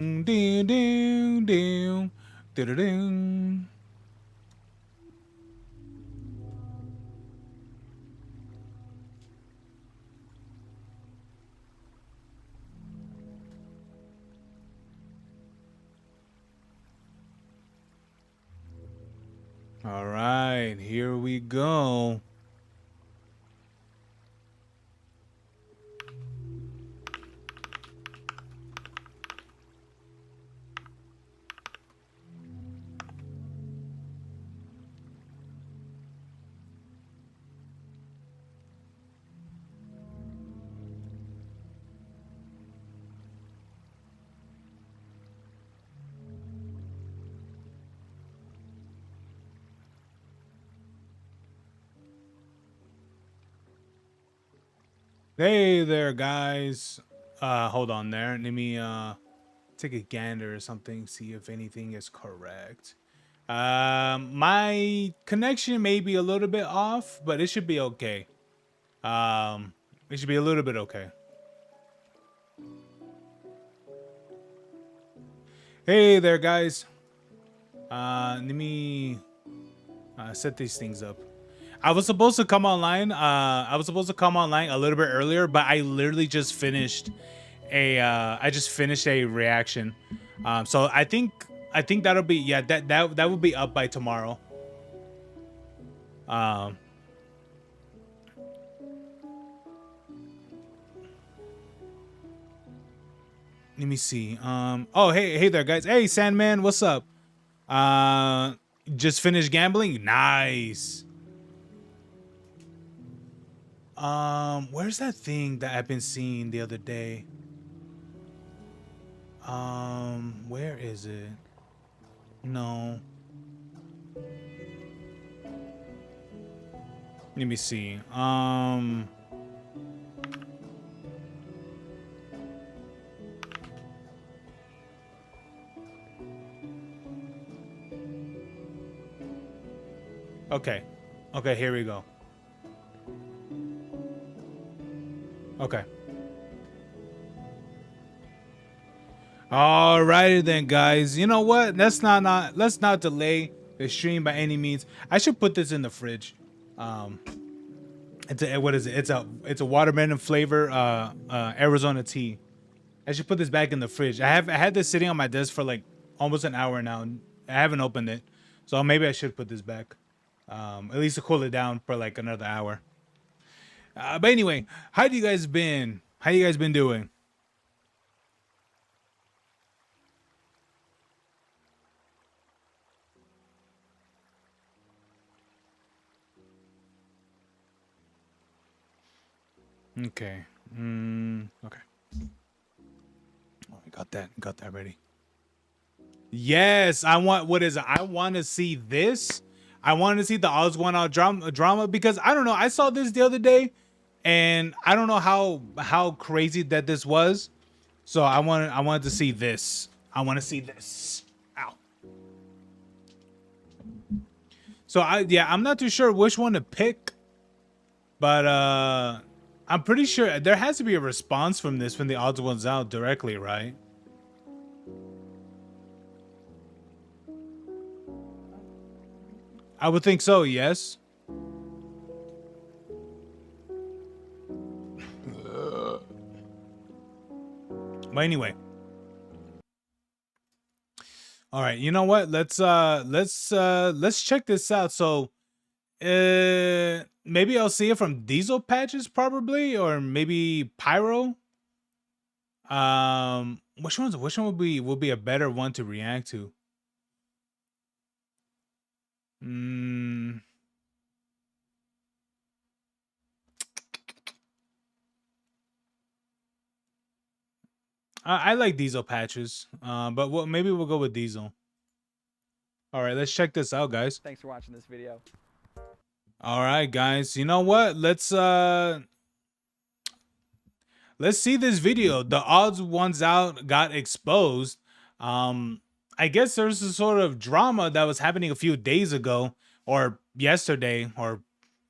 Ding, ding, ding, ding. All right, here we go. Hey there, guys. Hold on there. Let me take a gander or something, see if anything is correct. My connection may be a little bit off, but it should be okay. It should be a little bit okay. Hey there, guys. Let me set these things up. I was supposed to come online. I was supposed to come online a little bit earlier, but I literally just finished a reaction. So I think that'll be, yeah, that will be up by tomorrow. Let me see. Oh, hey there, guys. Hey, Sandman, what's up? Just finished gambling. Nice. Where's that thing that I've been seeing the other day? Where is it? No. Let me see. Okay. Okay, here we go. Okay. Alrighty then, guys. You know what? Let's not delay the stream by any means. I should put this in the fridge. What is it? It's a watermelon flavor Arizona tea. I should put this back in the fridge. I had this sitting on my desk for like almost an hour now. I haven't opened it, so maybe I should put this back. At least to cool it down for like another hour. But anyway, how you guys been? How you guys been doing? Okay. Okay. Oh, I got that. Got that ready. Yes, I want. What is it? I want to see this. I want to see the odds one out drama because I don't know. I saw this the other day, and I don't know how crazy that this was. So I wanted to see this. I want to see this. Ow. So I'm not too sure which one to pick, but I'm pretty sure there has to be a response from this when the odds one's out directly, right? I would think so, yes. But anyway. All right, you know what? Let's check this out. So maybe I'll see it from Diesel Patches probably, or maybe Pyro. Which one would be a better one to react to? Mm, I like Diesel Patches. But maybe we'll go with Diesel. All right, let's check this out, guys. Thanks for watching this video. All right, guys. You know what? Let's see this video. The odds ones out got exposed. I guess there's a sort of drama that was happening a few days ago or yesterday, or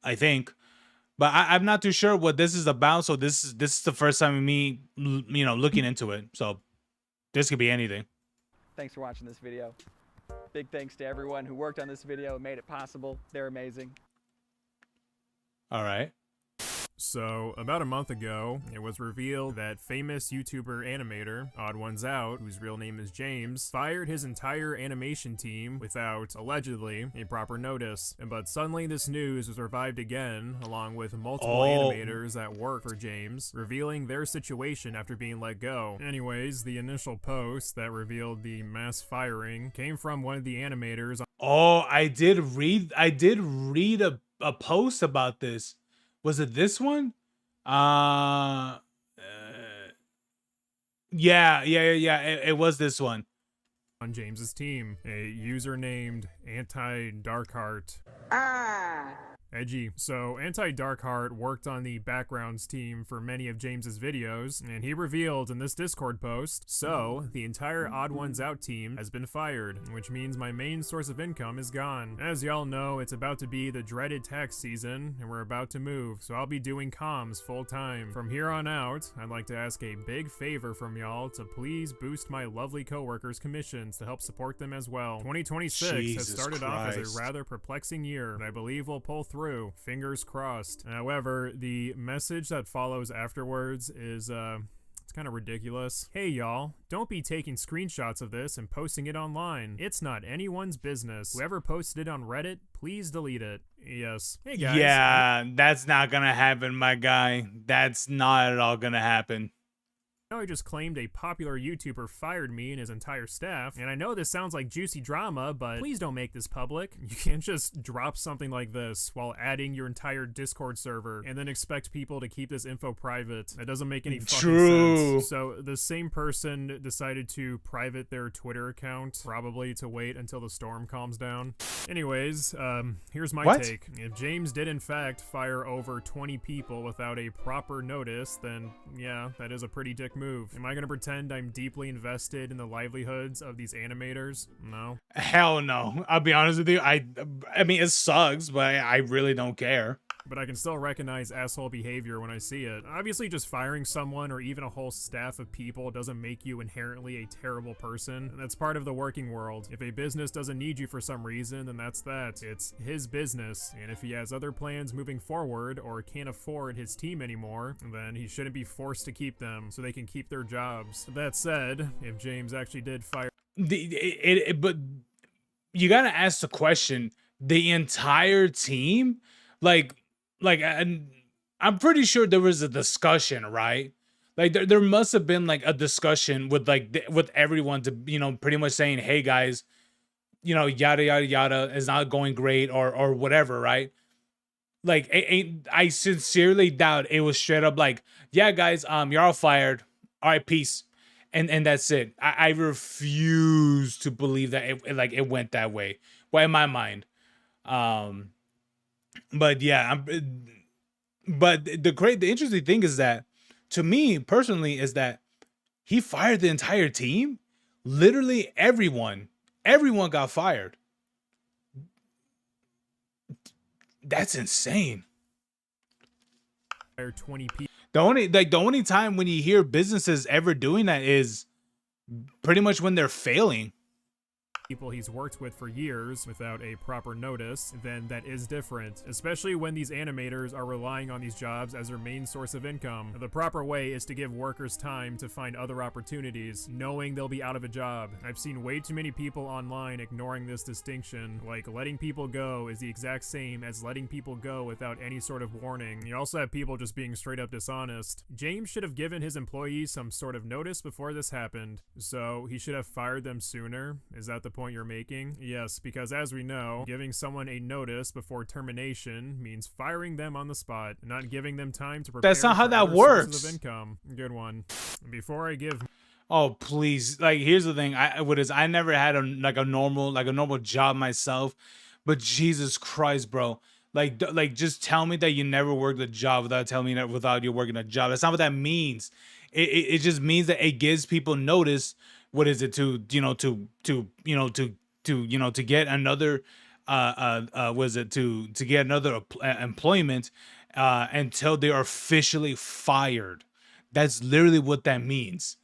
I think, but I'm not too sure what this is about. So this is the first time of me, looking into it. So This could be anything. Thanks for watching this video. Big thanks to everyone who worked on this video and made it possible. They're amazing. All right. So, about a month ago, it was revealed that famous YouTuber animator, Odd Ones Out, whose real name is James, fired his entire animation team without, allegedly, a proper notice. But suddenly this news was revived again, along with multiple animators that work for James, revealing their situation after being let go. Anyways, the initial post that revealed the mass firing came from one of the animators. Oh, I did read a post about this. Was it this one? Yeah. It was this one. On James's team, a user named Anti-Darkheart. Edgy. So, Anti-Darkheart worked on the backgrounds team for many of James's videos, and he revealed in this Discord post, so, the entire Odd Ones Out team has been fired, which means my main source of income is gone. As y'all know, it's about to be the dreaded tax season, and we're about to move, so I'll be doing comms full time. From here on out, I'd like to ask a big favor from y'all to please boost my lovely coworkers' commissions to help support them as well. 2026 has started off as a rather perplexing year, and I believe we'll pull through. Fingers crossed. However, the message that follows afterwards is, it's kind of ridiculous. Hey y'all, don't be taking screenshots of this and posting it online. It's not anyone's business. Whoever posted it on Reddit, please delete it. Yes. Hey guys. Yeah, that's not gonna happen, my guy. That's not at all gonna happen. I just claimed a popular YouTuber fired me and his entire staff, and I know this sounds like juicy drama, but please don't make this public. You can't just drop something like this while adding your entire Discord server and then expect people to keep this info private. That doesn't make any fucking sense. So the same person decided to private their Twitter account, probably to wait until the storm calms down. Anyways, here's my take. If James did in fact fire over 20 people without a proper notice, then yeah, that is a pretty dick move. Am I gonna pretend I'm deeply invested in the livelihoods of these animators? No. Hell no. I'll be honest with you. I mean, it sucks, but I really don't care. But I can still recognize asshole behavior when I see it. Obviously, just firing someone or even a whole staff of people doesn't make you inherently a terrible person. That's part of the working world. If a business doesn't need you for some reason, then that's that. It's his business, and if he has other plans moving forward or can't afford his team anymore, then he shouldn't be forced to keep them so they can keep their jobs. That said, if James actually did fire... But you gotta ask the question, the entire team? Like, I'm pretty sure there was a discussion, right? Like there must have been like a discussion with with everyone to, you know, pretty much saying, hey guys, you know, yada yada yada is not going great or whatever, right? Like I sincerely doubt it was straight up like, yeah guys, you're all fired. All right, peace. And that's it. I refuse to believe that it went that way. Well, in my mind. But yeah, but the interesting thing is that, to me personally, is that he fired the entire team. Literally everyone got fired. That's insane. 20 people. The only time when you hear businesses ever doing that is pretty much when they're failing. People he's worked with for years without a proper notice, then that is different, especially when these animators are relying on these jobs as their main source of income. The proper way is to give workers time to find other opportunities, knowing they'll be out of a job. I've seen way too many people online ignoring this distinction, like letting people go is the exact same as letting people go without any sort of warning. You also have people just being straight up dishonest. James should have given his employees some sort of notice before this happened, so he should have fired them sooner. Is that the point you're making? Yes, because as we know, giving someone a notice before termination means firing them on the spot, not giving them time to prepare. That's not how that works. works. Of income. Good one. Before I give... Oh please! Like, here's the thing. I never had a normal job myself, but Jesus Christ, bro. Like just tell me that you never worked a job without telling me that without you working a job. That's not what that means. It just means that it gives people notice. What is it, to get another was it to get another employment until they are officially fired. That's literally what that means.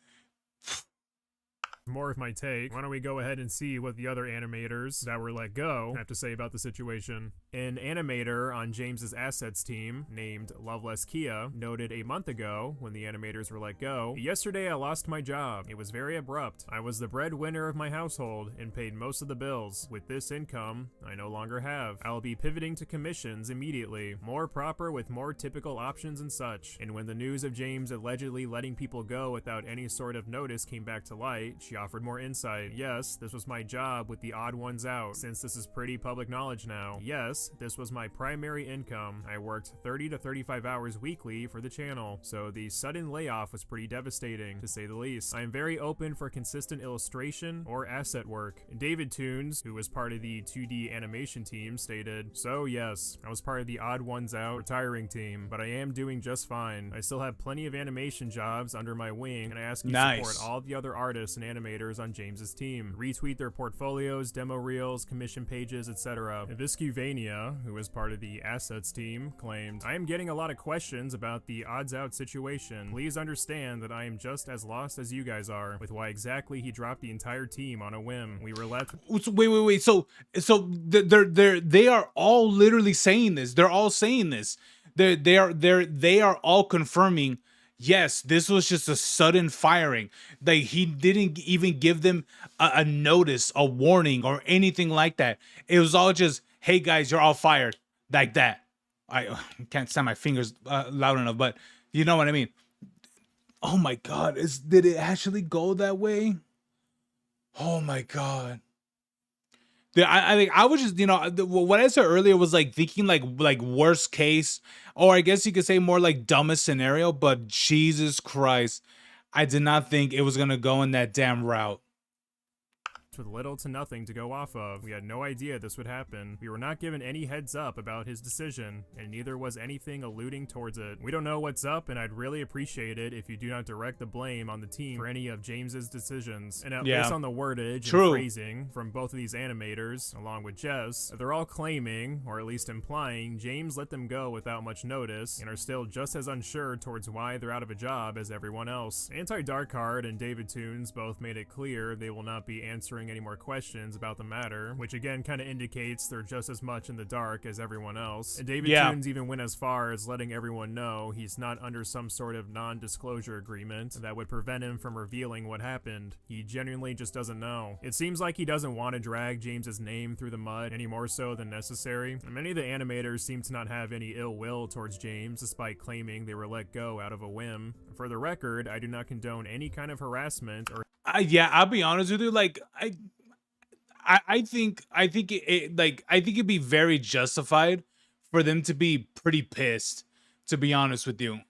more of my take, why don't we go ahead and see what the other animators that were let go have to say about the situation. An animator on James's assets team, named Loveless Kia, noted a month ago, when the animators were let go, "Yesterday I lost my job. It was very abrupt. I was the breadwinner of my household and paid most of the bills. With this income, I no longer have. I'll be pivoting to commissions immediately, more proper with more typical options and such." And when the news of James allegedly letting people go without any sort of notice came back to light, she offered more insight. "Yes, this was my job with the odd ones out, since this is pretty public knowledge now. Yes, this was my primary income. I worked 30 to 35 hours weekly for the channel, so the sudden layoff was pretty devastating, to say the least. I am very open for consistent illustration or asset work." And David Toons, who was part of the 2D animation team, stated, "So yes, I was part of the odd ones out retiring team, but I am doing just fine. I still have plenty of animation jobs under my wing, and I ask you to support all the other artists and animators on James's team. Retweet their portfolios, demo reels, commission pages, etc." Viscuvania, who was part of the assets team, claimed, "I am getting a lot of questions about the odds out situation. Please understand that I am just as lost as you guys are with why exactly he dropped the entire team on a whim. We were left." Wait. They are all literally saying this. They're all saying this. They are all confirming, yes, this was just a sudden firing. Like, he didn't even give them a notice, a warning, or anything like that. It was all just, "Hey guys, you're all fired," like that. I can't snap my fingers loud enough, but you know what I mean. Oh my God, did it actually go that way? Oh my God. I think I was just, what I said earlier was like thinking like worst case, or I guess you could say more like dumbest scenario, but Jesus Christ, I did not think it was gonna go in that damn route. With little to nothing to go off of. We had no idea this would happen. We were not given any heads up about his decision, and neither was anything alluding towards it. We don't know what's up, and I'd really appreciate it if you do not direct the blame on the team for any of James's decisions. And based on the wordage and phrasing from both of these animators, along with Jess, they're all claiming, or at least implying, James let them go without much notice, and are still just as unsure towards why they're out of a job as everyone else. Anti-Darkheart and David Toons both made it clear they will not be answering any more questions about the matter, which again kind of indicates they're just as much in the dark as everyone else. And David Toons even went as far as letting everyone know he's not under some sort of non-disclosure agreement that would prevent him from revealing what happened. He genuinely just doesn't know. It seems like he doesn't want to drag James's name through the mud any more so than necessary. And many of the animators seem to not have any ill will towards James, despite claiming they were let go out of a whim. For the record, I do not condone any kind of harassment or Yeah, I'll be honest with you. Like, I think it'd be very justified for them to be pretty pissed. To be honest with you,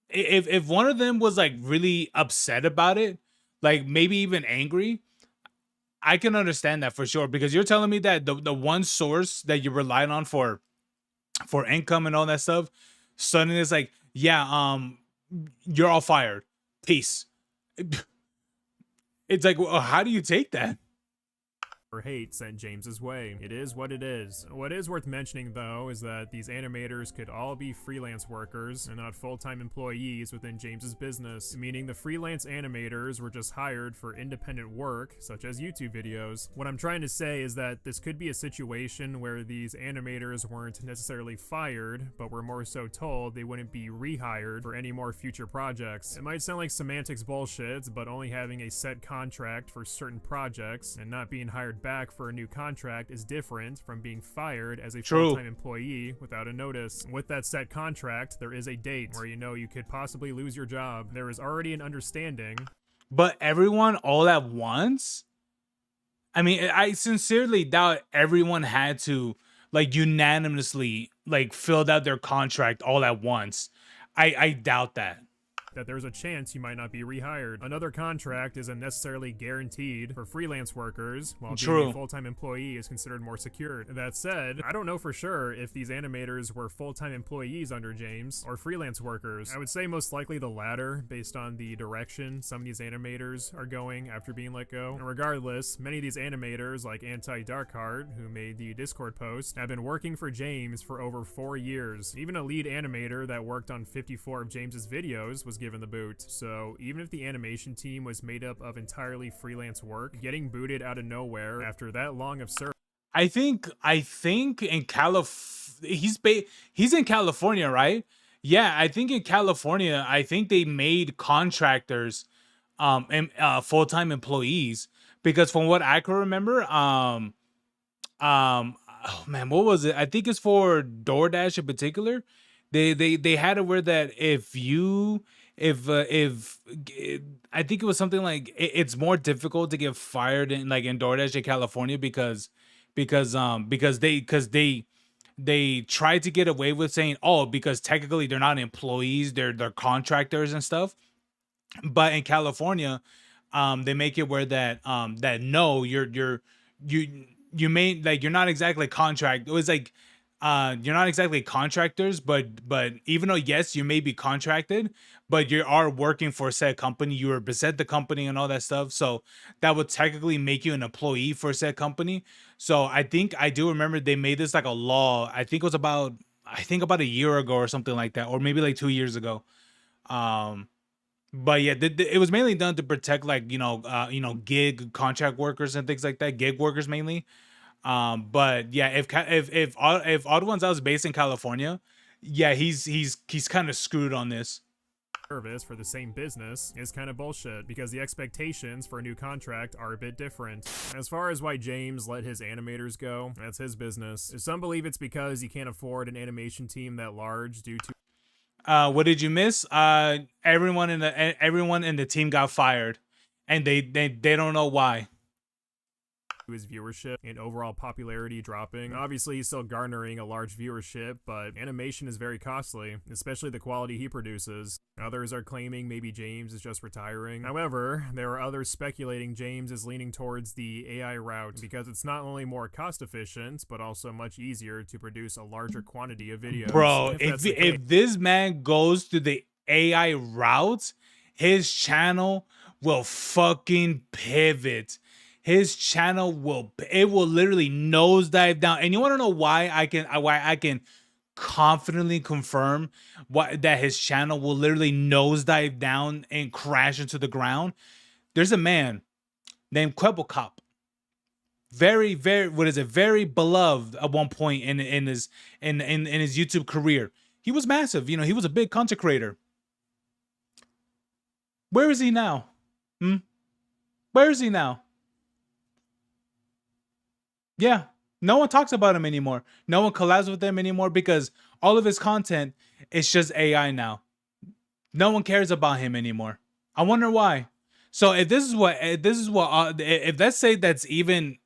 if one of them was like really upset about it, like maybe even angry, I can understand that for sure. Because you're telling me that the one source that you relied on for income and all that stuff, suddenly it's like, yeah, you're all fired. Peace. It's like, well, how do you take that? hate sent James's way. It is what it is. What is worth mentioning, though, is that these animators could all be freelance workers and not full-time employees within James's business, meaning the freelance animators were just hired for independent work, such as YouTube videos. What I'm trying to say is that this could be a situation where these animators weren't necessarily fired, but were more so told they wouldn't be rehired for any more future projects. It might sound like semantics bullshit, but only having a set contract for certain projects and not being hired back for a new contract is different from being fired as a full-time employee without a notice. With that set contract, there is a date where you know you could possibly lose your job. There is already an understanding. But everyone all at once? I mean, I sincerely doubt everyone had to like unanimously like filled out their contract all at once. I doubt that. That there's a chance you might not be rehired. Another contract isn't necessarily guaranteed for freelance workers, while being a full-time employee is considered more secure. That said, I don't know for sure if these animators were full-time employees under James or freelance workers. I would say most likely the latter, based on the direction some of these animators are going after being let go. And regardless, many of these animators, like Anti-Darkheart, who made the Discord post, have been working for James for over 4 years. Even a lead animator that worked on 54 of James's videos was given given the boot. So even if the animation team was made up of entirely freelance work, getting booted out of nowhere after that long of service. I think in he's in California, right? Yeah, I think in California, I think they made contractors and full-time employees, because from what I can remember, oh man, what was it? I think it's for DoorDash in particular. They had it where that if I think it was something like it's more difficult to get fired in DoorDash in California, because they tried to get away with saying, oh, because technically they're not employees, they're contractors and stuff. But in California, they make it where that no, you may, like, you're not exactly contract. It was like you're not exactly contractors, but even though yes, you may be contracted, but you are working for said company, you represent the company and all that stuff. So that would technically make you an employee for said company. So I think I do remember they made this like a law. I think it was about a year ago or something like that, or maybe like 2 years ago. But yeah, it was mainly done to protect, like, gig contract workers and things like that, gig workers mainly. But yeah, if Odd Ones Out is based in California, yeah, he's kind of screwed on this. Service for the same business is kind of bullshit, because the expectations for a new contract are a bit different. As far as why James let his animators go, that's his business. Some believe it's because he can't afford an animation team that large due to What did you miss? Everyone in the team got fired, and they don't know why. his viewership and overall popularity dropping. Obviously, he's still garnering a large viewership, but animation is very costly, especially the quality he produces. Others are claiming maybe James is just retiring. However, there are others speculating James is leaning towards the AI route, because it's not only more cost efficient, but also much easier to produce a larger quantity of videos. Bro, if this man goes to the AI route, his channel will fucking pivot. His channel will literally nosedive down. And you want to know why I can confidently confirm that his channel will literally nosedive down and crash into the ground? There's a man named Quebble Cop. Very beloved at one point in his YouTube career. He was massive. He was a big content creator. Where is he now? Where is he now? Yeah, no one talks about him anymore. No one collabs with him anymore, because all of his content is just AI now. No one cares about him anymore. I wonder why. So if let's say that's even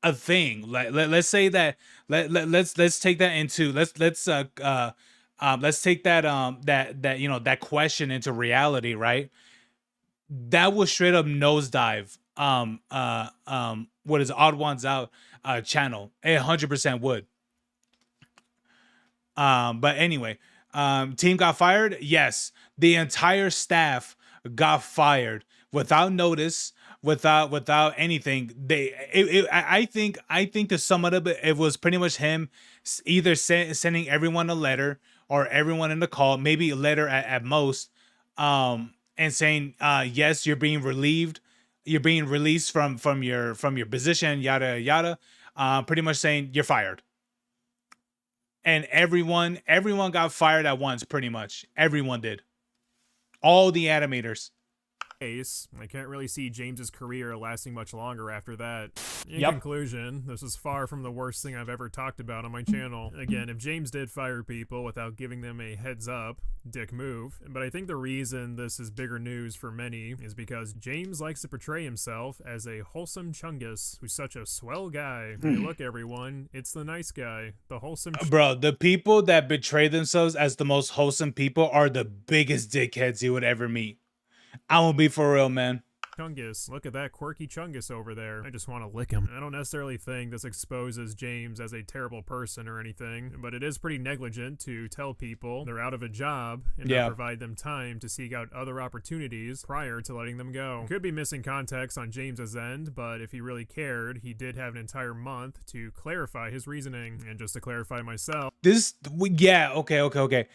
a thing, let's say that let's take that into let's take that question into reality, right? That will straight up nosedive what is Odd Ones Out channel. 100% would. But anyway, team got fired. Yes, the entire staff got fired without notice, without anything. I think to sum it up, it was pretty much him either sending everyone a letter, or everyone in the call, maybe a letter at most, and saying, yes, you're being relieved. You're being released from your position, yada yada. Pretty much saying you're fired. And everyone got fired at once. Pretty much everyone did. All the animators. I can't really see James's career lasting much longer after that. In Yep. conclusion, this is far from the worst thing I've ever talked about on my channel. Again, if James did fire people without giving them a heads up, dick move. But I think the reason this is bigger news for many is because James likes to portray himself as a wholesome chungus who's such a swell guy. Hey, look everyone, it's the nice guy, the wholesome Bro, the people that betray themselves as the most wholesome people are the biggest dickheads you would ever meet. I won't be for real, man. Chungus. Look at that quirky Chungus over there. I just want to lick him. I don't necessarily think this exposes James as a terrible person or anything, but it is pretty negligent to tell people they're out of a job and not provide them time to seek out other opportunities prior to letting them go. Could be missing context on James's end, but if he really cared, he did have an entire month to clarify his reasoning. And just to clarify myself, Okay.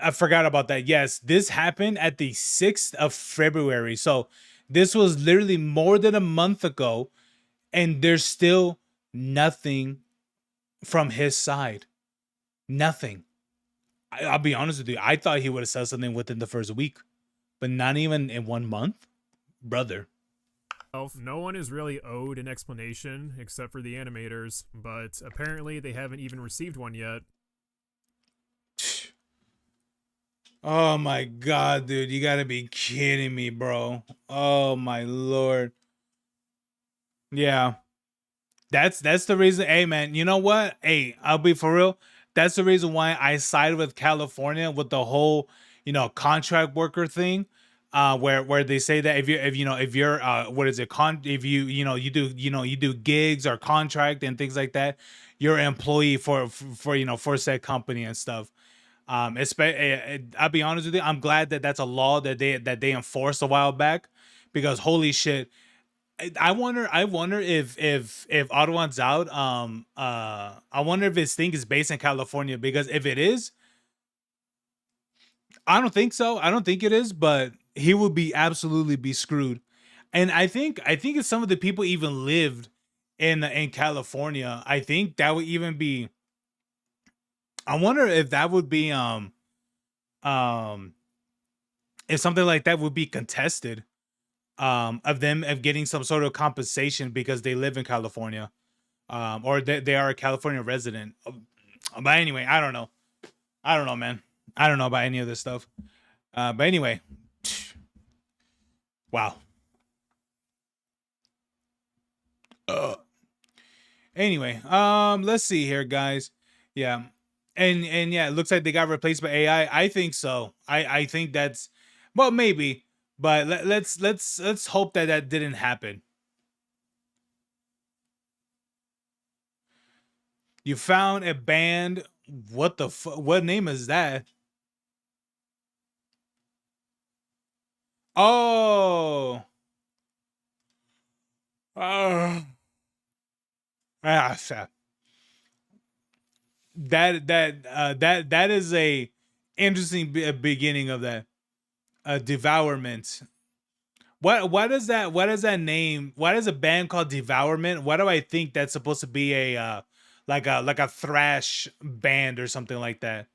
I forgot about that. Yes, this happened at the 6th of February. So this was literally more than a month ago, and there's still nothing from his side. Nothing. I'll be honest with you. I thought he would have said something within the first week, but not even in 1 month, brother. No one is really owed an explanation except for the animators, but apparently they haven't even received one yet. Oh my god, dude. You gotta be kidding me, bro. Oh my lord. Yeah. That's the reason. Hey man, you know what? Hey, I'll be for real. That's the reason why I sided with California with the whole, contract worker thing. Where they say that if you're what is it, if you do gigs or contract and things like that, you're an employee for said company and stuff. I'll be honest with you. I'm glad that that's a law that they enforced a while back, because holy shit, I wonder if Ottawa's out. I wonder if his thing is based in California, because if it is, I don't think so. I don't think it is, but he would be absolutely be screwed. And I think if some of the people even lived in California, I think that would even be. I wonder if that would be um if something like that would be contested, of them of getting some sort of compensation because they live in California, or they are a California resident. But anyway, I don't know, man. I don't know about any of this stuff. But anyway, wow. Uh, anyway, let's see here, guys. Yeah, and yeah, it looks like they got replaced by AI. I think so. I think that's, well, maybe, but let's hope that that didn't happen. You found a band. What the what name is that? Oh. Oh. Ah, that is a interesting beginning of that. Devourment. What is that name? What is a band called Devourment? Why do I think that's supposed to be a like a thrash band or something like that?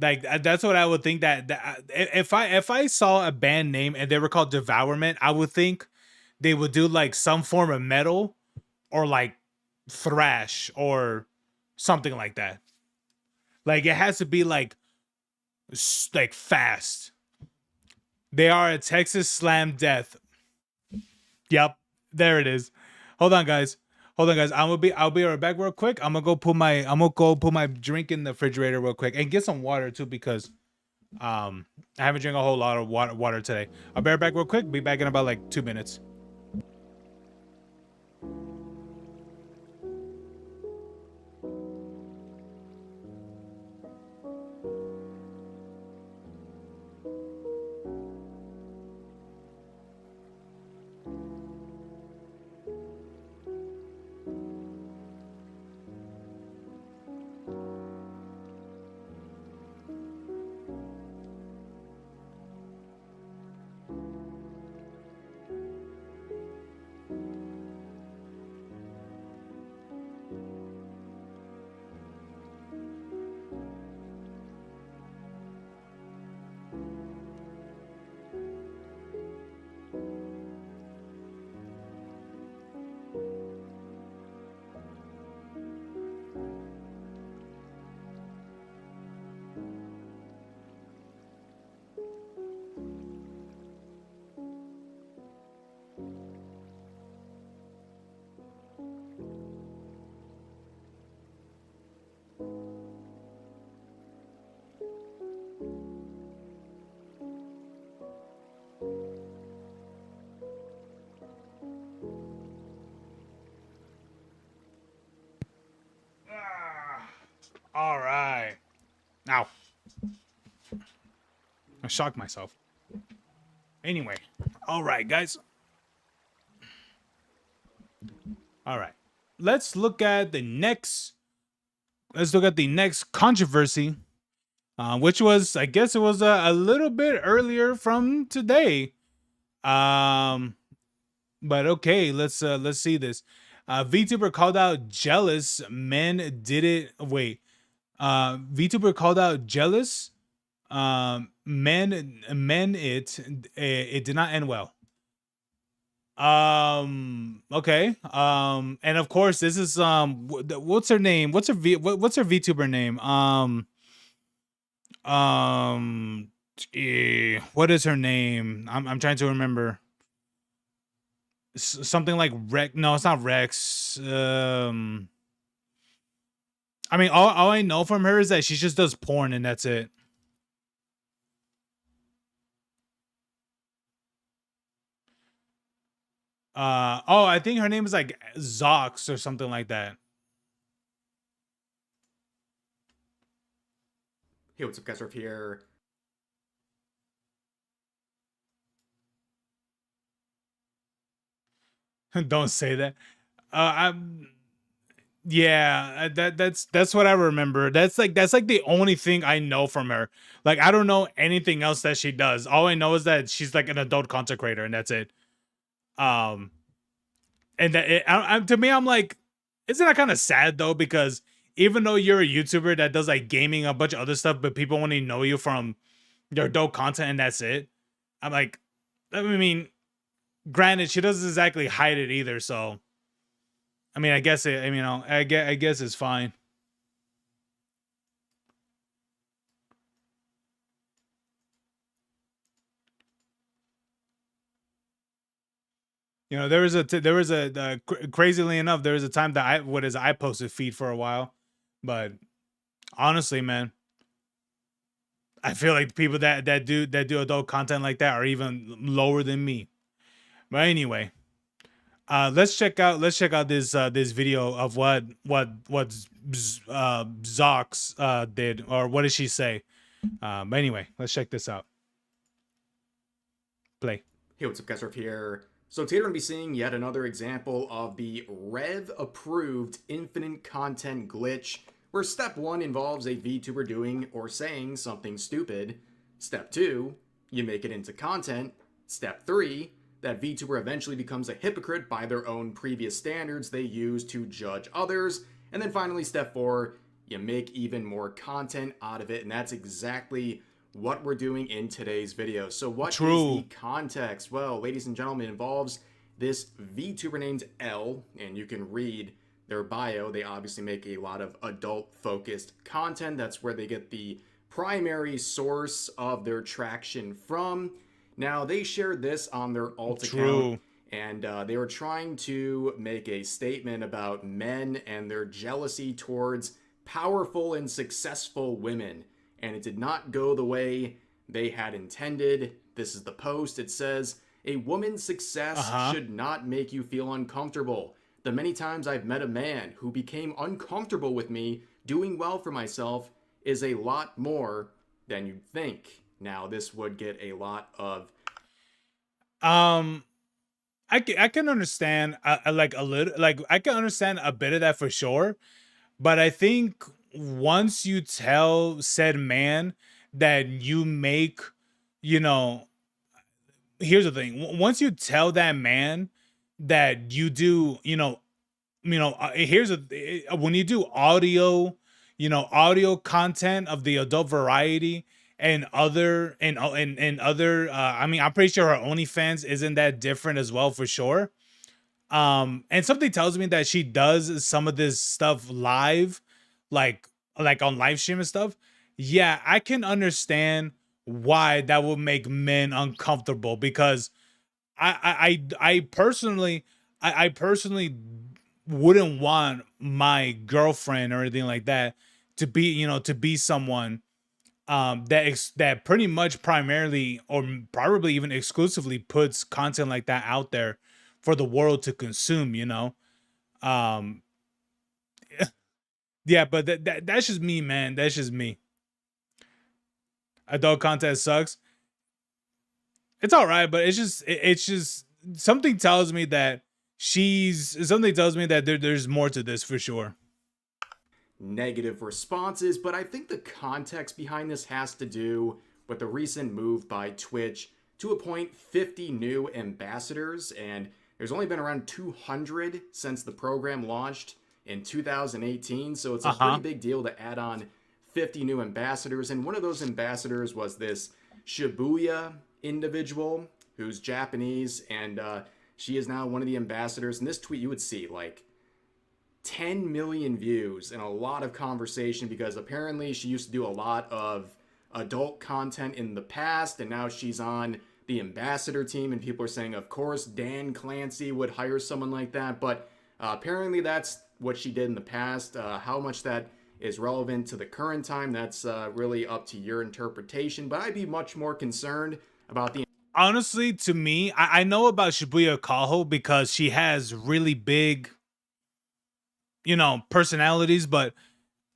Like that's what I would think, that if I saw a band name and they were called Devourment, I would think they would do like some form of metal, or like thrash or something like that. Like it has to be like fast. They are a Texas slam death. Yep, there it is. Hold on, guys. Hold on, guys. I'll be right back real quick. I'm gonna go put my drink in the refrigerator real quick and get some water too, because I haven't drank a whole lot of water today. I'll be right back real quick. Be back in about like 2 minutes. All right. Now, I shocked myself. Anyway, all right, guys. All right. Let's look at the next. Let's look at the next controversy which was, I guess it was a little bit earlier from today. Um, but okay, let's see this. VTuber called out jealous men did it. Wait, VTuber called out jealous men it did not end well. Okay. And of course this is what's her name? What's her VTuber name? What is her name? I'm trying to remember. Something like Rex. No, it's not Rex. I mean, all I know from her is that she just does porn and that's it. Oh, I think her name is like Zox or something like that. Hey, what's up, guys? Ruff here. Don't say that. I'm yeah, that's what I remember. That's like the only thing I know from her. Like I don't know anything else that she does. All I know is that she's like an adult content creator and that's it. Um and that to me I'm like, isn't that kind of sad though, because even though you're a YouTuber that does like gaming, a bunch of other stuff, but people only know you from your adult content and that's it. I'm like, I mean, granted, she doesn't exactly hide it either, so I mean, I guess it. I mean, I guess it's fine. You know, there was crazily enough, there was a time that I posted feed for a while, but honestly, man, I feel like people that do adult content like that are even lower than me. But anyway, let's check out this video of Zox did, or what did she say? But anyway, let's check this out. Play. Hey, what's up, guys? Ruff here. So today we're going to be seeing yet another example of the Rev-approved infinite content glitch, where step 1 involves a VTuber doing or saying something stupid. Step 2, you make it into content. Step 3, that VTuber eventually becomes a hypocrite by their own previous standards they use to judge others. And then finally, step 4, you make even more content out of it, and that's exactly what we're doing in today's video. So what is the context? Well, ladies and gentlemen, it involves this VTuber named L, and you can read their bio. They obviously make a lot of adult-focused content. That's where they get the primary source of their traction from. Now, they shared this on their alt account, and they were trying to make a statement about men and their jealousy towards powerful and successful women. And it did not go the way they had intended. This is the post. It says, "A woman's success should not make you feel uncomfortable. The many times I've met a man who became uncomfortable with me doing well for myself is a lot more than you'd think." Now, this would get a lot of... I can understand like a little, like I can understand a bit of that for sure. But I think once you tell said man that you make, you know, here's the thing. Once you tell that man that you do, here's when you do audio, audio content of the adult variety and other and other. I mean, I'm pretty sure her OnlyFans isn't that different as well, for sure. And something tells me that she does some of this stuff live, like on live stream and stuff. Yeah, I can understand why that would make men uncomfortable, because I personally I personally wouldn't want my girlfriend or anything like that to be, to be someone that pretty much primarily or probably even exclusively puts content like that out there for the world to consume, um yeah, but that's just me, man. That's just me. Adult content sucks. It's all right, but it's just something tells me that there's more to this for sure. negative responses, but I think the context behind this has to do with the recent move by Twitch to appoint 50 new ambassadors, and there's only been around 200 since the program launched in 2018, so it's a pretty big deal to add on 50 new ambassadors, and one of those ambassadors was this Shibuya individual who's Japanese, and she is now one of the ambassadors. In this tweet, you would see like 10 million views and a lot of conversation because apparently she used to do a lot of adult content in the past, and now she's on the ambassador team, and people are saying, of course, Dan Clancy would hire someone like that, but apparently that's what she did in the past. How much that is relevant to the current time, that's really up to your interpretation, but I'd be much more concerned about the... Honestly, to me, I know about Shibuya Kaho because she has really big, you know, personalities, but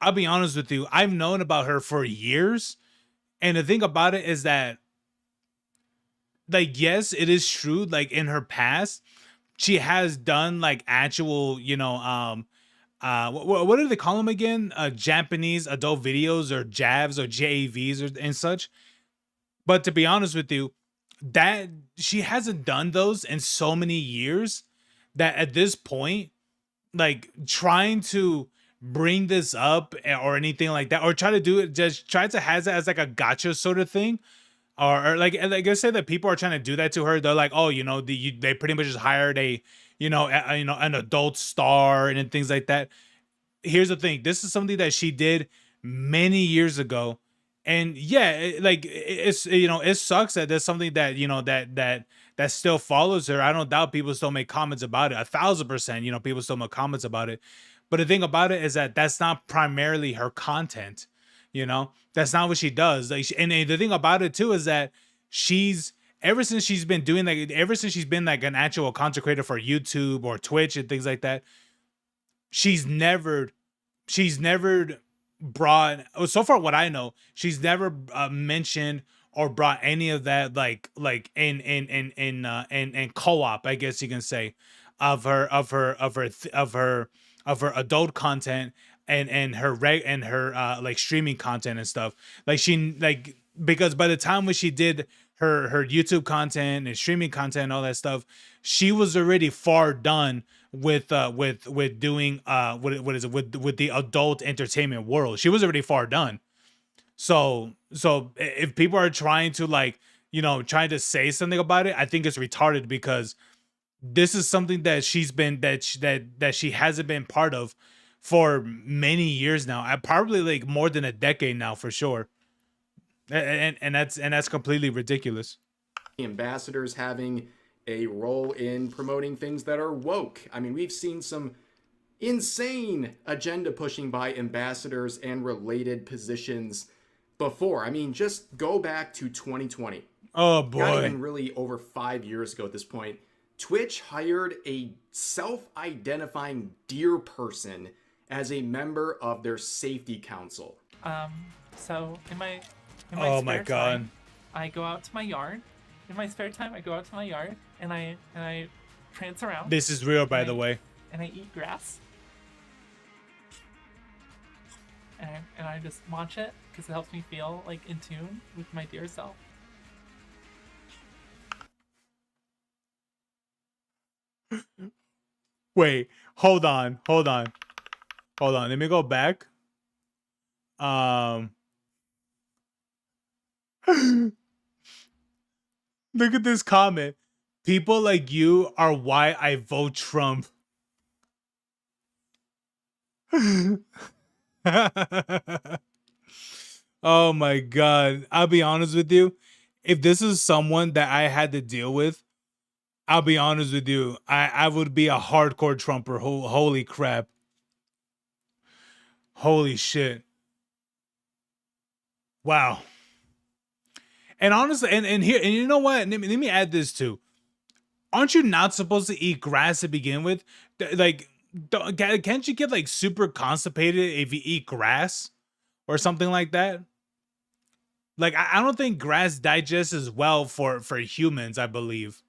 I'll be honest with you, I've known about her for years, and the thing about it is that, like, yes, it is true, like, in her past, she has done, like, actual, you know, what do they call them again? Japanese adult videos, or JAVs, or JAVs, or and such. But to be honest with you, that she hasn't done those in so many years that at this point, like, trying to bring this up or anything like that, or try to do it, just try to has it as like a gotcha sort of thing, or like I say that people are trying to do that to her. They're like, oh, you know, they pretty much just hired a, you know, an adult star and things like that. Here's the thing: this is something that she did many years ago, and yeah, it's, you know, it sucks that there's something that, you know, that still follows her. I don't doubt people still make comments about it. 1,000%, you know, people still make comments about it. But the thing about it is that that's not primarily her content. You know, that's not what she does. Like, and the thing about it too is that she's, ever since she's been doing, like, ever since she's been like an actual content creator for YouTube or Twitch and things like that, she's never brought, so far what I know, she's never mentioned or brought any of that, like in co-op, I guess you can say, of her adult content and her like streaming content and stuff. Like, she, like, because by the time when she did her YouTube content and streaming content and all that stuff, she was already far done with doing what is it, with the adult entertainment world. She was already far done. So if people are trying to, like, you know, trying to say something about it, I think it's retarded, because this is something that she's been, that she hasn't been part of for many years now. I probably like more than a decade now for sure. And that's completely ridiculous. Ambassadors having a role in promoting things that are woke. I mean, we've seen some insane agenda pushing by ambassadors and related positions before. I mean, just go back to 2020. Oh boy. Not even really over 5 years ago at this point. Twitch hired a self-identifying deer person as a member of their safety council. So in my oh spare my god, time, I go out to my yard. In my spare time, I go out to my yard and I prance around. this is real, by the way. And I eat grass. And I just watch it because it helps me feel like in tune with my dear self. Wait, hold on. Let me go back. Look at this comment. People like you are why I vote Trump. Oh my god. I'll be honest with you. If this is someone that I had to deal with, I'll be honest with you, I would be a hardcore Trumper. Holy crap. Holy shit. Wow. And honestly, and here, and you know what? Let me add this too. Aren't you not supposed to eat grass to begin with? Like, can't you get like super constipated if you eat grass or something like that? Like, I don't think grass digests as well for humans, I believe.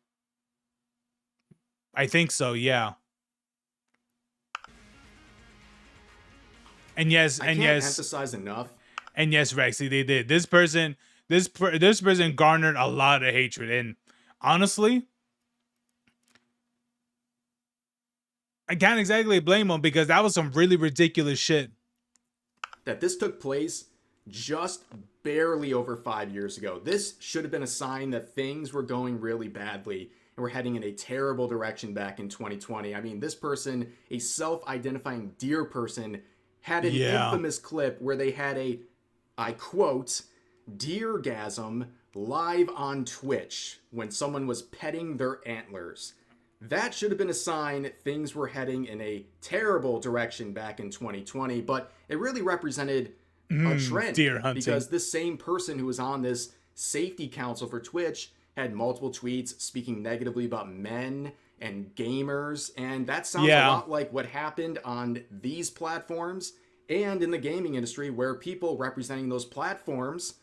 I think so, yeah. And yes, I and can't yes, emphasize enough. and yes, Rexy, they did. This person garnered a lot of hatred, and honestly, I can't exactly blame them because that was some really ridiculous shit. That this took place just barely over 5 years ago. This should have been a sign that things were going really badly and we're heading in a terrible direction back in 2020. I mean, this person, a self-identifying deer person, had an infamous clip where they had a, I quote, deergasm live on Twitch when someone was petting their antlers. That should have been a sign things were heading in a terrible direction back in 2020, but it really represented a trend. Deer hunting. Because this same person who was on this safety council for Twitch had multiple tweets speaking negatively about men and gamers, and that sounds a lot like what happened on these platforms and in the gaming industry, where people representing those platforms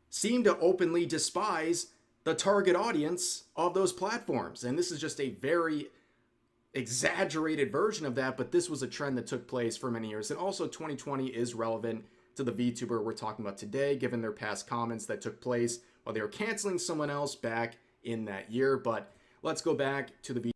seem to openly despise the target audience of those platforms. And this is just a very exaggerated version of that, but this was a trend that took place for many years. And also 2020 is relevant to the VTuber we're talking about today, given their past comments that took place while they were canceling someone else back in that year. But let's go back to the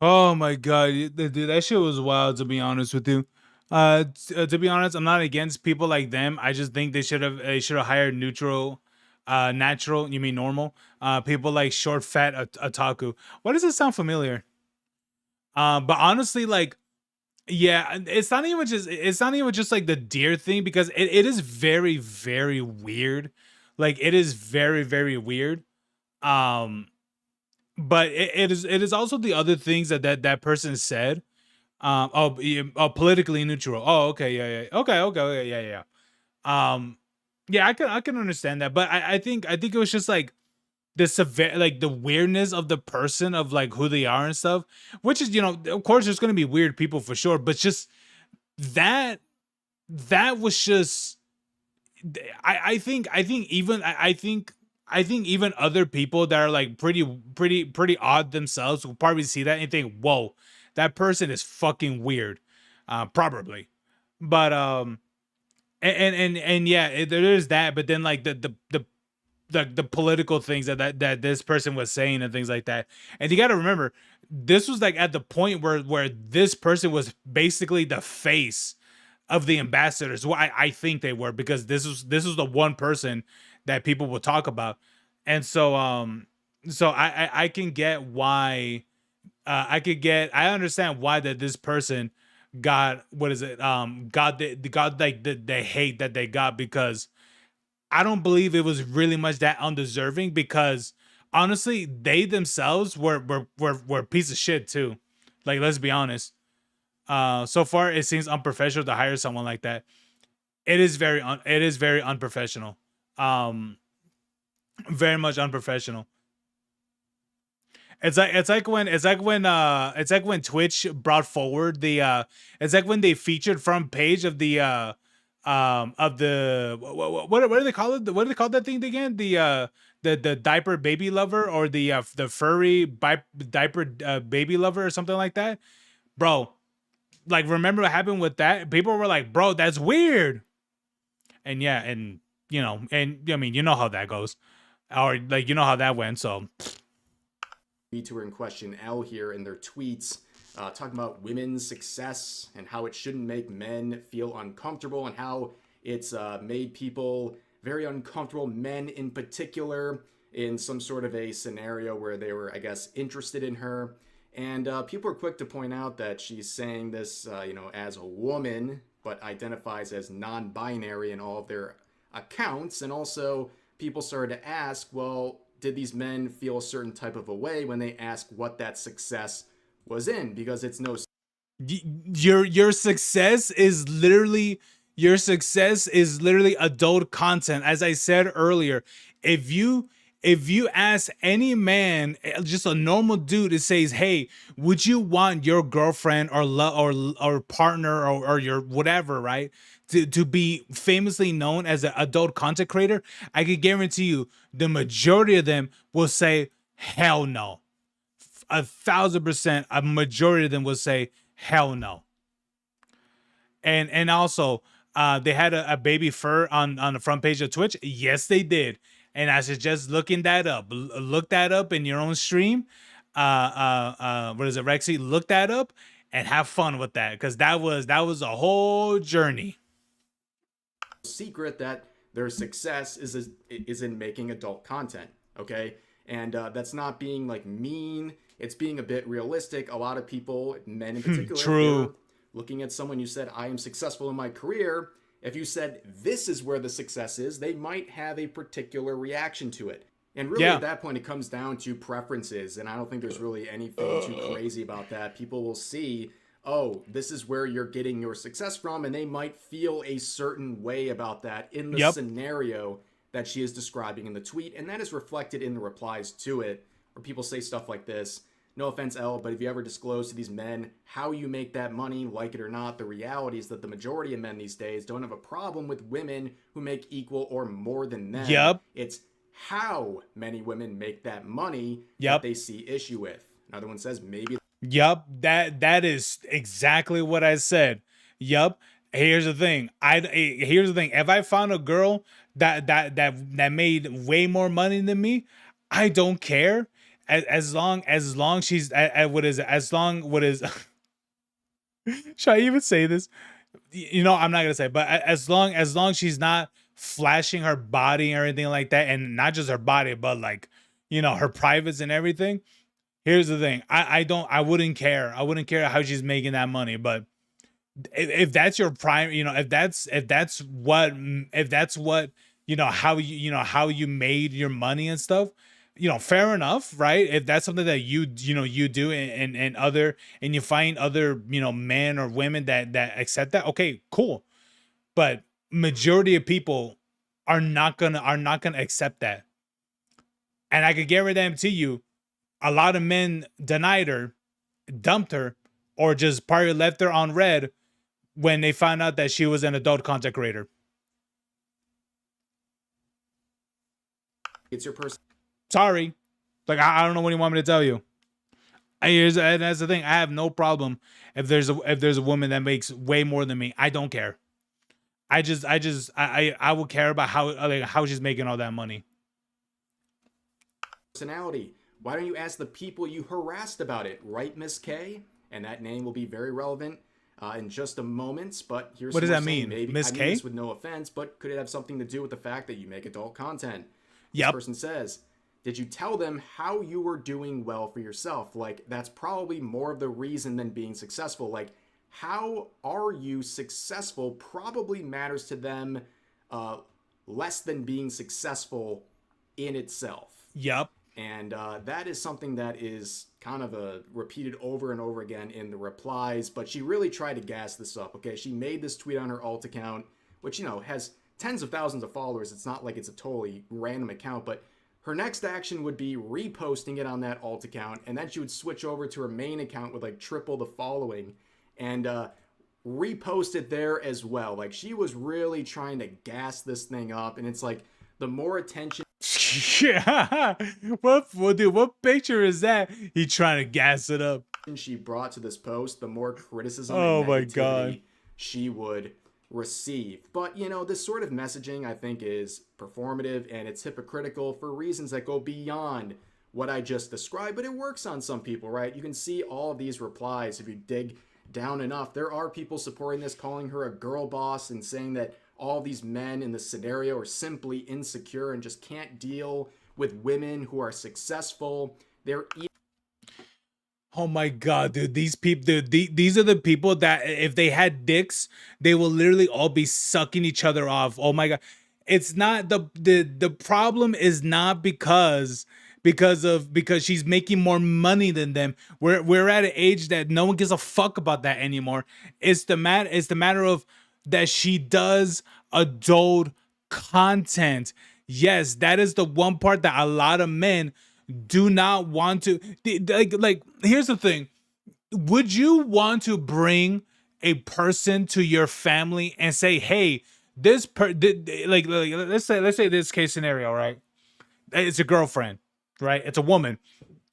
Oh my god, dude, that shit was wild, to be honest with you. To be honest, I'm not against people like them. I just think they should have hired neutral, natural. You mean normal? People like short, fat otaku. Why does it sound familiar? But honestly, like, yeah, it's not even just like the deer thing, because it is very, very weird. Like, it is very, very weird. But it is also the other things that person said. Politically neutral. Oh, okay, yeah. Okay, yeah. Yeah, I can understand that, but I think it was just like the severe, like the weirdness of the person, of like who they are and stuff, which is, of course there's gonna be weird people for sure, but just that was just, I think even other people that are like pretty odd themselves will probably see that and think, whoa, that person is fucking weird. Probably. But and yeah, there is that, but then like the political things that this person was saying and things like that. And you got to remember, this was like at the point where this person was basically the face of the ambassadors. Well, I think they were, because this was the one person that people will talk about. And so I can get why, I understand why that this person got, what is it, got the hate that they got, because I don't believe it was really much that undeserving, because honestly they themselves were a piece of shit too. Like, let's be honest. So far it seems unprofessional to hire someone like that. It is very unprofessional. Very much unprofessional. It's like when Twitch brought forward the it's like when they featured front page of the what do they call it? What do they call that thing again? The diaper baby lover, or the furry diaper baby lover, or something like that, bro. Like, remember what happened with that? People were like, bro, that's weird. And yeah, and and I mean, you know how that goes, or like, you know how that went. So VTuber in question, L, here in their tweets, talking about women's success and how it shouldn't make men feel uncomfortable, and how it's made people very uncomfortable, men in particular, in some sort of a scenario where they were, I guess, interested in her. And people are quick to point out that she's saying this, as a woman, but identifies as non-binary in all of their accounts. And also, people started to ask, well, did these men feel a certain type of a way when they asked what that success was in? Because it's no... Your success is literally adult content. As I said earlier, if you ask any man, just a normal dude, it says, hey, would you want your girlfriend or or partner, or your whatever, right, to be famously known as an adult content creator? I can guarantee you the majority of them will say hell no. 1,000%, a majority of them will say hell no. And also, they had a baby fur on the front page of Twitch. Yes, they did. And I suggest looking that up. Look that up in your own stream. What is it, Rexy? Look that up and have fun with that, because that was a whole journey. Secret that their success is in making adult content, okay? And that's not being like mean. It's being a bit realistic. A lot of people, men in particular, True. if you're looking at someone, you said, I am successful in my career. If you said this is where the success is, they might have a particular reaction to it. And really, at that point, it comes down to preferences. And I don't think there's really anything too crazy about that. People will see, oh, this is where you're getting your success from, and they might feel a certain way about that in the scenario that she is describing in the tweet. And that is reflected in the replies to it, where people say stuff like this. No offense, L, but if you ever disclose to these men how you make that money, like it or not, the reality is that the majority of men these days don't have a problem with women who make equal or more than them. It's how many women make that money that they see issue with. Another one says maybe. That is exactly what I said. Here's the thing. If I found a girl that made way more money than me, I don't care. As long she's should I even say this? You know, I'm not gonna say, but as long she's not flashing her body or anything like that, and not just her body, but like, you know, her privates and everything. Here's the thing. I wouldn't care. I wouldn't care how she's making that money. But if that's your prime, you know, if that's what, you know, how you made your money and stuff, you know, fair enough, right? If that's something that you do, and you find other, you know, men or women that accept that, okay, cool. But majority of people are not gonna accept that. And I could guarantee you, a lot of men denied her, dumped her, or just probably left her on red when they found out that she was an adult content creator. It's your person. Sorry. Like, I don't know what you want me to tell you. And that's the thing. I have no problem if there's a woman that makes way more than me. I don't care. I will care about how she's making all that money. Personality. Why don't you ask the people you harassed about it, right, Miss K? And that name will be very relevant in just a moment. But here's what does that mean, maybe Miss K? I mean this with no offense, but could it have something to do with the fact that you make adult content? This person says, did you tell them how you were doing well for yourself? Like, that's probably more of the reason than being successful. Like, how are you successful probably matters to them less than being successful in itself. And that is something that is kind of repeated over and over again in the replies. But she really tried to gas this up, okay? She made this tweet on her alt account, which, you know, has tens of thousands of followers. It's not like it's a totally random account, but her next action would be reposting it on that alt account, and then she would switch over to her main account with like triple the following and repost it there as well. Like, she was really trying to gas this thing up, and it's like the more attention. What picture is that? He trying to gas it up. She brought to this post, the more criticism and my God she would receive. But, you know, this sort of messaging, I think, is performative, and it's hypocritical for reasons that go beyond what I just described, but it works on some people, right? You can see all of these replies if you dig down enough. There are people supporting this, calling her a girl boss and saying that all these men in this scenario are simply insecure and just can't deal with women who are successful. They're oh my God, dude, these people, dude, these are the people that if they had dicks, they will literally all be sucking each other off. Oh my God. It's not the problem is not because she's making more money than them. We're at an age that no one gives a fuck about that anymore. It's the matter of that she does adult content. Yes, that is the one part that a lot of men do not want to. Like, here's the thing. Would you want to bring a person to your family and say, hey, let's say this case scenario, right? It's a girlfriend, right? It's a woman,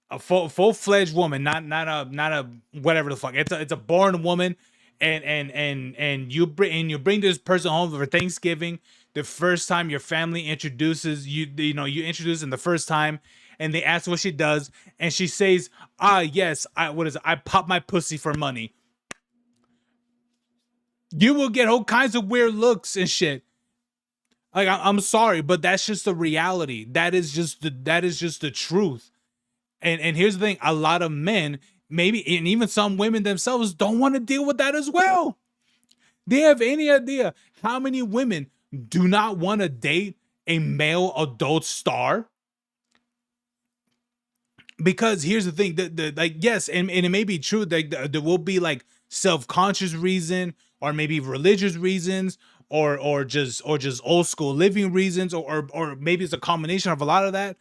a full-fledged woman, not a whatever the fuck. It's a born woman, and you bring this person home for Thanksgiving, the first time your family introduces you, you introduce them the first time, and they ask what she does, and she says, yes, I pop my pussy for money. You will get all kinds of weird looks and shit. Like, I'm sorry, but that's just the reality. That is just the truth. And here's the thing: a lot of men, maybe, and even some women themselves, don't want to deal with that as well. They have any idea how many women do not want to date a male adult star? Because here's the thing: like, yes, and it may be true that there will be like self-conscious reason, or maybe religious reasons, or just old school living reasons, or maybe it's a combination of a lot of that.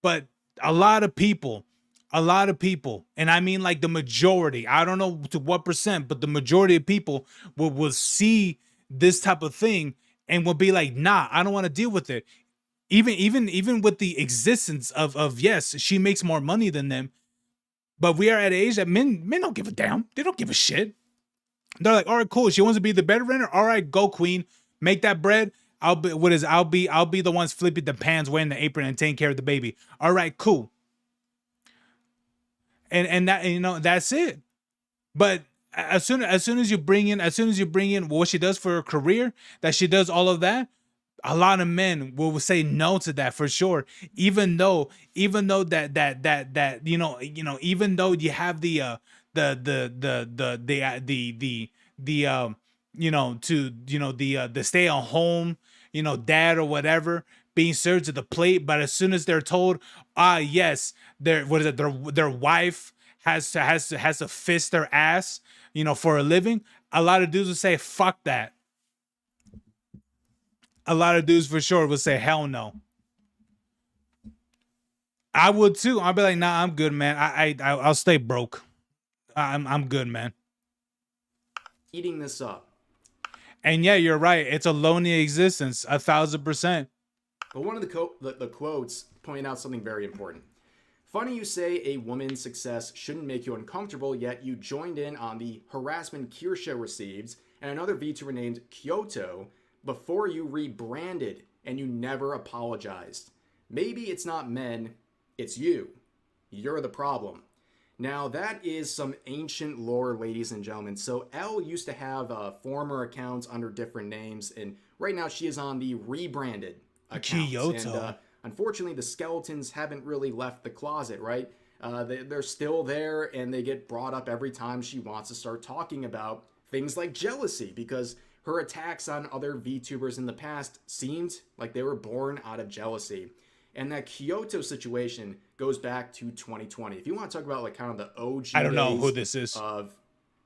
But a lot of people, and I mean like the majority, I don't know to what percent, but the majority of people will see this type of thing and will be like, nah, I don't want to deal with it. Even with the existence of yes, she makes more money than them, but we are at an age that men don't give a damn. They don't give a shit. They're like, all right, cool. She wants to be the bed renter. All right, go queen, make that bread. I'll be the ones flipping the pans, wearing the apron, and taking care of the baby. All right, cool. And that, that's it. But as soon as you bring in what she does for her career, that she does all of that, a lot of men will say no to that for sure. Even though that even though you have the stay at home, dad or whatever, being served to the plate, but as soon as they're told, yes, their wife has to fist their ass, for a living, a lot of dudes will say fuck that. A lot of dudes for sure would say hell no. I would too. I'd be like, nah, I'm good, man. I'll stay broke. I'm good, man. Eating this up. And yeah, you're right. It's a lonely existence, 1,000%. But one of the quotes point out something very important. Funny you say a woman's success shouldn't make you uncomfortable, yet you joined in on the harassment Kirsha received and another VTuber named Kyoto before you rebranded, and you never apologized. Maybe it's not men, it's you. You're the problem. Now that is some ancient lore, ladies and gentlemen. So Elle used to have former accounts under different names, and right now she is on the rebranded accounts. Kyoto. And unfortunately, the skeletons haven't really left the closet, right? They're still there, and they get brought up every time she wants to start talking about things like jealousy, because her attacks on other VTubers in the past seemed like they were born out of jealousy. And that Kyoto situation goes back to 2020. If you want to talk about like kind of the OG I don't know days who this is. of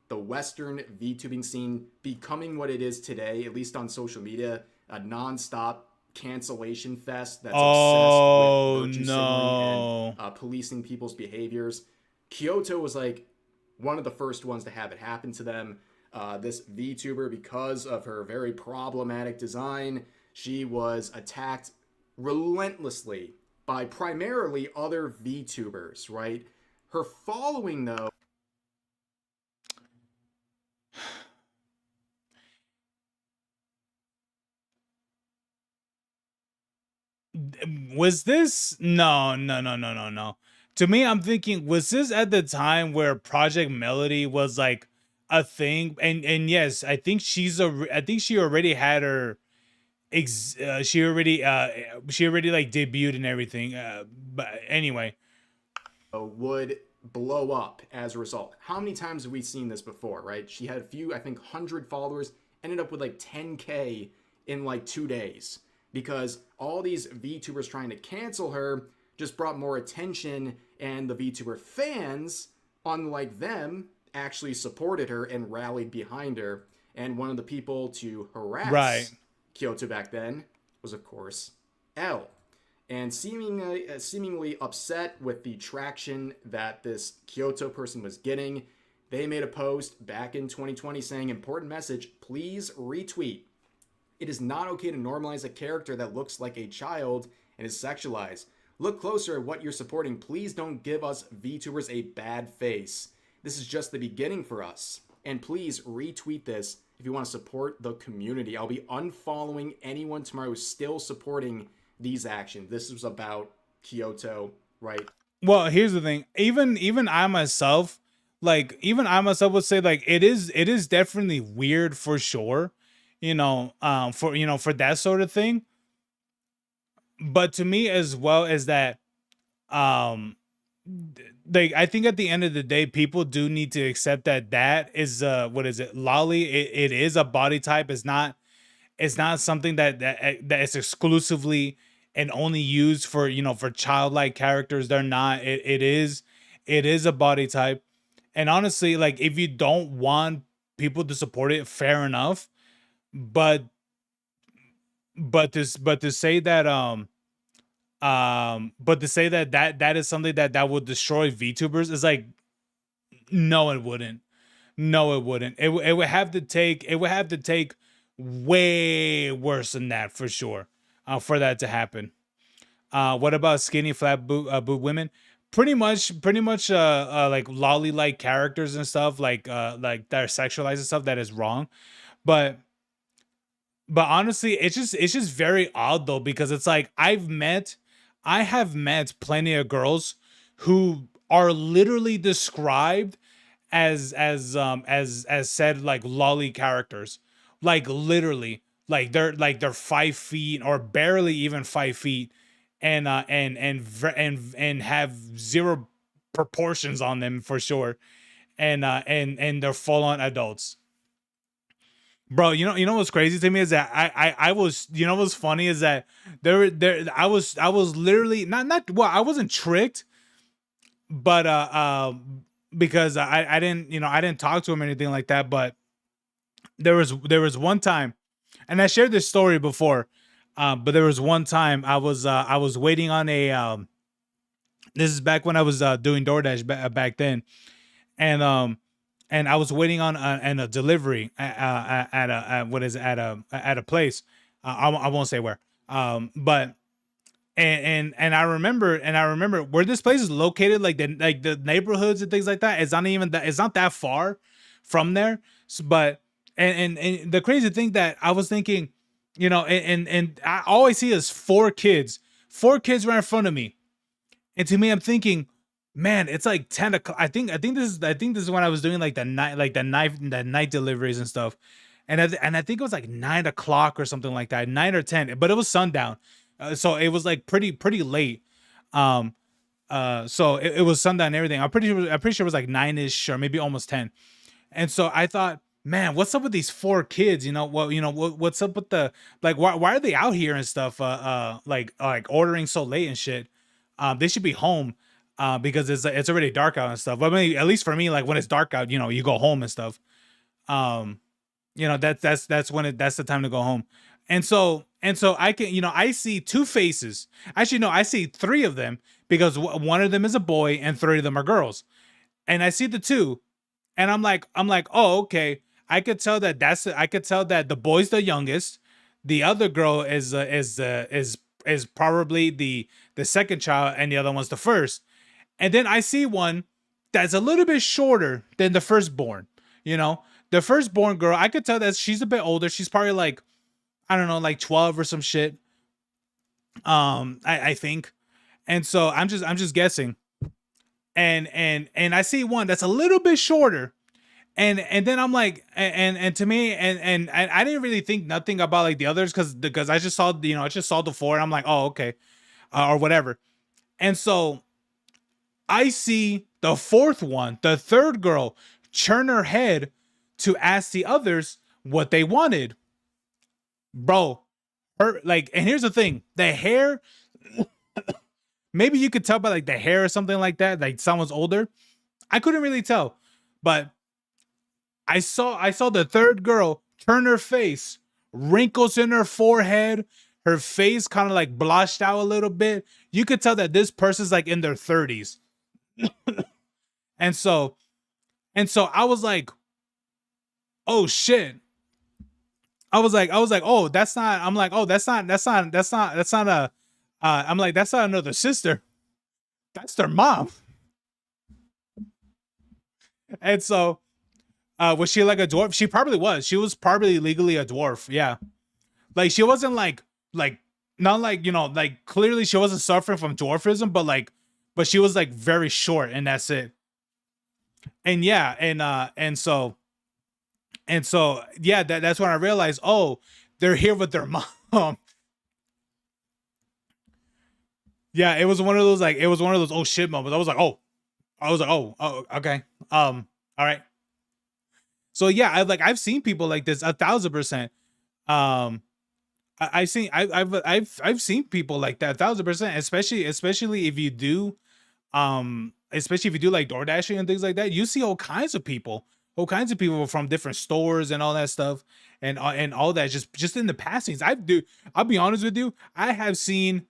the Western VTubing scene becoming what it is today, at least on social media, a non-stop cancellation fest that's obsessed with virtue signaling and policing people's behaviors. Kyoto was like one of the first ones to have it happen to them. This VTuber, because of her very problematic design, she was attacked relentlessly by primarily other VTubers, right? Her following, though... Was this? No. To me, I'm thinking, was this at the time where Project Melody was like a thing? And yes, I think she already had her she already like debuted and everything, but anyway, would blow up as a result. How many times have we seen this before, right? She had a few, I think 100 followers, ended up with like 10K in like 2 days, because all these VTubers trying to cancel her just brought more attention, and the VTuber fans, unlike them, actually supported her and rallied behind her. And one of the people to harass Kyoto back then was, of course, Elle. And seemingly upset with the traction that this Kyoto person was getting, they made a post back in 2020 saying, important message, please retweet. It is not okay to normalize a character that looks like a child and is sexualized. Look closer at what you're supporting. Please don't give us VTubers a bad face. This is just the beginning for us. And please retweet this if you want to support the community. I'll be unfollowing anyone tomorrow who's still supporting these actions. This was about Kyoto, right? Well, here's the thing. Even I myself, like even I myself would say like it is definitely weird for sure, for that sort of thing. But to me as well as that, um, like I think at the end of the day, people do need to accept that that is what is it, lolly? It is a body type. It's not something that is exclusively and only used for for childlike characters. They're not. It is a body type, and honestly, like if you don't want people to support it, fair enough. But but to say that but to say that that is something that would destroy VTubers is like, no, it wouldn't. No, it wouldn't. It would have to take way worse than that for sure, for that to happen. What about skinny flat boot women? Pretty much like lolly like characters and stuff like that are sexualized and stuff. That is wrong, but honestly, it's just very odd though, because it's like I have met plenty of girls who are literally described as said like lolly characters, like literally, like they're 5 feet or barely even 5 feet, and have zero proportions on them for sure, and they're full on adults. Bro, you know what's crazy to me is that I was, what's funny is that I was literally not well, I wasn't tricked, but because I didn't talk to him or anything like that. But there was one time, and I shared this story before, but there was one time I was waiting on a this is back when I was doing DoorDash back then, and I was waiting on a delivery at a what is it, at a place. I won't say where. But and I remember where this place is located, like the neighborhoods and things like that. It's not that far from there. But and the crazy thing that I was thinking, and I always see is four kids right in front of me. And to me, I'm thinking, man, it's like 10 o'clock. I think this is when I was doing like the night deliveries and stuff. And I think it was like 9 o'clock or something like that, 9 or 10, but it was sundown. So it was like pretty late. Um, so it was sundown and everything. I'm pretty sure it was like 9ish or maybe almost 10. And so I thought, man, what's up with these four kids? What's up with the, like, why are they out here and stuff? Like ordering so late and shit. They should be home. Because it's already dark out and stuff. But I mean, at least for me, like when it's dark out, you go home and stuff. Um, that's the time to go home. And so I can, I see two faces. Actually, no, I see three of them, because one of them is a boy and three of them are girls. And I see the two, and I'm like, oh, okay. I could tell that the boy's the youngest. The other girl is probably the second child, and the other one's the first. And then I see one that's a little bit shorter than the firstborn. The firstborn girl, I could tell that she's a bit older. She's probably like, I don't know, like 12 or some shit. I think. And so I'm just guessing. And I see one that's a little bit shorter. And then I'm like, and to me, and I didn't really think nothing about like the others, because I just saw, the four, and I'm like, oh, okay, or whatever. And so I see the fourth one, the third girl, turn her head to ask the others what they wanted. Bro, and here's the thing, the hair, maybe you could tell by like the hair or something like that, like someone's older. I couldn't really tell, but I saw the third girl turn her face, wrinkles in her forehead, her face kind of like blotched out a little bit. You could tell that this person's like in their 30s. And so I was like, oh shit. I was like, oh, that's not. I'm like, oh, that's not a. I'm like, that's not another sister. That's their mom. And so Was she like a dwarf? She probably was. She was probably legally a dwarf. Yeah. Like she wasn't like not like, you know, like clearly she wasn't suffering from dwarfism, but she was like very short and that's it. And yeah, and so yeah, that's when I realized, oh, they're here with their mom. Yeah, it was one of those like it was one of those oh shit moments. I was like, oh, okay. All right. So yeah, I've seen people like this 1,000%. Um I've seen I've seen people like that 1,000%, especially if you do especially if you do like door dashing and things like that. You see all kinds of people from different stores and all that stuff, and all that just in the passings. I'll be honest with you, I have seen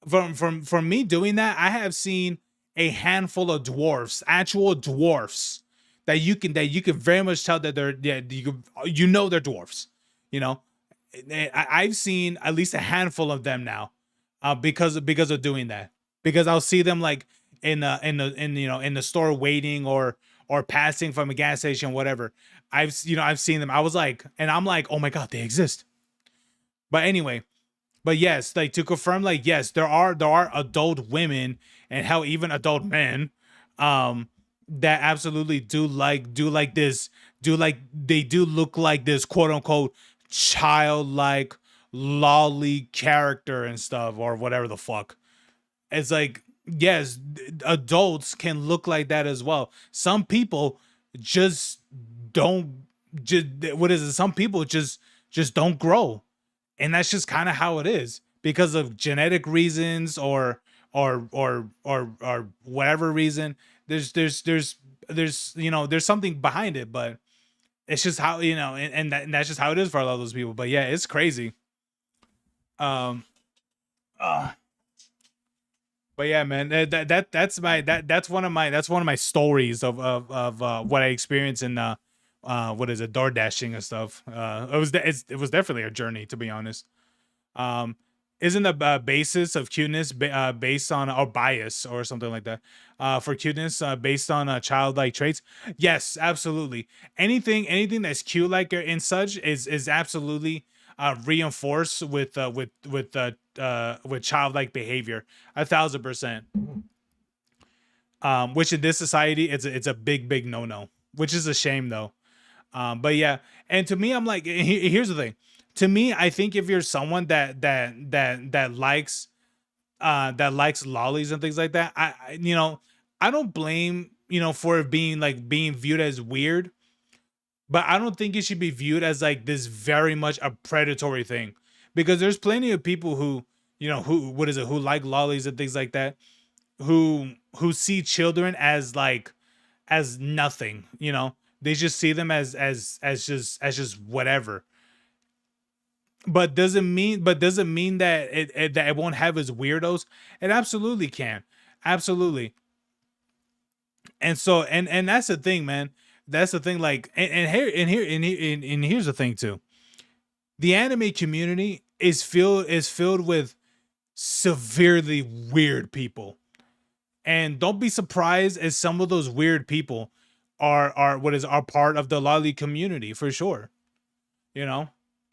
from me doing that, I have seen a handful of dwarfs, actual dwarfs, that you can very much tell that they're, yeah, you know they're dwarfs, you know. I've seen at least a handful of them now, because of doing that. Because I'll see them like in you know, in the store waiting, or passing from a gas station, whatever. I've seen them. I was like, and I'm like, oh my god, they exist. But anyway, but yes, like to confirm, like yes, there are adult women, and hell, even adult men, that absolutely do like this, they do look like this quote unquote childlike lolly character and stuff, or whatever the fuck. It's like, yes, adults can look like that as well. Some people just don't, just what is it? Some people just don't grow, and that's just kind of how it is because of genetic reasons, or whatever reason. There's you know, there's something behind it, but it's just how, you know, and that's just how it is for a lot of those people. But yeah, it's crazy. Um, uh, but yeah, man, that's one of my stories of what I experienced in what is it, door dashing and stuff. It was definitely a journey, to be honest. Um, isn't the basis of cuteness based on, or bias or something like that, for cuteness based on childlike traits? Yes, absolutely. Anything that's cute like and such is absolutely reinforced with childlike behavior, 1,000%. Which in this society, it's a big no no, which is a shame though. But yeah, and to me, I'm like, here's the thing. To me, I think if you're someone that likes lollies and things like that, you know, I don't blame, you know, for it being viewed as weird, but I don't think it should be viewed as like this very much a predatory thing, because there's plenty of people who, you know, who like lollies and things like that, who see children as like, as nothing, you know. They just see them as just whatever. But doesn't mean that it won't have its weirdos. It absolutely can. Absolutely. And so, and that's the thing, man. That's the thing, like, and here's the thing too. The anime community is filled with severely weird people. And don't be surprised as some of those weird people are part of the lolly community for sure. You know?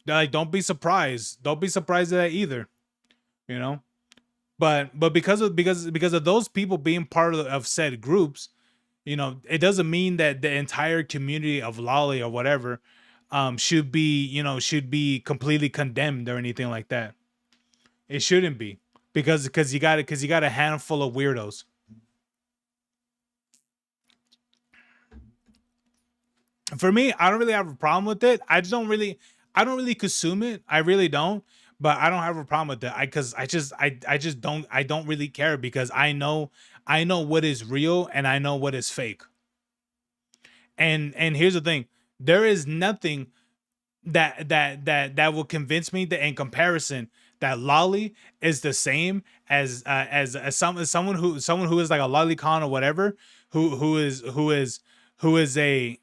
Like, don't be surprised. Don't be surprised at that either. You know? But because of those people being part of said groups, you know, it doesn't mean that the entire community of lolly or whatever should be, you know, should be completely condemned or anything like that. It shouldn't be, because you got a handful of weirdos. For me, I don't really have a problem with it. I don't really consume it. I really don't. But I don't have a problem with it. Because I don't really care, because I know what is real and I know what is fake. And here's the thing. There is nothing that will convince me that in comparison that lolly is the same as someone who is like a lolicon or whatever, who is a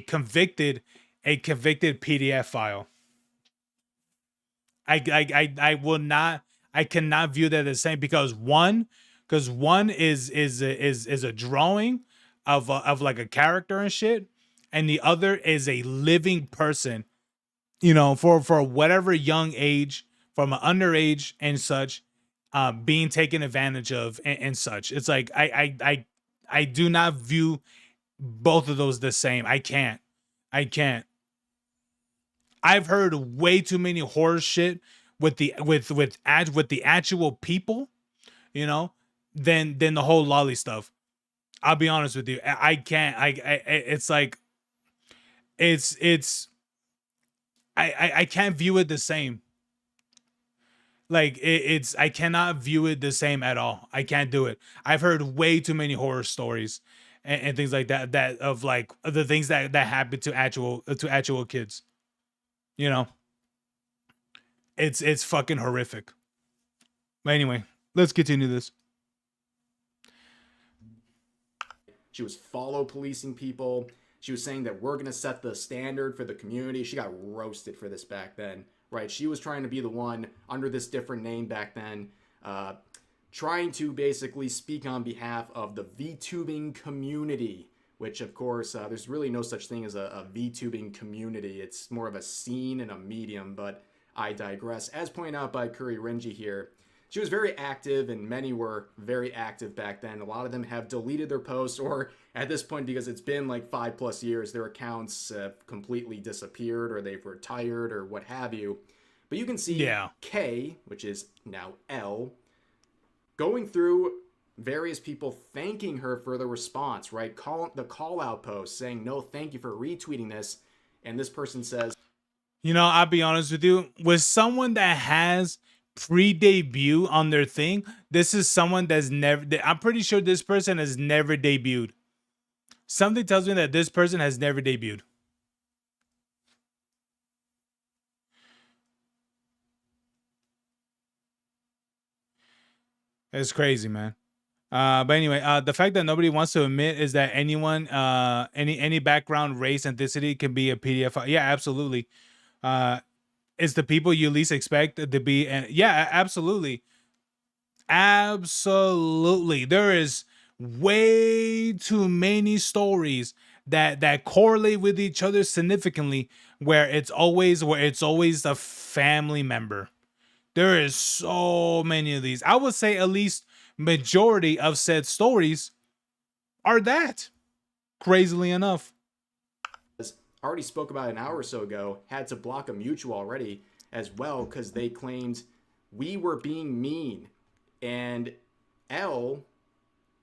convicted PDF file. I will not, I cannot view that the same, because one is a drawing of like a character and shit, and the other is a living person, you know, for whatever young age, from an underage and such, being taken advantage of and such. It's like I do not view both of those the same. I can't. I've heard way too many horror shit with the actual people, you know, than the whole lolly stuff. I'll be honest with you. I can't. It's like it's I can't view it the same. Like it's I cannot view it the same at all. I can't do it. I've heard way too many horror stories and things like that, that of like the things that happen to actual kids. You know, it's fucking horrific. But anyway, let's continue this. She was follow policing people. She was saying that we're going to set the standard for the community. She got roasted for this back then, right? She was trying to be the one under this different name back then, trying to basically speak on behalf of the VTubing community, which of course, there's really no such thing as a VTubing community. It's more of a scene and a medium, but I digress. As pointed out by Curry Renji here, she was very active, and many were very active back then. A lot of them have deleted their posts, or at this point, because it's been like 5+ years, their accounts have completely disappeared, or they've retired, or what have you. But you can see K, which is now L, going through various people thanking her for the response, right? The call out post saying, no, thank you for retweeting this. And this person says, you know, I'll be honest with you, with someone that has pre-debut on their thing, this is someone that's never, I'm pretty sure this person has never debuted. Something tells me that this person has never debuted. It's crazy, man. But anyway, the fact that nobody wants to admit is that anyone, any background, race, ethnicity can be a PDF file. Yeah, absolutely. It's the people you least expect to be. And yeah, absolutely. Absolutely. There is way too many stories that correlate with each other significantly, where it's always a family member. There is so many of these. I would say at least majority of said stories are that, crazily enough. already spoke about an hour or so ago, had to block a mutual already as well because they claimed we were being mean. And L,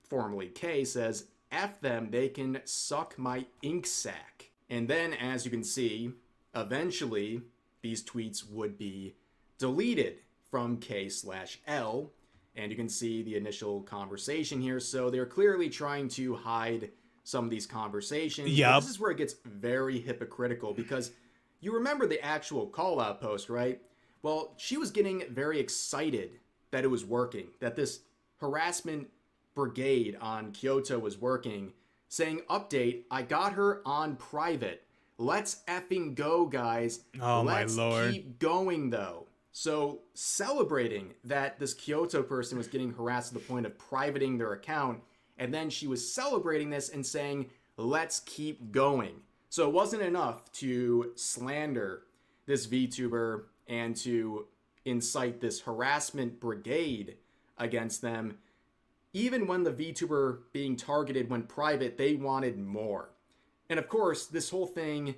formerly K, says, F them, they can suck my ink sac. And then, as you can see, eventually these tweets would be deleted from K/L. And you can see the initial conversation here. So they're clearly trying to hide some of these conversations. Yep. This is where it gets very hypocritical because you remember the actual call-out post, right? Well, she was getting very excited that it was working, that this harassment brigade on Kyoto was working, saying, update, I got her on private. Let's effing go, guys. Oh, Let's my Lord. keep going, though. So celebrating that this Kyoto person was getting harassed to the point of privating their account, and then she was celebrating this and saying, let's keep going. So it wasn't enough to slander this VTuber and to incite this harassment brigade against them. Even when the VTuber being targeted went private, they wanted more. And of course, this whole thing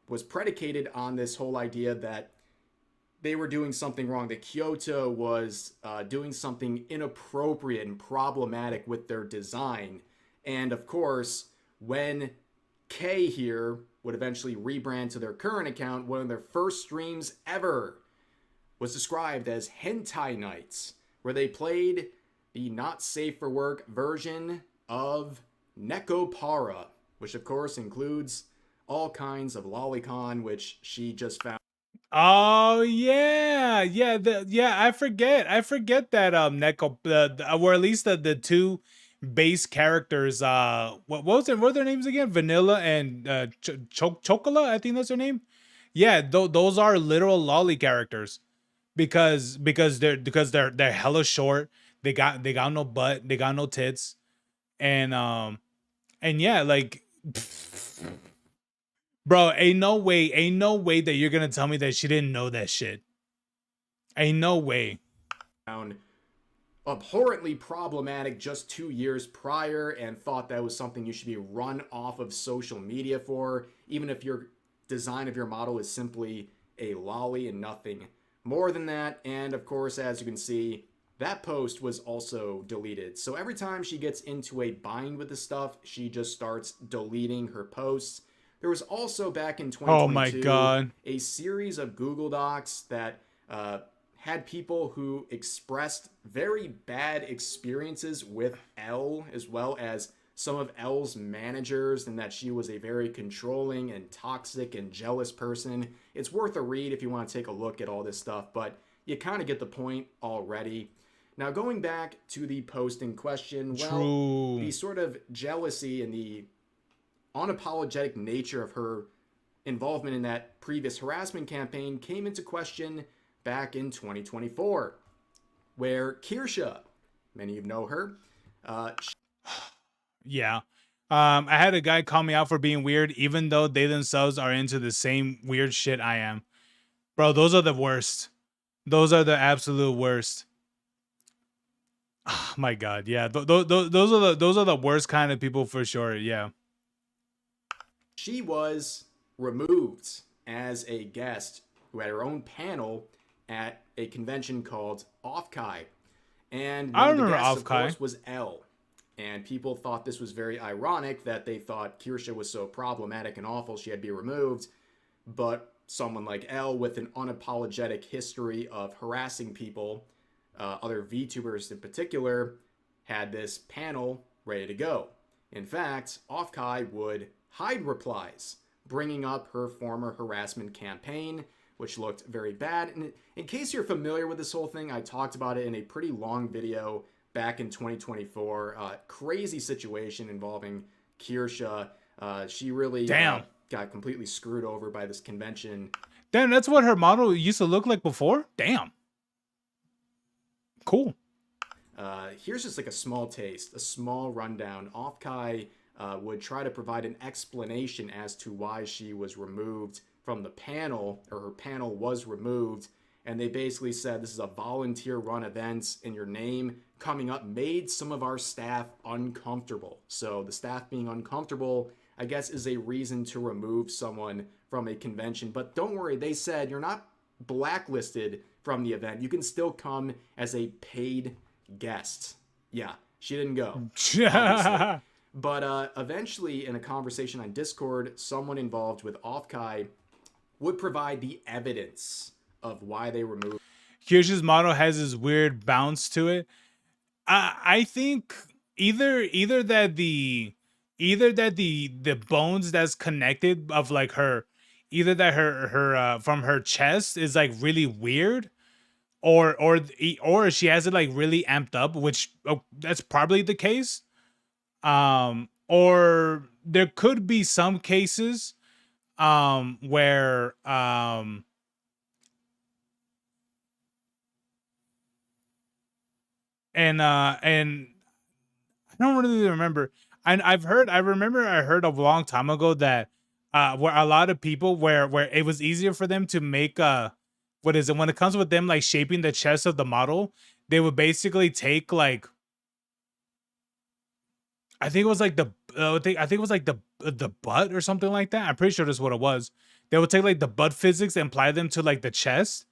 was predicated on this whole idea that they were doing something wrong, that Kyoto was doing something inappropriate and problematic with their design. And of course, when K here would eventually rebrand to their current account, one of their first streams ever was described as Hentai Nights, where they played the not safe for work version of Nekopara, which of course includes all kinds of lolicon, which she just found. Oh yeah, I forget that Neko, or at least the two base characters. What was it? What were their names again? Vanilla and Chocola, I think that's their name. Yeah, those are literal lolly characters because they're hella short. They got no butt. They got no tits, and yeah, like. Bro, ain't no way that you're gonna tell me that she didn't know that shit. Ain't no way. Abhorrently problematic just 2 years prior and thought that was something you should be run off of social media for, even if your design of your model is simply a lolly and nothing more than that. And of course, as you can see, that post was also deleted. So every time she gets into a bind with the stuff, she just starts deleting her posts. There was also back in 2022 Oh my God. a series of Google Docs that had people who expressed very bad experiences with Elle, as well as some of Elle's managers, and that she was a very controlling and toxic and jealous person. It's worth a read if you want to take a look at all this stuff, but you kind of get the point already. Now, going back to the post in question, well, the sort of jealousy and the unapologetic nature of her involvement in that previous harassment campaign came into question back in 2024, where Kirsha, many of you know her. Yeah. I had a guy call me out for being weird, even though they themselves are into the same weird shit I am. Bro, those are the worst. Those are the absolute worst. Oh my God, yeah. Those are the worst kind of people for sure. Yeah. She was removed as a guest who had her own panel at a convention called Offkai. And one of the guests, of course, was Elle. And people thought this was very ironic that they thought Kirsha was so problematic and awful she had to be removed. But someone like Elle with an unapologetic history of harassing people, other VTubers in particular, had this panel ready to go. In fact, Offkai would hide replies, bringing up her former harassment campaign, which looked very bad. And in case you're familiar with this whole thing, I talked about it in a pretty long video back in 2024. Crazy situation involving Kirsha. She really got completely screwed over by this convention. Damn, that's what her model used to look like before? Damn. Cool. Here's just like a small taste, a small rundown. Offkai would try to provide an explanation as to why she was removed from the panel, or her panel was removed, and they basically said this is a volunteer-run event, and your name coming up made some of our staff uncomfortable. So the staff being uncomfortable, I guess, is a reason to remove someone from a convention. But don't worry, they said you're not blacklisted from the event. You can still come as a paid guest. Yeah, she didn't go, obviously. But eventually, in a conversation on Discord, someone involved with Offkai would provide the evidence of why they removed. Kirsha's model has this weird bounce to it. I think either that the bones that's connected of like her, either that her from her chest is like really weird, or she has it like really amped up, which that's probably the case. Or there could be some cases where and I don't really remember. I remember I heard a long time ago that where a lot of people where it was easier for them to make what is it, when it comes with them like shaping the chest of the model, they would basically take like, I think it was like the butt or something like that. I'm pretty sure that's what it was. They would take like the butt physics and apply them to like the chest,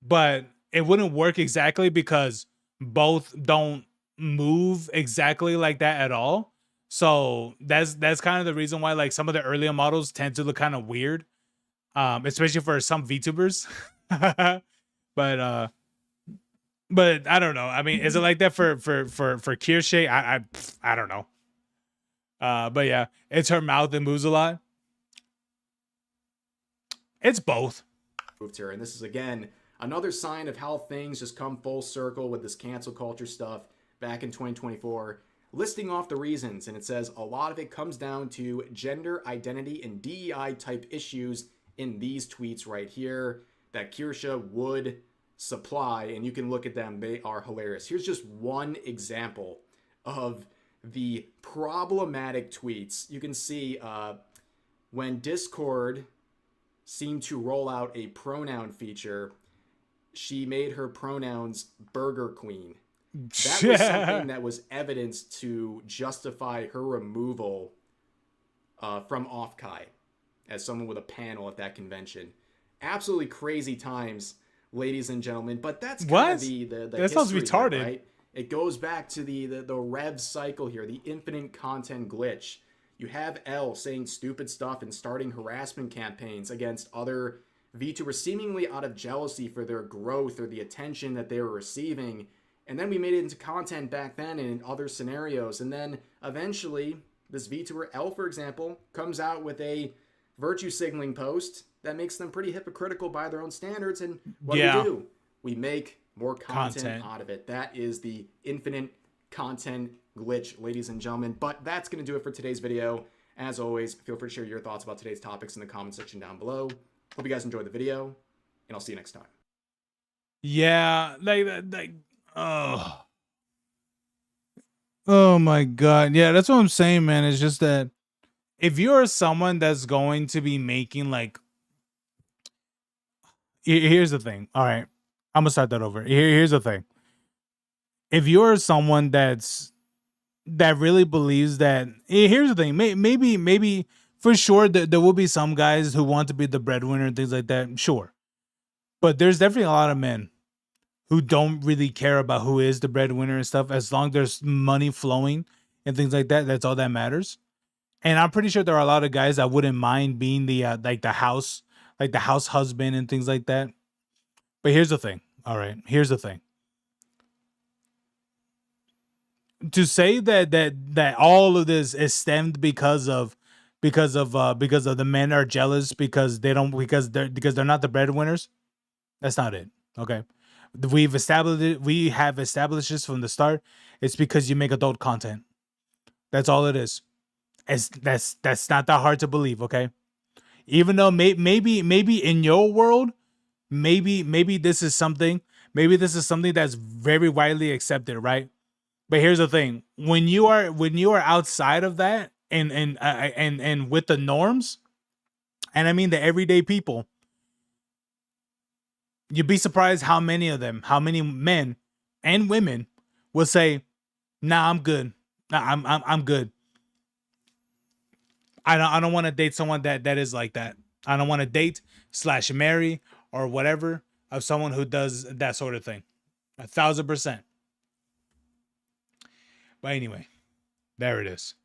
but it wouldn't work exactly because both don't move exactly like that at all. So that's kind of the reason why like some of the earlier models tend to look kind of weird, especially for some VTubers. but I don't know. I mean, is it like that for Kirsche? I don't know. But yeah, it's her mouth that moves a lot. It's both. Her, and this is again another sign of how things just come full circle with this cancel culture stuff back in 2024, listing off the reasons, and it says a lot of it comes down to gender identity and DEI type issues in these tweets right here that Kirsha would supply, and you can look at them. They are hilarious. Here's just one example of the problematic tweets. You can see when Discord seemed to roll out a pronoun feature, she made her pronouns Burger Queen. That was something that was evidence to justify her removal from Offkai as someone with a panel at that convention. Absolutely crazy times, ladies and gentlemen. But that's kind of the that sounds retarded, here, right? It goes back to the rev cycle here, the infinite content glitch. You have L saying stupid stuff and starting harassment campaigns against other VTubers, seemingly out of jealousy for their growth or the attention that they were receiving. And then we made it into content back then and in other scenarios. And then eventually, this VTuber L, for example, comes out with a virtue signaling post that makes them pretty hypocritical by their own standards. And what do? We make more content out of it. That is the infinite content glitch, ladies and gentlemen. But that's going to do it for today's video. As always, feel free to share your thoughts about today's topics in the comment section down below. Hope you guys enjoyed the video, and I'll see you next time. Yeah, oh my God. Yeah, that's what I'm saying, man. It's just that if you're someone that's going to be making like, here's the thing. All right, I'm gonna start that over. Here's the thing. If you're someone that really believes that, here's the thing. Maybe for sure there will be some guys who want to be the breadwinner and things like that. Sure, but there's definitely a lot of men who don't really care about who is the breadwinner and stuff. As long as there's money flowing and things like that, that's all that matters. And I'm pretty sure there are a lot of guys that wouldn't mind being the the house husband and things like that. But here's the thing. All right, here's the thing. To say that all of this is stemmed because of the men are jealous because they're not the breadwinners, that's not it. Okay, we have established this from the start. It's because you make adult content. That's all it is. That's not that hard to believe. Okay, even though maybe in your world, maybe this is something that's very widely accepted, right? But here's the thing: when you are outside of that and with the norms, and I mean the everyday people, you'd be surprised how many men and women will say, "Nah, I'm good. Nah, I'm good. I don't want to date someone that is like that. I don't want to date / marry or whatever of someone who does that sort of thing. 1,000%." But anyway, there it is.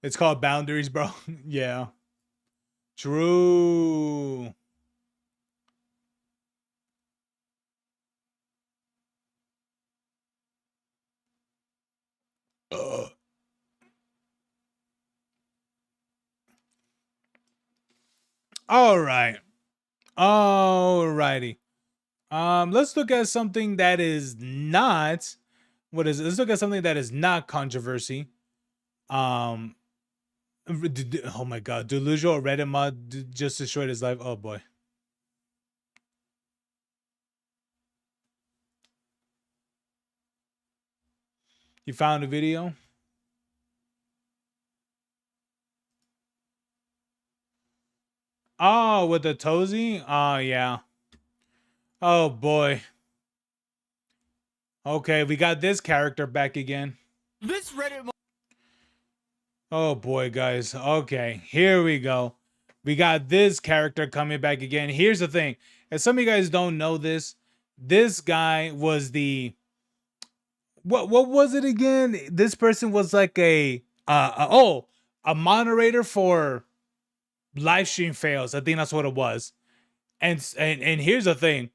It's called boundaries, bro. Yeah. True. All right. Alrighty. Let's look at something that is not let's look at something that is not controversy. Oh my God, delusional Reddit mod just destroyed his life. Oh boy. You found a video? Oh, with the Tozy? Oh yeah. Oh boy. Okay, we got this character back again. This Reddit. Oh boy, guys. Okay, here we go. We got this character coming back again. Here's the thing. If some of you guys don't know this guy was the what was it again? This person was like a moderator for live stream fails. I think that's what it was. And here's the thing.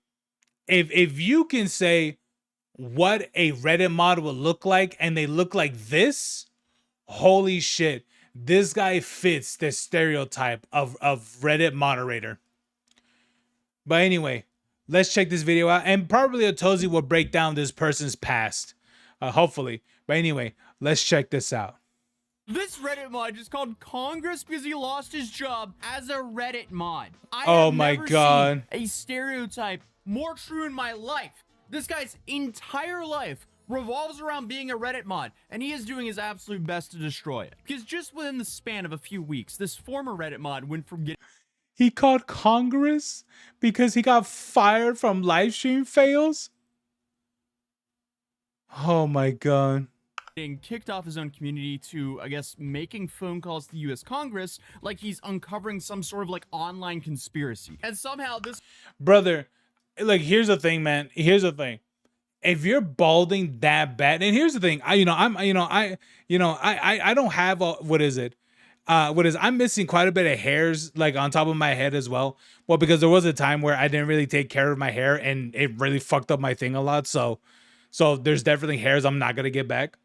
If you can say what a Reddit mod would look like and they look like this, holy shit, this guy fits the stereotype of Reddit moderator. But anyway, let's check this video out, and probably Otozi will break down this person's past, hopefully. But anyway, let's check this out. This Reddit mod just called Congress because he lost his job as a Reddit mod. I Oh have my never God. seen a stereotype more true in my life. This guy's entire life revolves around being a Reddit mod, and he is doing his absolute best to destroy it. Because just within the span of a few weeks, this former Reddit mod went from getting He called Congress because he got fired from live stream fails. Oh my God. kicked off his own community to, I guess, making phone calls to the US Congress like he's uncovering some sort of like online conspiracy. And somehow this Brother, like, here's the thing, man. Here's the thing. If you're balding that bad, and here's the thing, I don't have a, I'm missing quite a bit of hairs like on top of my head as well. Well, because there was a time where I didn't really take care of my hair and it really fucked up my thing a lot. So there's definitely hairs I'm not gonna get back.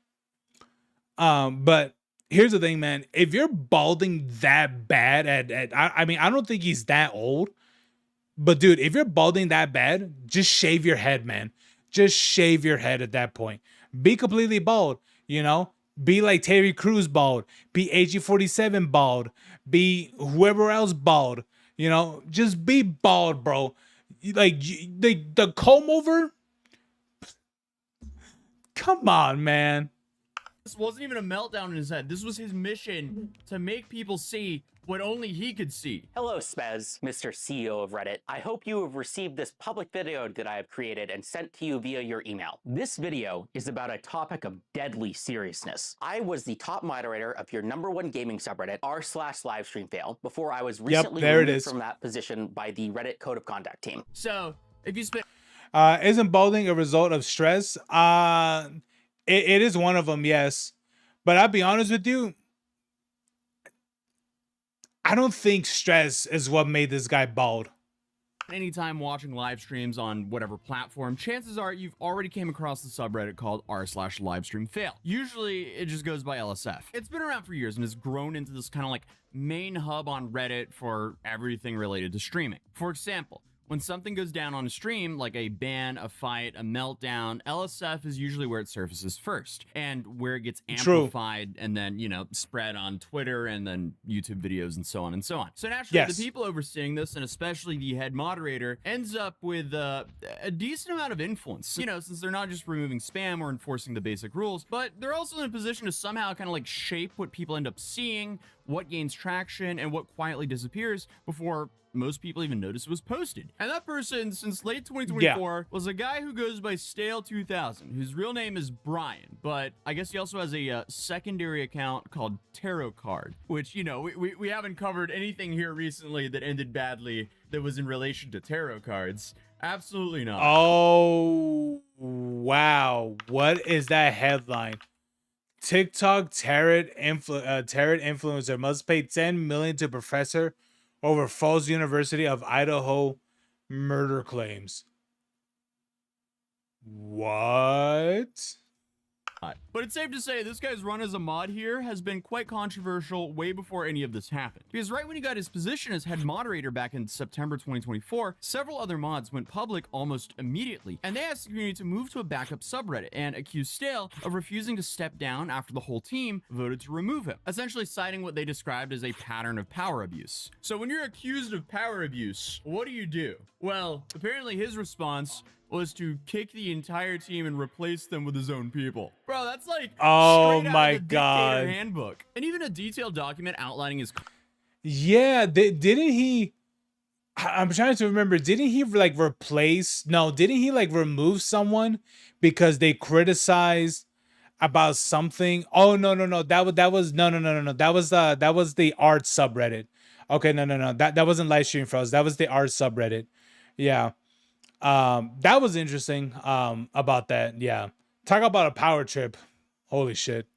But here's the thing, man. If you're balding that bad I mean, I don't think he's that old. But dude, if you're balding that bad, just shave your head, man. Just shave your head at that point. Be completely bald, you know? Be like Terry Crews bald. Be AG47 bald. Be whoever else bald. You know? Just be bald, bro. Like, the comb over? Come on, man. This wasn't even a meltdown in his head. This was his mission to make people see what only he could see. Hello, Spez, Mr. CEO of Reddit. I hope you have received this public video that I have created and sent to you via your email. This video is about a topic of deadly seriousness. I was the top moderator of your #1 gaming subreddit, r/livestreamfail, before I was recently removed from that position by the Reddit Code of Conduct team. So, if you spend... Isn't balding a result of stress? It is one of them, yes. But I'll be honest with you, I don't think stress is what made this guy bald. Anytime watching live streams on whatever platform, chances are you've already came across the subreddit called r/livestreamfail. Usually it just goes by LSF. It's been around for years and has grown into this kind of like main hub on Reddit for everything related to streaming. For example, when something goes down on a stream, like a ban, a fight, a meltdown, LSF is usually where it surfaces first and where it gets amplified and then, you know, spread on Twitter and then YouTube videos and so on and so on. So naturally, the people overseeing this, and especially the head moderator, ends up with a decent amount of influence, you know, since they're not just removing spam or enforcing the basic rules, but they're also in a position to somehow kind of like shape what people end up seeing, what gains traction, and what quietly disappears before most people even notice it was posted. And that person, since late 2024, was a guy who goes by Stale2000, whose real name is Brian, but I guess he also has a secondary account called Tarot Card, which, you know, we haven't covered anything here recently that ended badly that was in relation to tarot cards. Absolutely not. Oh, wow. What is that headline? TikTok tarot influencer must pay $10 million to professor over false University of Idaho murder claims. What? But it's safe to say this guy's run as a mod here has been quite controversial way before any of this happened. Because right when he got his position as head moderator back in September 2024, several other mods went public almost immediately, and they asked the community to move to a backup subreddit and accused Stale of refusing to step down after the whole team voted to remove him, essentially citing what they described as a pattern of power abuse. So when you're accused of power abuse, what do? Well, apparently his response was to kick the entire team and replace them with his own people. Bro, that's like oh my out of the god dictator handbook. And even a detailed document outlining his... Yeah, didn't he... I'm trying to remember, didn't he like replace... No, didn't he like remove someone because they criticized about something? Oh, no. That was the art subreddit. Okay, no. That wasn't live stream for us. That was the art subreddit. Yeah. That was interesting about that. Yeah, talk about a power trip. Holy shit.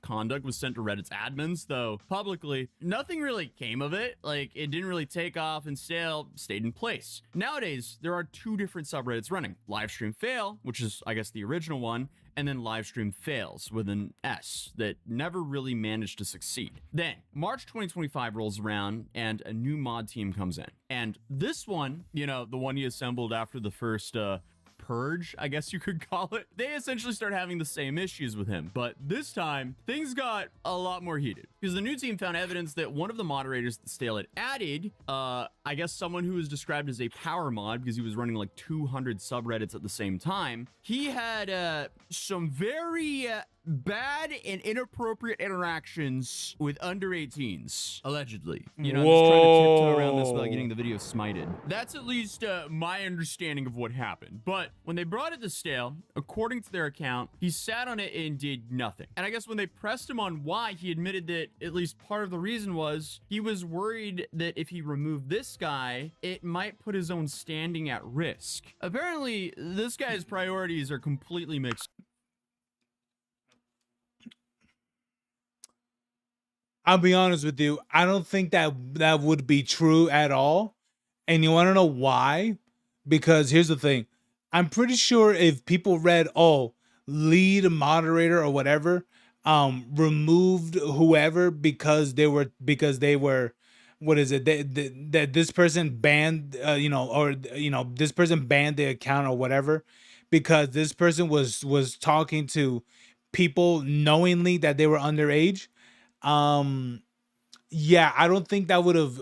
Conduct was sent to Reddit's admins, though publicly nothing really came of it. Like, it didn't really take off and Stale stayed in place. Nowadays there are two different subreddits running: Livestream Fail, which is I guess the original one, and then Livestream Fails with an S that never really managed to succeed. Then March 2025 rolls around and a new mod team comes in, and this one, you know, the one he assembled after the first purge, I guess you could call it, they essentially start having the same issues with him. But this time, things got a lot more heated because the new team found evidence that one of the moderators that Stale had added, I guess someone who was described as a power mod because he was running like 200 subreddits at the same time, he had some very bad and inappropriate interactions with under 18s, allegedly. You know, I'm just trying to tiptoe around this without getting the video smited. That's at least my understanding of what happened. But when they brought it to Stale, according to their account, he sat on it and did nothing. And I guess when they pressed him on why, he admitted that at least part of the reason was he was worried that if he removed this guy, it might put his own standing at risk. Apparently, this guy's priorities are completely mixed. I'll be honest with you. I don't think that would be true at all. And you want to know why? Because here's the thing. I'm pretty sure if people read, oh, lead moderator or whatever, removed whoever because they were, what is it? That this person banned, this person banned the account or whatever, because this person was talking to people knowingly that they were underage. Yeah, I don't think that would have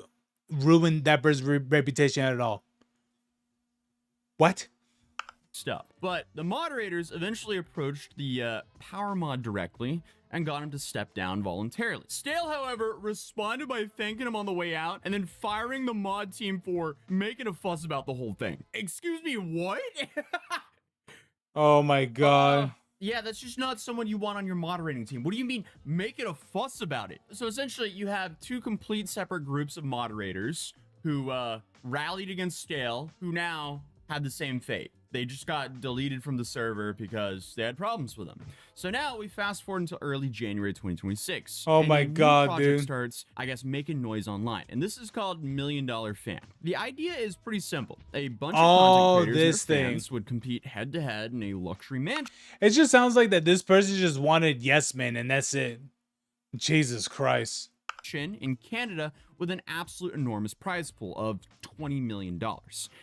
ruined that person's reputation at all. What? Stuff. But the moderators eventually approached the power mod directly and got him to step down voluntarily. Stale, however, responded by thanking him on the way out and then firing the mod team for making a fuss about the whole thing. Excuse me, what? Oh my god. Yeah, that's just not someone you want on your moderating team. What do you mean, make it a fuss about it? So essentially, you have two complete separate groups of moderators who rallied against Stale, who now had the same fate. They just got deleted from the server because they had problems with them. So now we fast forward until early January 2026. Oh and my a new god, project dude. starts, I guess, making noise online. And this is called $1 Million Fan. The idea is pretty simple. A bunch of content creators and their fans would compete head to head in a luxury mansion. It just sounds like that this person just wanted yes men and that's it. Jesus Christ. In Canada with an absolute enormous prize pool of $20 million.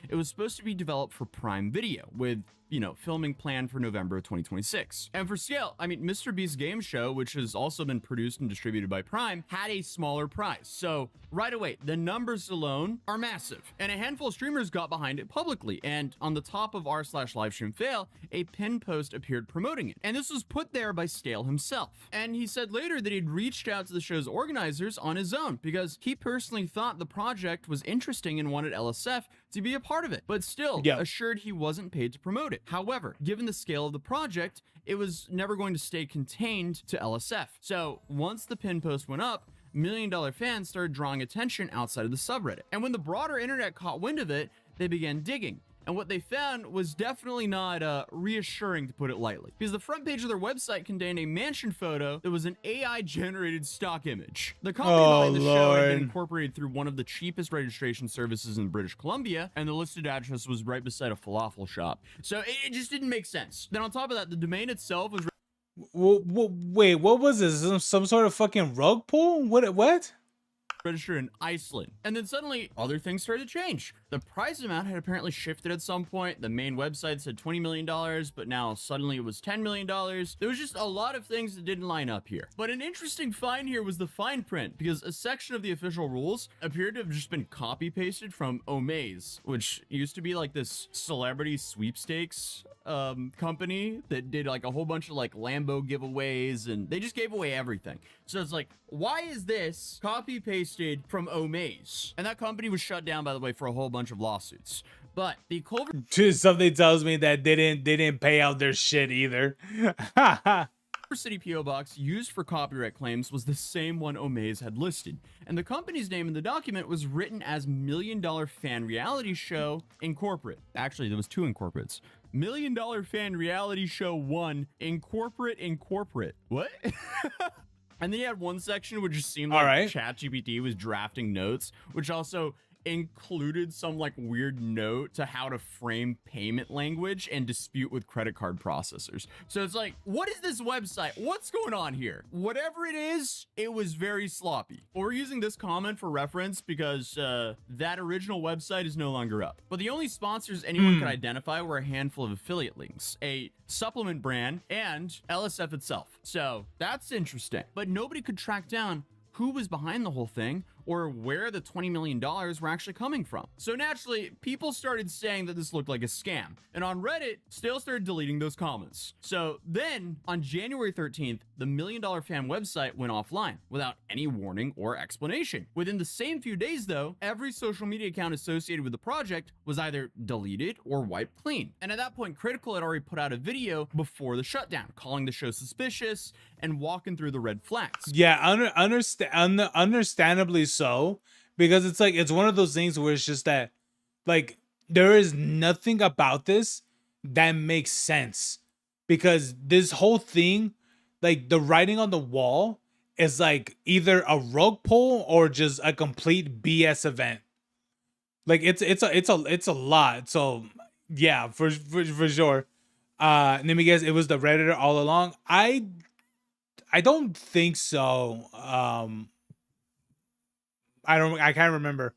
It was supposed to be developed for Prime Video with, you know, filming planned for November of 2026. And for scale, I mean, Mr. Beast's game show, which has also been produced and distributed by Prime, had a smaller prize. So right away, the numbers alone are massive. And a handful of streamers got behind it publicly. And on the top of r/livestreamfail, a pin post appeared promoting it. And this was put there by Stale himself. And he said later that he'd reached out to the show's organizers on his own because he personally thought the project was interesting and wanted LSF to be a part of it, but still assured he wasn't paid to promote it. However, given the scale of the project, it was never going to stay contained to LSF. So once the pin post went up, $1 Million Fans started drawing attention outside of the subreddit. And when the broader internet caught wind of it, they began digging. And what they found was definitely not reassuring, to put it lightly, because the front page of their website contained a mansion photo that was an AI-generated stock image. The company behind the show had been incorporated through one of the cheapest registration services in British Columbia, and the listed address was right beside a falafel shop. So it just didn't make sense. Then on top of that, the domain itself was... Wait, what was this? Some sort of fucking rug pull? What? Registered in Iceland. And then suddenly other things started to change. The prize amount had apparently shifted at some point. The main website said $20 million, but now suddenly it was $10 million. There was just a lot of things that didn't line up here. But an interesting find here was the fine print, because a section of the official rules appeared to have just been copy pasted from Omaze, which used to be like this celebrity sweepstakes company that did like a whole bunch of like Lambo giveaways, and they just gave away everything. So it's like, why is this copy pasted from Omaze? And that company was shut down, by the way, for a whole bunch of lawsuits. But the Culver something tells me that they didn't pay out their shit either. City PO box used for copyright claims was the same one Omaze had listed, and the company's name in the document was written as $1 Million Fan Reality Show Incorporate. Actually, there was two incorporates. $1 Million Fan Reality Show 1 Incorporate. What? And then you had one section which just seemed like ChatGPT was drafting notes, which also included some like weird note to how to frame payment language and dispute with credit card processors. So it's like, what is this website? What's going on here? Whatever it is, it was very sloppy. We're using this comment for reference because that original website is no longer up. But the only sponsors anyone could identify were a handful of affiliate links, a supplement brand, and LSF itself. So that's interesting. But nobody could track down who was behind the whole thing or where the $20 million were actually coming from. So naturally, people started saying that this looked like a scam. And on Reddit, Stale started deleting those comments. So then, on January 13th, the $1 Million Fan website went offline without any warning or explanation. Within the same few days though, every social media account associated with the project was either deleted or wiped clean. And at that point, Critical had already put out a video before the shutdown, calling the show suspicious and walking through the red flags. Yeah, understandably so, because it's like, it's one of those things where it's just that, like, there is nothing about this that makes sense, because this whole thing, like, the writing on the wall is like either a rug pull or just a complete BS event. Like, it's a lot. So yeah, for sure. Let me guess, it was the Redditor all along. I don't think so. I can't remember.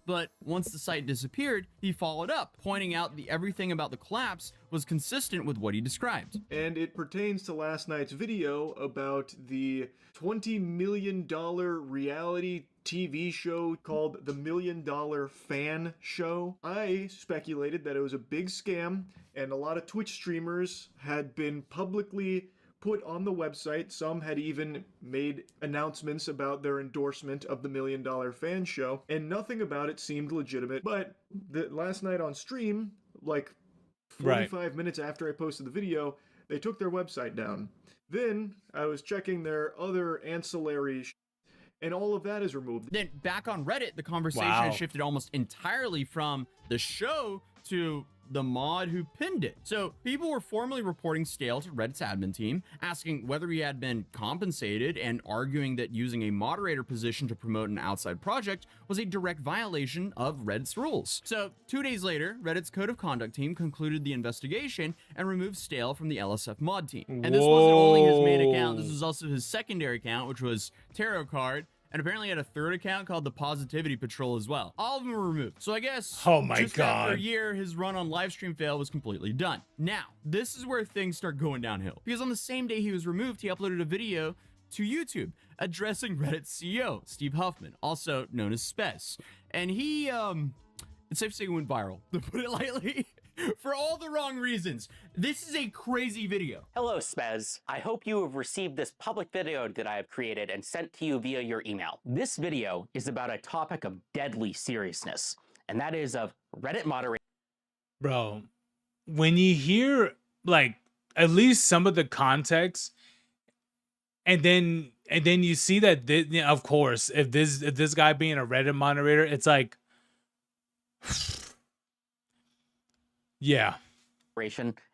But once the site disappeared, he followed up, pointing out that everything about the collapse was consistent with what he described. And it pertains to last night's video about the $20 million reality TV show called The $1 Million Fan Show. I speculated that it was a big scam, and a lot of Twitch streamers had been publicly put on the website. Some had even made announcements about their endorsement of the $1 Million Fan Show, and nothing about it seemed legitimate. But last night on stream, like 45 minutes after I posted the video, they took their website down. Then I was checking their other ancillary and all of that is removed. Then back on Reddit, the conversation has shifted almost entirely from the show to the mod who pinned it. So people were formally reporting Stale to Reddit's admin team, asking whether he had been compensated and arguing that using a moderator position to promote an outside project was a direct violation of Reddit's rules. So 2 days later, Reddit's code of conduct team concluded the investigation and removed Stale from the LSF mod team. And this wasn't only his main account, this was also his secondary account, which was Tarot Card, and apparently had a third account called the Positivity Patrol as well. All of them were removed. So I guess just after a year, his run on Livestream Fail was completely done. Now, this is where things start going downhill. Because on the same day he was removed, he uploaded a video to YouTube addressing Reddit's CEO, Steve Huffman, also known as Spez. And he, it's safe to say he went viral, to put it lightly. For all the wrong reasons. This is a crazy video. Hello, Spez. I hope you have received this public video that I have created and sent to you via your email. This video is about a topic of deadly seriousness, and that is of Reddit moderation. Bro, when you hear, like, at least some of the context, and then you see that, of course, if this guy being a Reddit moderator, it's like, yeah.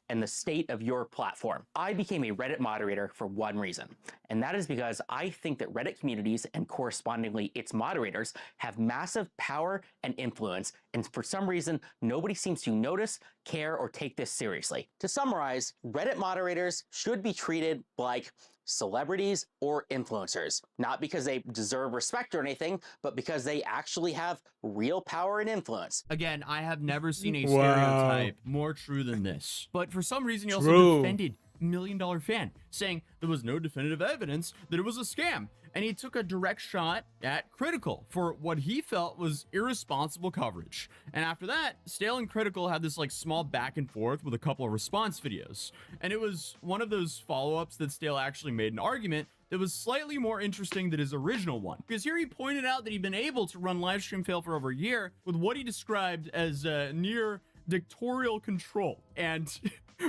And the state of your platform. I became a Reddit moderator for one reason, and that is because I think that Reddit communities and correspondingly its moderators have massive power and influence, and for some reason, nobody seems to notice, care, or take this seriously. To summarize, Reddit moderators should be treated like celebrities or influencers, not because they deserve respect or anything, but because they actually have real power and influence. Again, I have never seen a stereotype more true than this. But for some reason, he also defended $1 Million Fan, saying there was no definitive evidence that it was a scam. And he took a direct shot at Critical for what he felt was irresponsible coverage. And after that, Stale and Critical had this like small back and forth with a couple of response videos. And it was one of those follow-ups that Stale actually made an argument that was slightly more interesting than his original one. Because here he pointed out that he'd been able to run Livestream Fail for over a year with what he described as near dictatorial control. And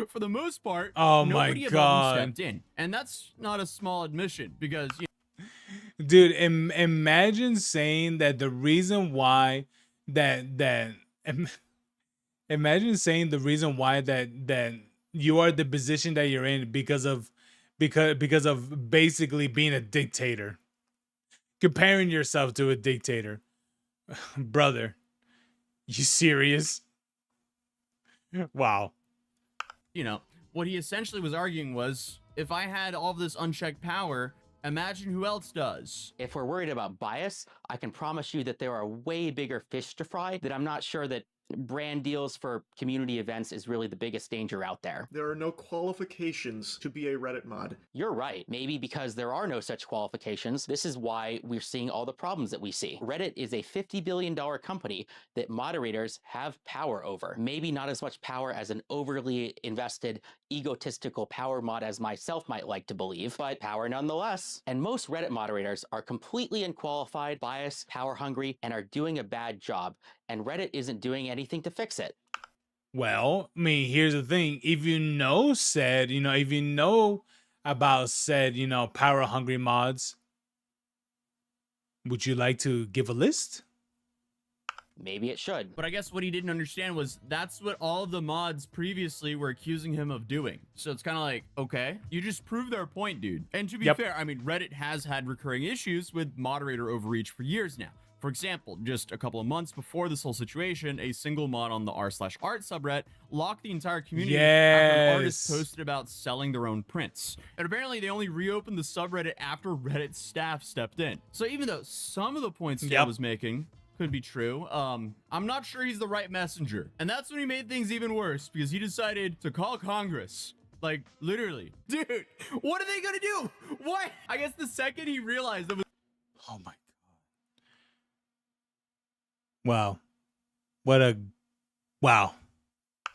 for the most part, nobody above him stepped in. And that's not a small admission because, you know, dude, imagine saying that the reason why imagine saying the reason why that you are the position that you're in because of basically being a dictator, comparing yourself to a dictator. Brother, you serious? Wow. You know, what he essentially was arguing was, if I had all of this unchecked power, imagine who else does. If we're worried about bias, I can promise you that there are way bigger fish to fry, that I'm not sure that brand deals for community events is really the biggest danger out there. There are no qualifications to be a Reddit mod. You're right. Maybe because there are no such qualifications, this is why we're seeing all the problems that we see. Reddit is a $50 billion company that moderators have power over. Maybe not as much power as an overly invested, egotistical power mod as myself might like to believe, but power nonetheless. And most Reddit moderators are completely unqualified, biased, power hungry, and are doing a bad job. And Reddit isn't doing anything to fix it. Well, I mean, here's the thing. If you know said, if you know about said, power hungry mods, would you like to give a list? Maybe it should. But I guess what he didn't understand was that's what all of the mods previously were accusing him of doing. So it's kind of like, okay, you just proved their point, dude. And to be fair, I mean, Reddit has had recurring issues with moderator overreach for years now. For example, just a couple of months before this whole situation, a single mod on the r/art subreddit locked the entire community after an artist posted about selling their own prints. And apparently they only reopened the subreddit after Reddit staff stepped in. So even though some of the points Dale was making could be true, I'm not sure he's the right messenger. And that's when he made things even worse, because he decided to call Congress. Like, literally. Dude, what are they gonna do? What? I guess the second he realized that was— Oh my God. Wow. Wow.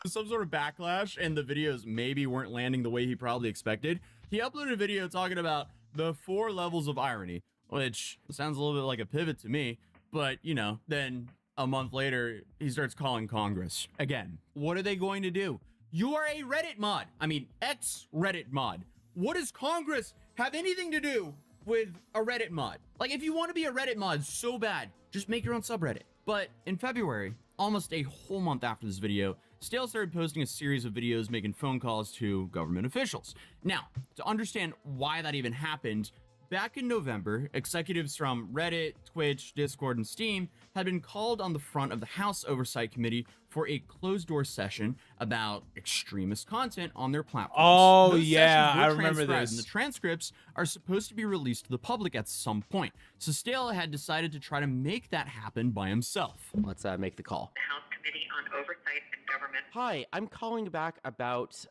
some sort of backlash and the videos maybe weren't landing the way he probably expected, he uploaded a video talking about the 4 levels of irony, which sounds a little bit like a pivot to me, but you know, then a month later, he starts calling Congress. Again, what are they going to do? You are a Reddit mod. I mean, ex-Reddit mod. What does Congress have anything to do with a Reddit mod? Like, if you want to be a Reddit mod so bad, just make your own subreddit. But in February, almost a whole month after this video, Stale started posting a series of videos making phone calls to government officials. Now, to understand why that even happened, back in November, executives from Reddit, Twitch, Discord, and Steam had been called on the front of the House Oversight Committee for a closed-door session about extremist content on their platforms. Oh, Those yeah, sessions were I remember transcribed, this. And the transcripts are supposed to be released to the public at some point. So Stale had decided to try to make that happen by himself. Let's make the call. The House Committee on Oversight and Government. Hi, I'm calling back about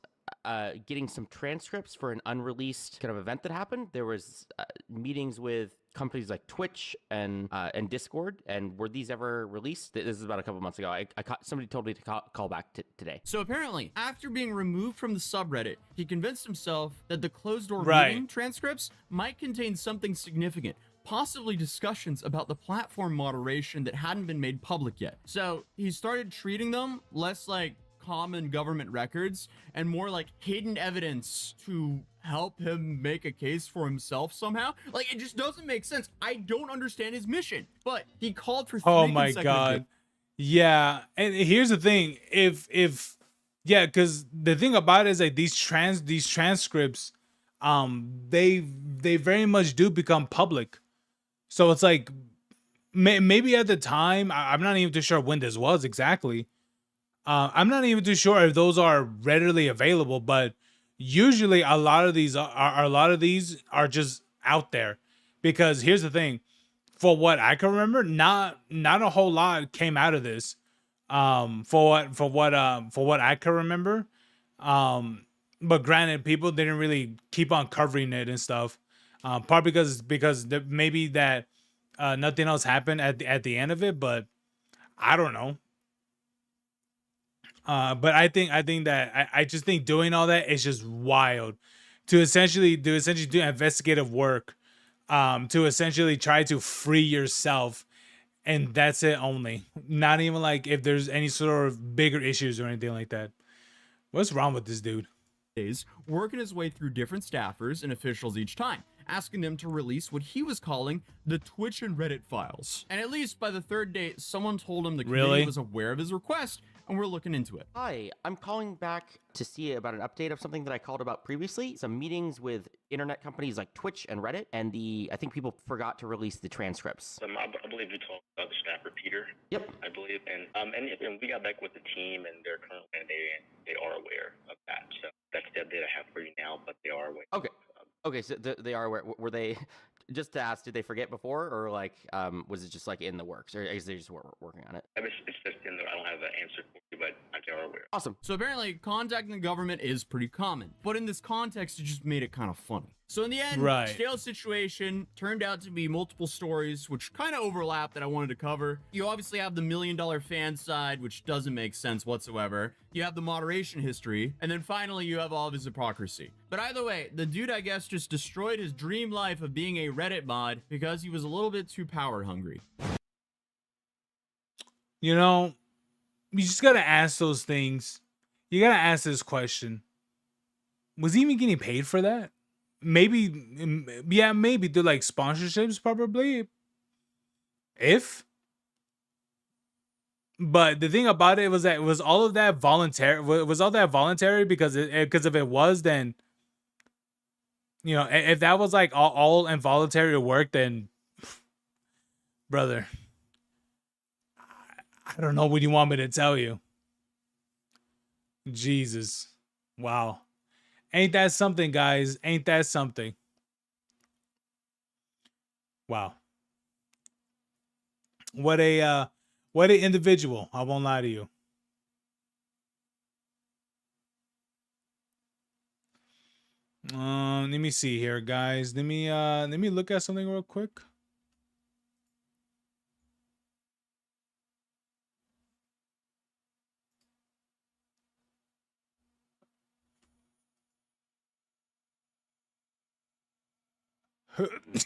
getting some transcripts for an unreleased kind of event that happened. There was meetings with companies like Twitch and Discord, and were these ever released? This is about a couple months ago. Somebody told me to call back today. So apparently, after being removed from the subreddit, he convinced himself that the closed-door meeting transcripts might contain something significant, possibly discussions about the platform moderation that hadn't been made public yet. So he started treating them less like common government records and more like hidden evidence to help him make a case for himself somehow. Like, it just doesn't make sense. I don't understand his mission, but he called for 3 Oh my God. Yeah. And here's the thing. Yeah, because the thing about it is like these transcripts, they very much do become public. So it's like, maybe at the time, I'm not even too sure when this was exactly. I'm not even too sure if those are readily available, but usually a lot of these are just out there. Because here's the thing, for what I can remember, not a whole lot came out of this. For what I can remember. But granted, people didn't really keep on covering it and stuff. Part because maybe that nothing else happened at the end of it, but I don't know. But I think that I just think doing all that is just wild. To essentially do investigative work, to essentially try to free yourself, and that's it only. Not even like if there's any sort of bigger issues or anything like that. What's wrong with this dude? Working his way through different staffers and officials each time, asking them to release what he was calling the Twitch and Reddit files. And at least by the 3rd day, someone told him the committee was aware of his request and we're looking into it. Hi, I'm calling back to see about an update of something that I called about previously. Some meetings with internet companies like Twitch and Reddit, and I think people forgot to release the transcripts. I believe you talked about the staff repeater. Yep. I believe, and we got back with the team, and they're currently they are aware of that. So that's the update I have for you now, but they are aware. Okay. Okay, so they are aware. Were they, just to ask, did they forget before, or like, was it just like in the works, or is they just working on it? It's just in there. I don't have an answer for you, but they are aware. Awesome. So apparently contacting the government is pretty common, but in this context, it just made it kind of funny. So in the end, Right. Scale's situation turned out to be multiple stories, which kind of overlap that I wanted to cover. You obviously have the $1 million fan side, which doesn't make sense whatsoever. You have the moderation history, and then finally you have all of his hypocrisy. But either way, the dude, I guess, just destroyed his dream life of being a Reddit mod because he was a little bit too power hungry. You know, you just gotta ask those things. You gotta ask this question. Was he even getting paid for that? Maybe, yeah, maybe through like sponsorships, probably. If. But the thing about it was that it was all of that voluntary. Was all that voluntary? Because if it was, then, you know, if that was like all involuntary work, then, brother, I don't know what you want me to tell you. Jesus, wow, ain't that something, guys? Ain't that something? Wow, what an individual. I won't lie to you. Let me see here, guys. Let me look at something real quick.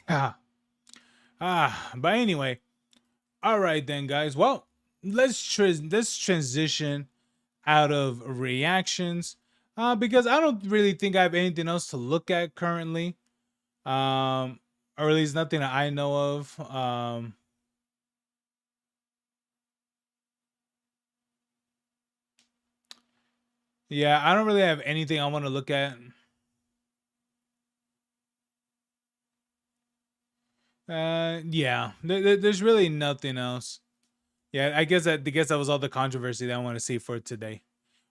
But anyway, all right then, guys. Well, let's transition out of reactions, because I don't really think I have anything else to look at currently, or at least nothing that I know of. Yeah, I don't really have anything I want to look at. Yeah, there's really nothing else. Yeah, I guess that was all the controversy that I want to see for today,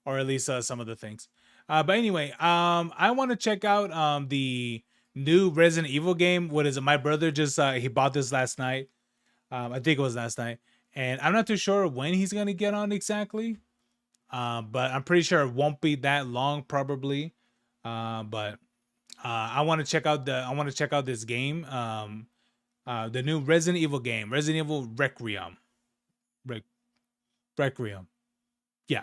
or at least some of the things. But anyway, I want to check out the new Resident Evil game. What is it? My brother just he bought this last night. I think it was last night, and I'm not too sure when he's gonna get on exactly. But I'm pretty sure it won't be that long, probably. But I want to check out this game. The new Resident Evil game, Resident Evil Requiem. Requiem. Yeah.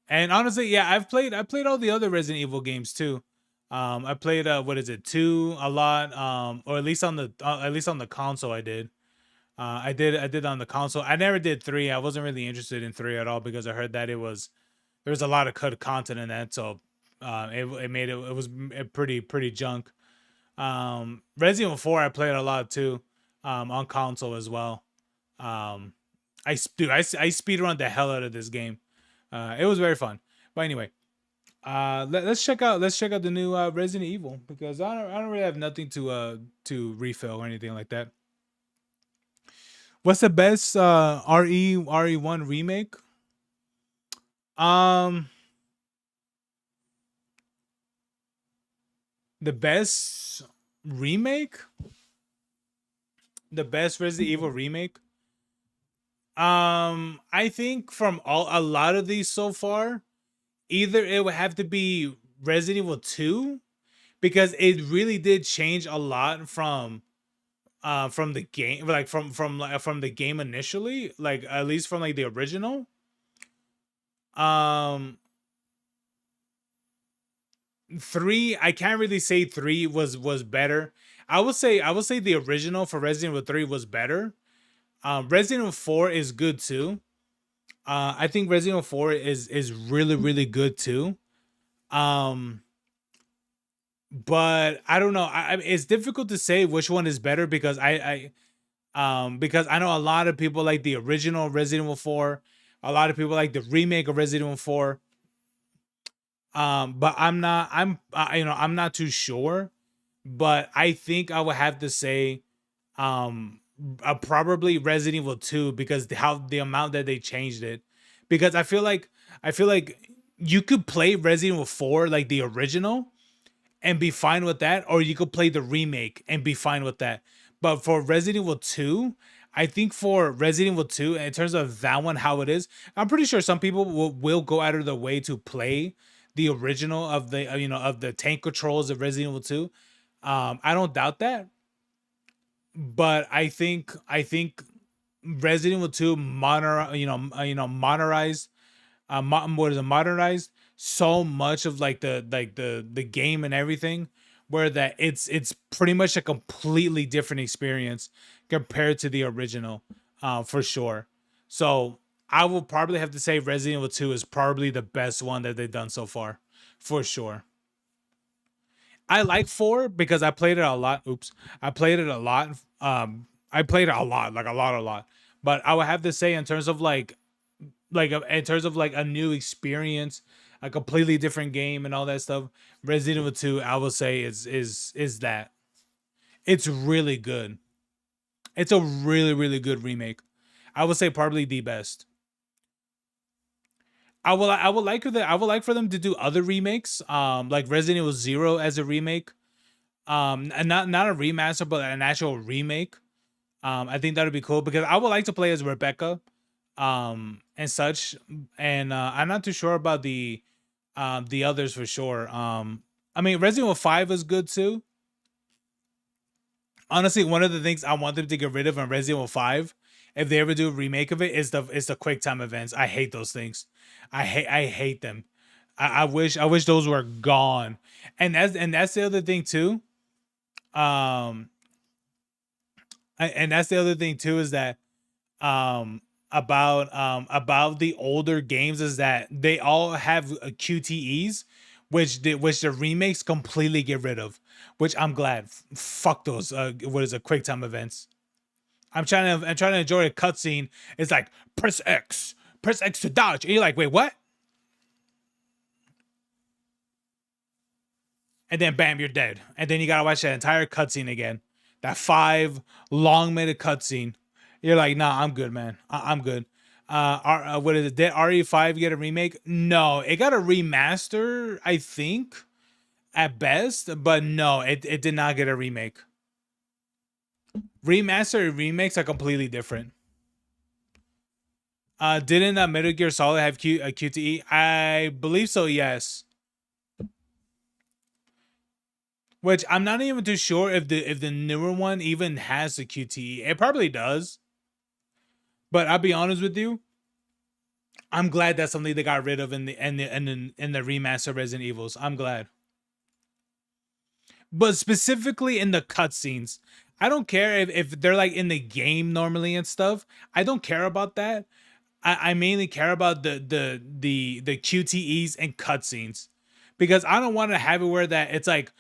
And honestly, yeah, I played all the other Resident Evil games too. I played what is it, 2 a lot, or at least on the console I did. I did on the console. I never did 3. I wasn't really interested in 3 at all because I heard that there was a lot of cut content in that, so it was pretty junk. Resident Evil 4 I played a lot too, on console as well. I speedrun the hell out of this game. It was very fun. But anyway, let's check out the new Resident Evil, because I don't really have nothing to refill or anything like that. What's the best RE1 remake? The best remake? The best Resident Evil remake? I think from a lot of these so far, either it would have to be Resident Evil 2, because it really did change a lot from the game, like from the game initially, like at least from like the original. 3, I can't really say 3 was better. I would say the original for Resident Evil 3 was better. Resident Evil 4 is good too. I think Resident Evil 4 is really good too. But I don't know. It's difficult to say which one is better, because because I know a lot of people like the original Resident Evil 4. A lot of people like the remake of Resident Evil 4. But I'm not. I'm not too sure. But I think I would have to say, probably Resident Evil 2 because the amount that they changed it. Because I feel like you could play Resident Evil 4 like the original and be fine with that, or you could play the remake and be fine with that. But for Resident Evil 2, I think for Resident Evil 2, in terms of that one, how it is, I'm pretty sure some people will go out of their way to play the original of the of the tank controls of Resident Evil 2. I don't doubt that, but I think Resident Evil 2 modernized modernized so much of like the game and everything, where that it's pretty much a completely different experience compared to the original, for sure. So I will probably have to say Resident Evil 2 is probably the best one that they've done so far, for sure. I like 4 because I played it a lot. Oops. I played it a lot. I played it a lot, like a lot. But I would have to say in terms of in terms of like a new experience, a completely different game and all that stuff, Resident Evil 2, I will say is that. It's really good. It's a really good remake. I would say probably the best. I would like for them to do other remakes, like Resident Evil 0 as a remake, and not a remaster, but an actual remake. I think that would be cool because I would like to play as Rebecca, and such. And I'm not too sure about the others for sure. I mean, Resident Evil 5 is good too. Honestly, one of the things I want them to get rid of in Resident Evil 5, if they ever do a remake of it, is the quick time events. I hate those things. I hate them. I wish those were gone. And that's the other thing too. Um and that's the other thing too, is that about the older games is that they all have QTEs, which the remakes completely get rid of, which I'm glad. Fuck those what is it, quick time events. I'm trying to enjoy a cutscene. It's like press X to dodge, and you're like, wait, what? And then bam, you're dead. And then you gotta watch that entire cutscene again. That 5 long-minute cutscene. You're like, nah, I'm good, man. I'm good. What is it? Did RE5 get a remake? No, it got a remaster, I think, at best. But no, it did not get a remake. Remaster and remakes are completely different. Didn't Metal Gear Solid have a QTE? I believe so, yes. Which I'm not even too sure if the newer one even has a QTE. It probably does. But I'll be honest with you, I'm glad that's something they got rid of in the remaster Resident Evils. I'm glad. But specifically in the cutscenes, I don't care if they're like in the game normally and stuff. I don't care about that. I mainly care about the QTEs and cutscenes. Because I don't want to have it where that it's like,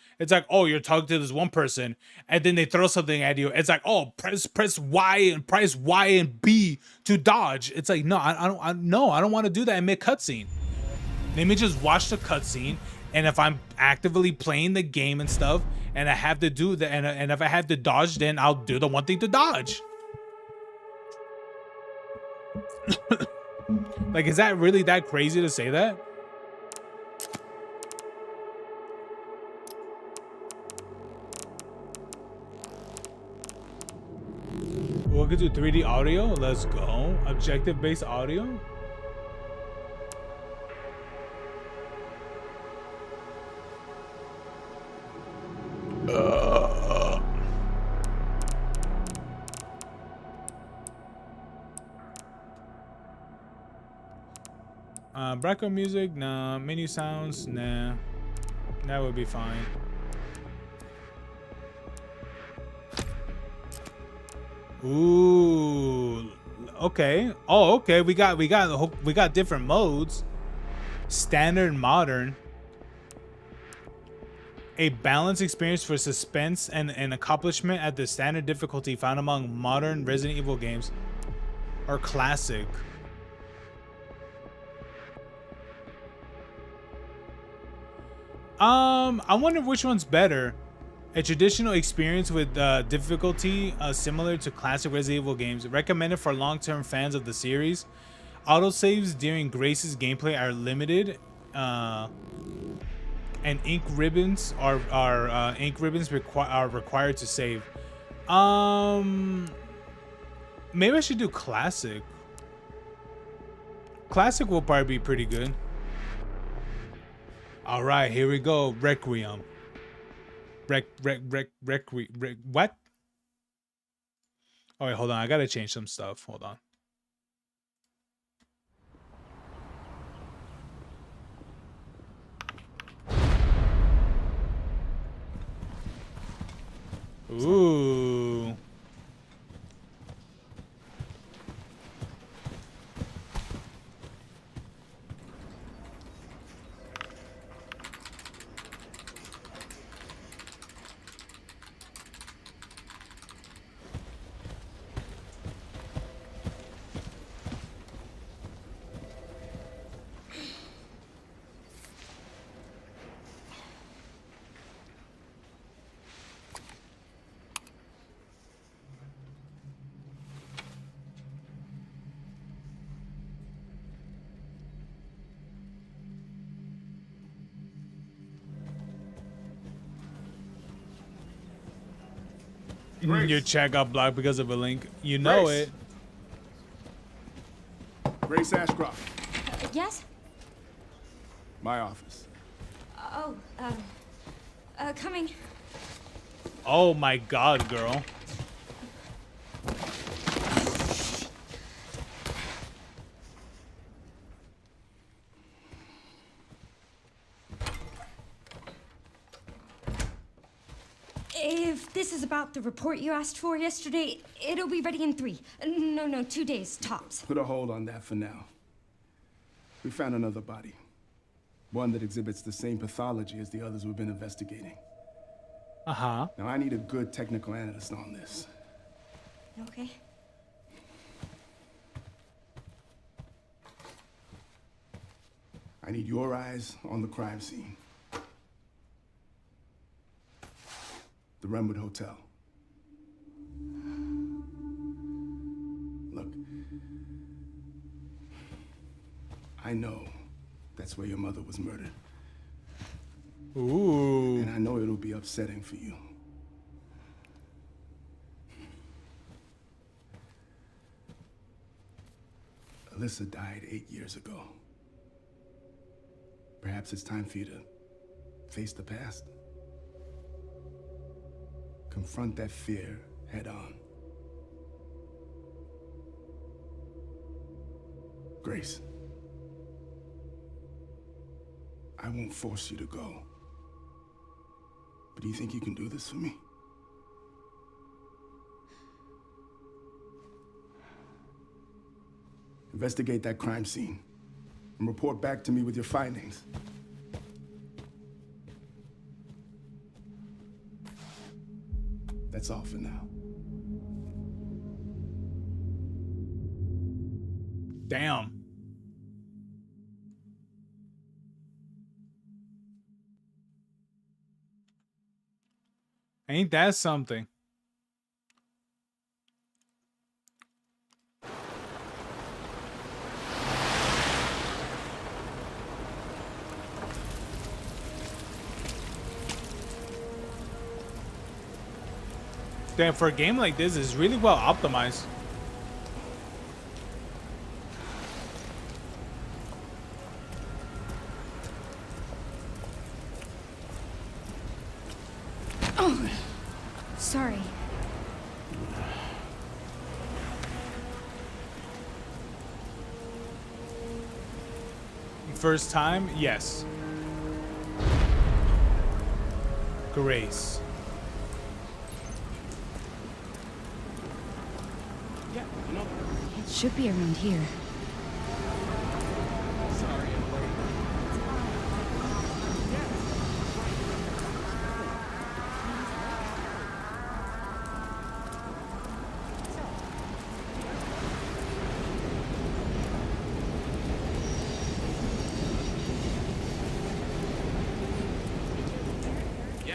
oh, you're talking to this one person and then they throw something at you. It's like, oh, press Y and B to dodge. It's like, no, I don't want to do that in mid cutscene. Let me just watch the cutscene, and if I'm actively playing the game and stuff, and I have to do that, and if I have to dodge, then I'll do the one thing to dodge. Like, is that really that crazy to say that? We could do 3D audio. Let's go. Objective-based audio. Background music, nah. Menu sounds, nah. That would be fine. Ooh, okay. Oh, okay. We got different modes. Standard and modern. A balanced experience for suspense and accomplishment at the standard difficulty found among modern Resident Evil games. Or classic. I wonder which one's better. A traditional experience with difficulty similar to classic Resident Evil games, recommended for long-term fans of the series. Autosaves during Grace's gameplay are limited, and ink ribbons are required to save. Maybe I should do classic. Classic will probably be pretty good. All right, here we go. Requiem. What? Oh wait, hold on. I gotta change some stuff. Hold on. Ooh. Grace. Your chat got blocked because of a link. You know Grace. it. Grace Ashcroft, Yes? my office. Oh, coming. Oh my god, girl. If this is about the report you asked for yesterday, it'll be ready in 3. No, 2 days, tops. Put a hold on that for now. We found another body. One that exhibits the same pathology as the others we've been investigating. Uh-huh. Now, I need a good technical analyst on this. Okay. I need your eyes on the crime scene. The Renwood Hotel. Look, I know that's where your mother was murdered. Ooh. And I know it'll be upsetting for you. Alyssa died 8 years ago. Perhaps it's time for you to face the past. Confront that fear head on. Grace, I won't force you to go. But do you think you can do this for me? Investigate that crime scene and report back to me with your findings. That's all for now. Damn. Ain't that something? Damn, for a game like this, it's really well optimized. Oh, sorry. First time, yes. Grace. Yeah, you know. It should be around here. Sorry, I'm late.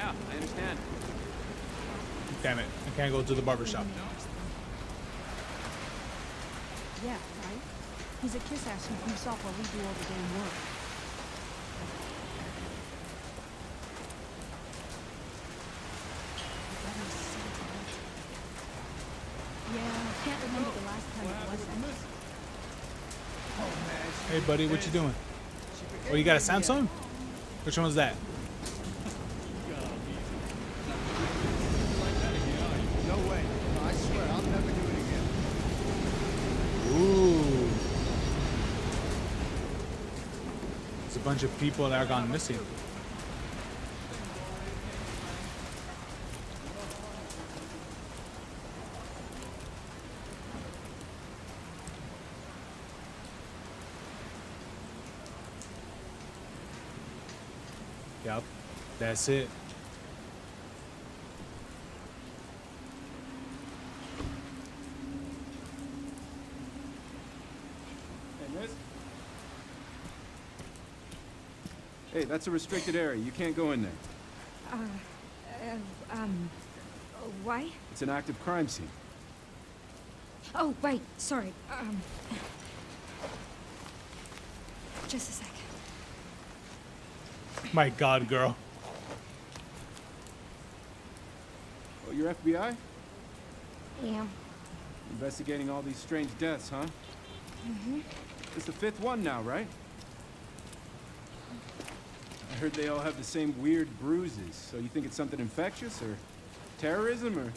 Yeah, I understand. Damn it, I can't go to the barber shop. Yeah, right? He's a kiss ass who goofs off while we do all the damn work. Yeah, I can't remember the last time it was that. Hey buddy, what you doing? Oh, you got a Samsung? Which one was that? No way. No, I swear, I'll never do it again. Ooh. There's a bunch of people that are gone missing. Yep, that's it. Hey, miss? Hey, that's a restricted area. You can't go in there. Why? It's an active crime scene. Oh, right. Sorry. Just a sec. My God, girl. Oh, you're FBI? Yeah. Investigating all these strange deaths, huh? Mm-hmm. It's the 5th one now, right? I heard they all have the same weird bruises. So you think it's something infectious or terrorism or...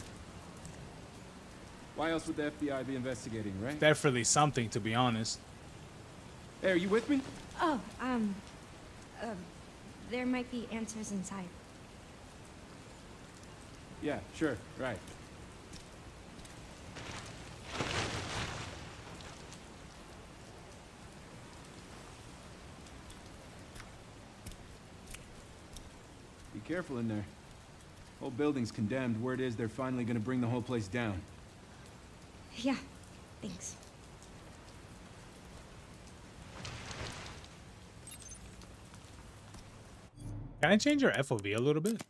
Why else would the FBI be investigating, right? Definitely something, to be honest. Hey, are you with me? Oh, there might be answers inside. Yeah, sure, right. Be careful in there. Whole building's condemned. Word is they're finally gonna bring the whole place down. Yeah, thanks. Can I change your FOV a little bit?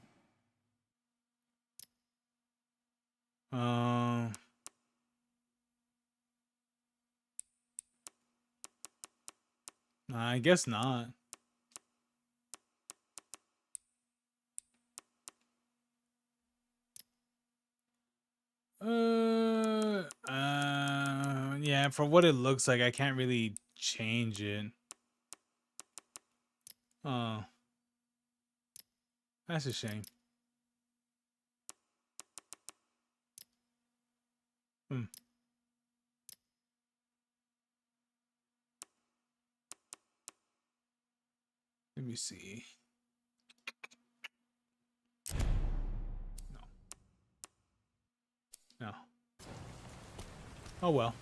I guess not. Yeah, for what it looks like, I can't really change it. Oh, that's a shame. Hmm. Let me see. No. Oh well.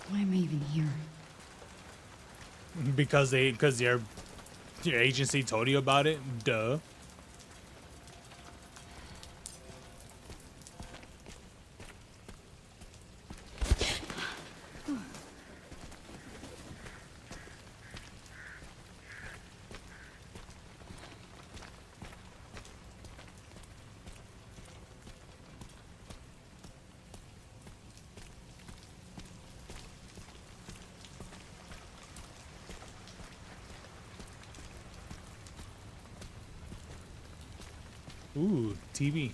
Why am I even here? Because your agency told you about it. Duh. Ooh, TV.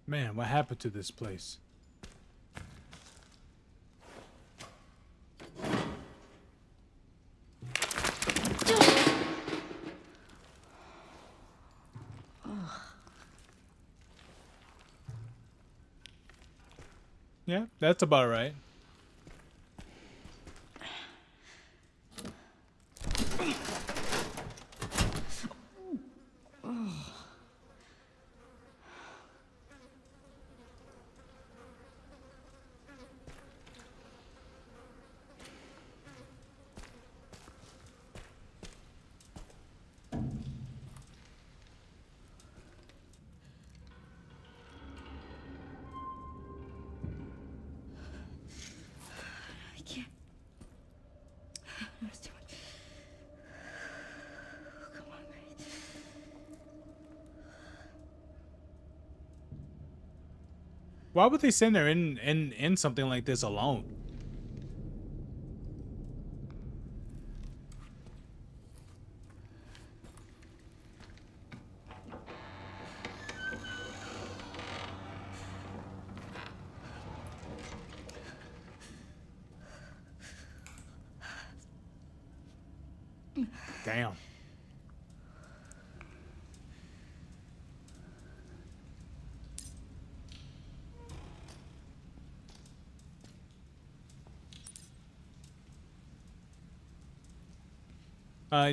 Man, what happened to this place? Yeah, that's about right. I can't. It's too much. Come on, breathe. Why would they send her in something like this alone? Damn.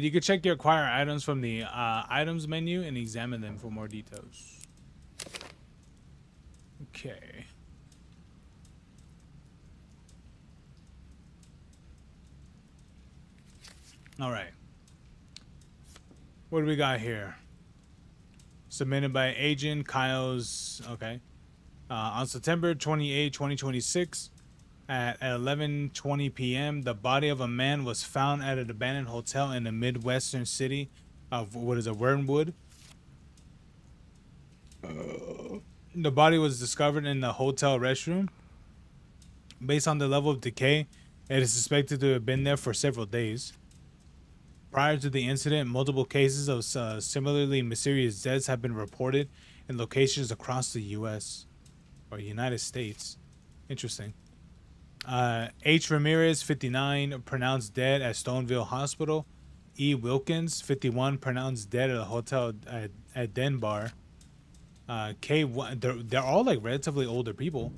You can check your acquire items from the items menu and examine them for more details. Okay. All right. What do we got here? Submitted by Agent Kyle's. Okay. On September 28, 2026, at 11:20 p.m., the body of a man was found at an abandoned hotel in the Midwestern city of what is it, Wernwood. The body was discovered in the hotel restroom. Based on the level of decay, it is suspected to have been there for several days. Prior to the incident, multiple cases of similarly mysterious deaths have been reported in locations across the U.S. or United States. Interesting. H. Ramirez, 59, pronounced dead at Stoneville Hospital. E. Wilkins, 51, pronounced dead at a hotel at Denbar. K. They're all like relatively older people.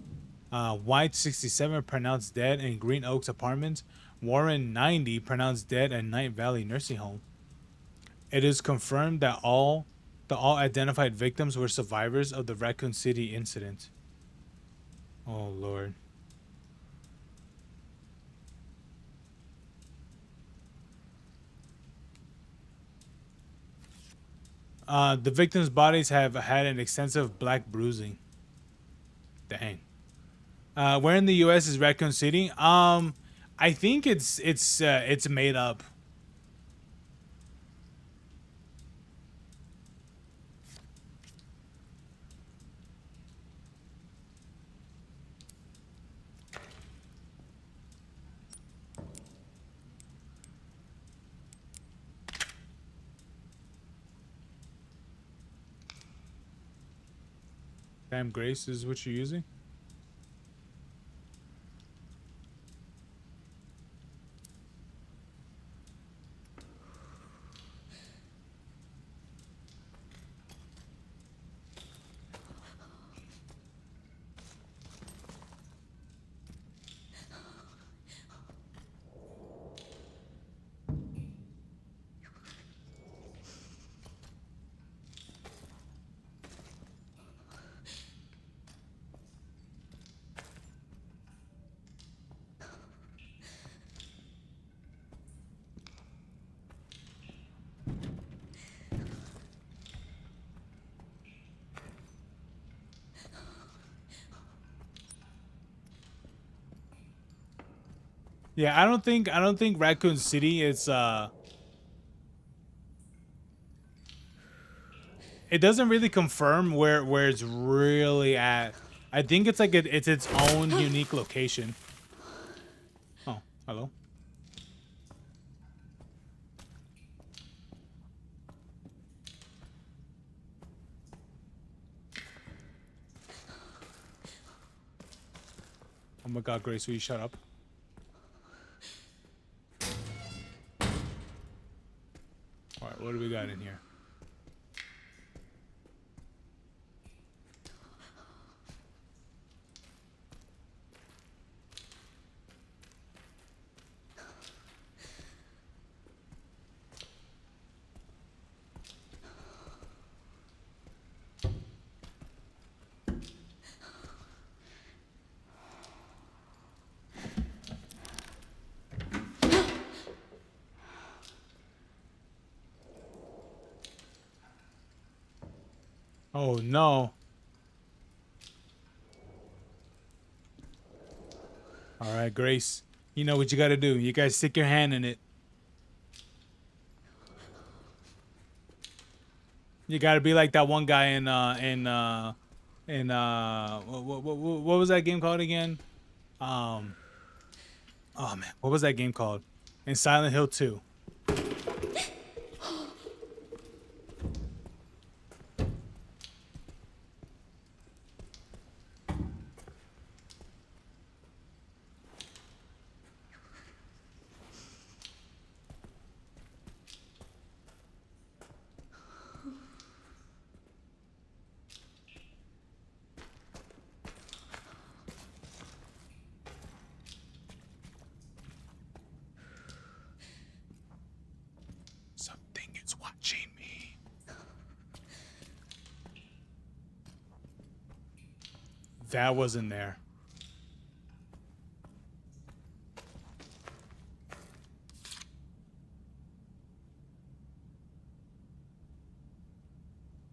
White, 67, pronounced dead in Green Oaks Apartments. Warren, 90, pronounced dead at Night Valley Nursing Home. It is confirmed that all identified victims were survivors of the Raccoon City incident. Oh, Lord. The victims' bodies have had an extensive black bruising. Dang. Where in the U.S. is Raccoon City? I think it's made up. Damn Grace is what you're using? Yeah, I don't think Raccoon City is it doesn't really confirm where it's really at. I think it's like it's its own unique location. Oh, hello. Oh my God, Grace, will you shut up? All right, what do we got in here? Oh no. All right, Grace. You know what you gotta do. You guys stick your hand in it. You gotta be like that one guy what was that game called again? Oh man, what was that game called? In Silent Hill 2. Something is watching me. That wasn't there.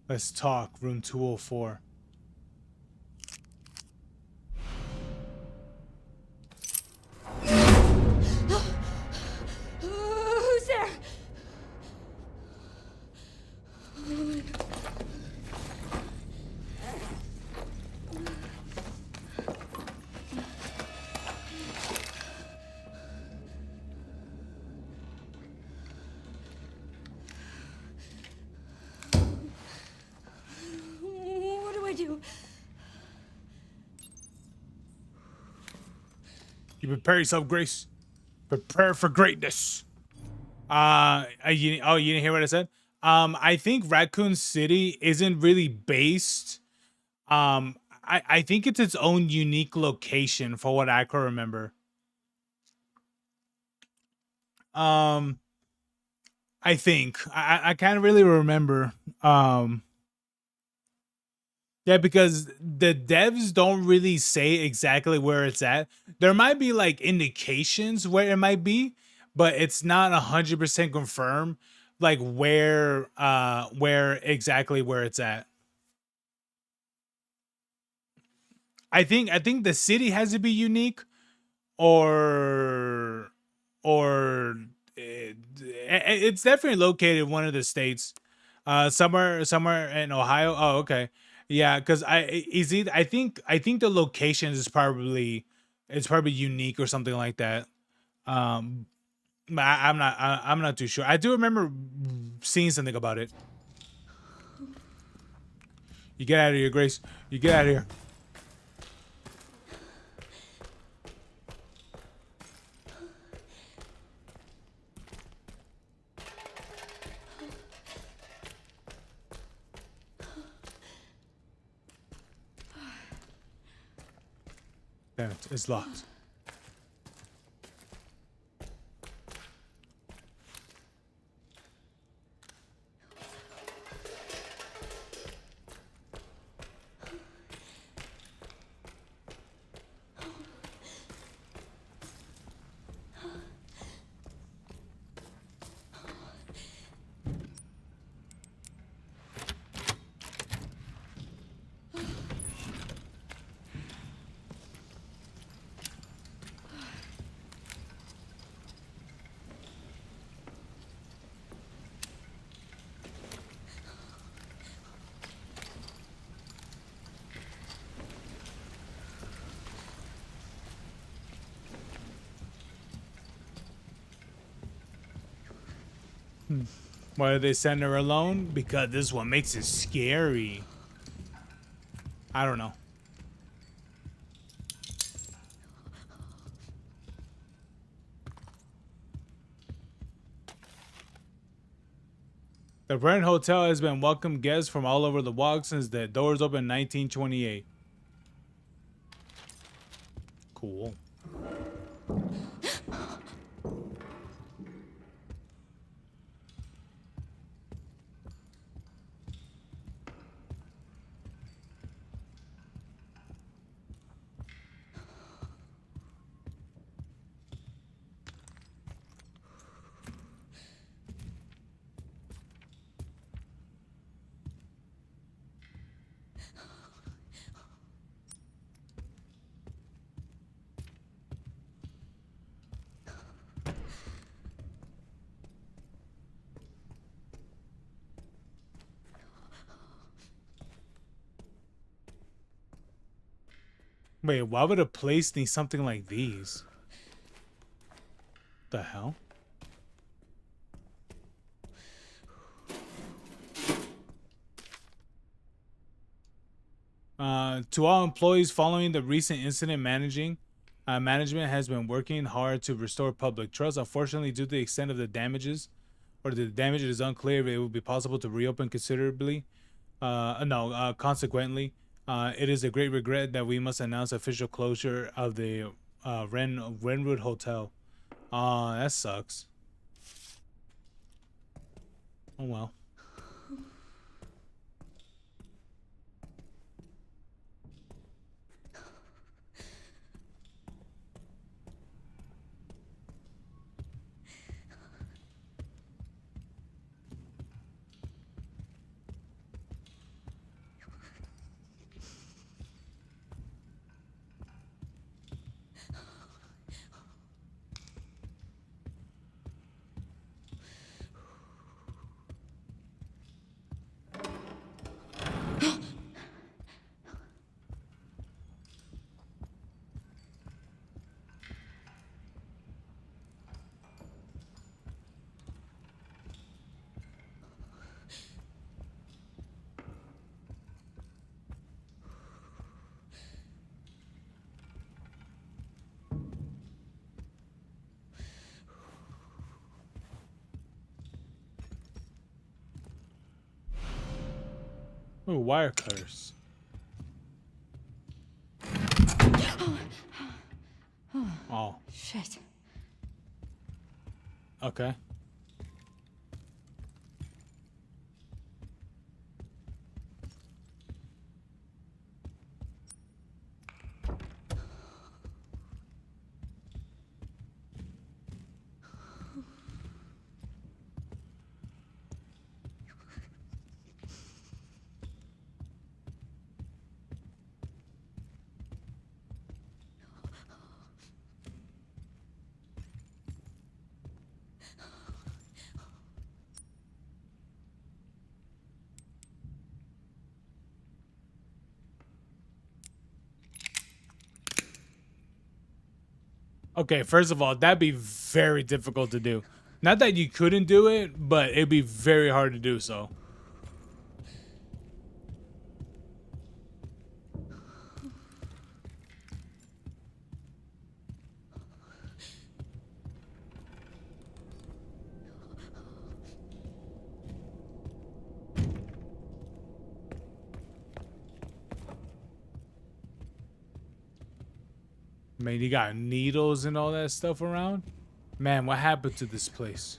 Let's talk. Room 204. Who's there? What do I do? You prepare yourself, Grace. Prepare for greatness. You didn't hear what I said? I think Raccoon City isn't really based. I think it's its own unique location for what I can remember. I think I can't really remember. Yeah, because the devs don't really say exactly where it's at. There might be like indications where it might be, but it's not 100% confirmed, like where exactly where it's at. I think the city has to be unique, or it's definitely located in one of the states, somewhere in Ohio. Oh, okay, yeah, because I think the location is probably unique or something like that. But I'm not too sure. I do remember seeing something about it. You get out of here, Grace. You get out of here. Damn it, it's locked. Why did they send her alone? Because this one makes it scary. I don't know. The Brent Hotel has been welcome guests from all over the walk since the doors opened in 1928. Cool. Wait, why would a place need something like these? The hell? To all employees following the recent incident, management has been working hard to restore public trust. Unfortunately, due to the extent of the damages, or the damage is unclear if it will be possible to reopen considerably. Consequently, it is a great regret that we must announce official closure of the Renwood Hotel. That sucks. Oh well. Oh, wire cutters. Oh. Shit. Okay. Okay, first of all, that'd be very difficult to do. Not that you couldn't do it, but it'd be very hard to do so. Man, you got needles and all that stuff around? Man, what happened to this place?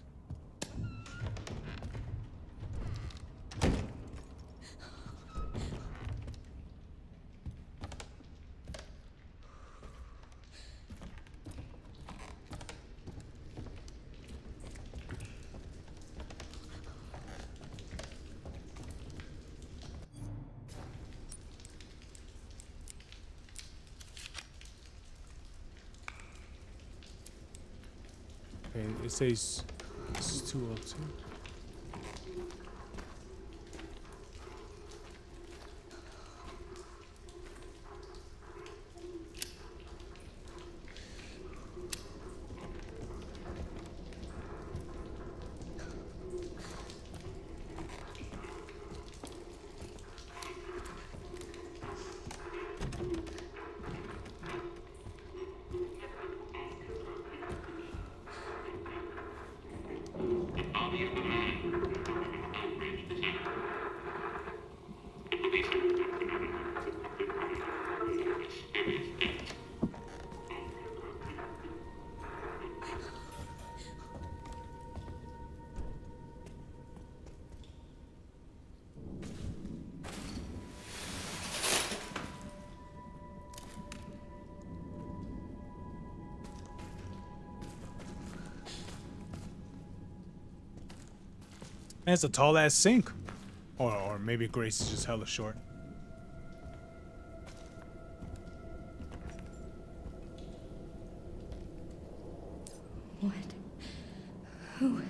Okay, it says this is 202. Man, it's a tall ass sink. Or maybe Grace is just hella short. What? Who?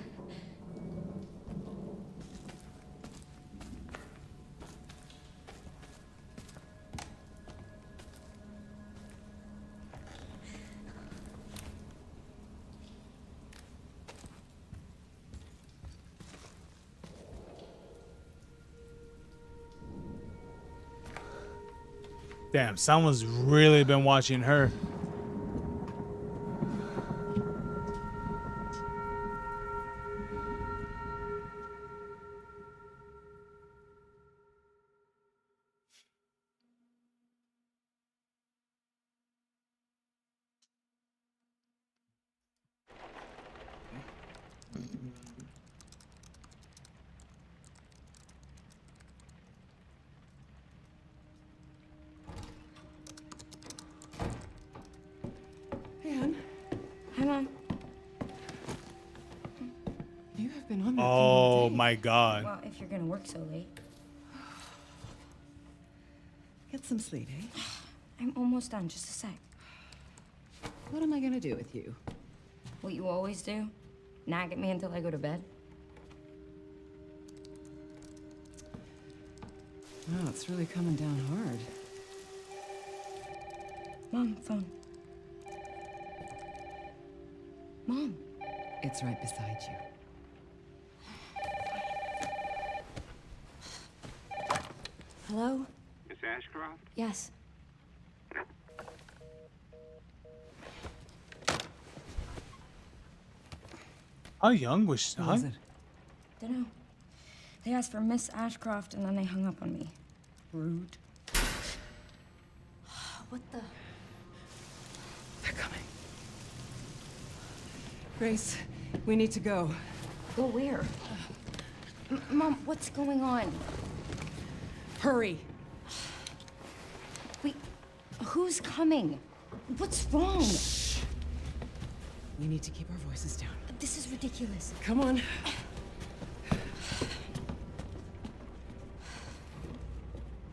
Damn, someone's really been watching her. Anne, Hi, Mom. you have been on that Oh my god. Well, if you're gonna work so late. Get some sleep, eh? I'm almost done. Just a sec. What am I gonna do with you? What you always do? Nag at me until I go to bed? Wow, it's really coming down hard. Mom, phone. Mom. It's right beside you. Hello? Miss Ashcroft? Yes. How young was she? Who was it? Dunno. They asked for Miss Ashcroft and then they hung up on me. Rude. What the? They're coming. Grace, we need to go. Go where? Mom, what's going on? Hurry. Wait, who's coming? What's wrong? We need to keep our voices down. This is ridiculous. Come on.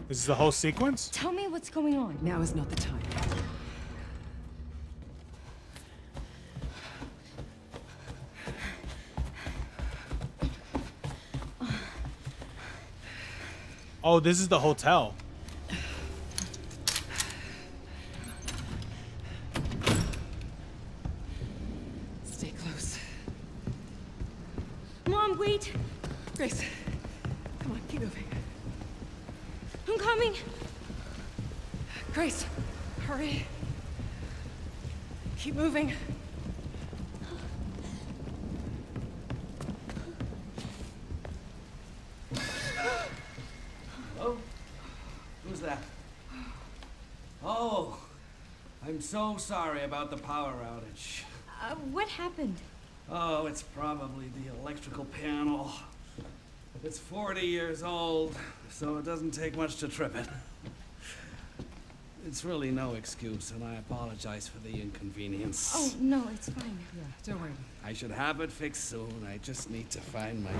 This is the whole sequence? Tell me what's going on. Now is not the time. Oh, this is the hotel. Stay close. Mom, wait. Grace, come on, keep moving. I'm coming. Grace, hurry. Keep moving. Hello? Who's that? Oh, I'm so sorry about the power outage. What happened? Oh, it's probably the electrical panel. It's 40 years old, so it doesn't take much to trip it. It's really no excuse, and I apologize for the inconvenience. Oh, no, it's fine. Yeah, don't worry. I should have it fixed soon. I just need to find my...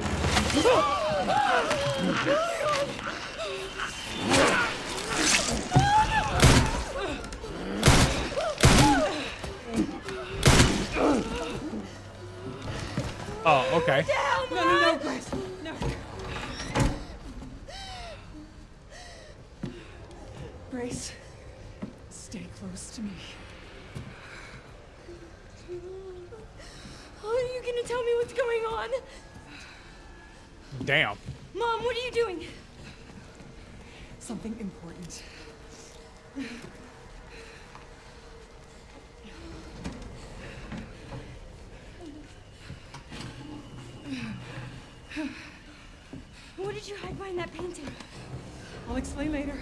Oh, okay. No, Grace. No. Grace, stay close to me. Are you gonna tell me what's going on? Damn. Mom, what are you doing? Something important. What did you hide behind that painting? I'll explain later.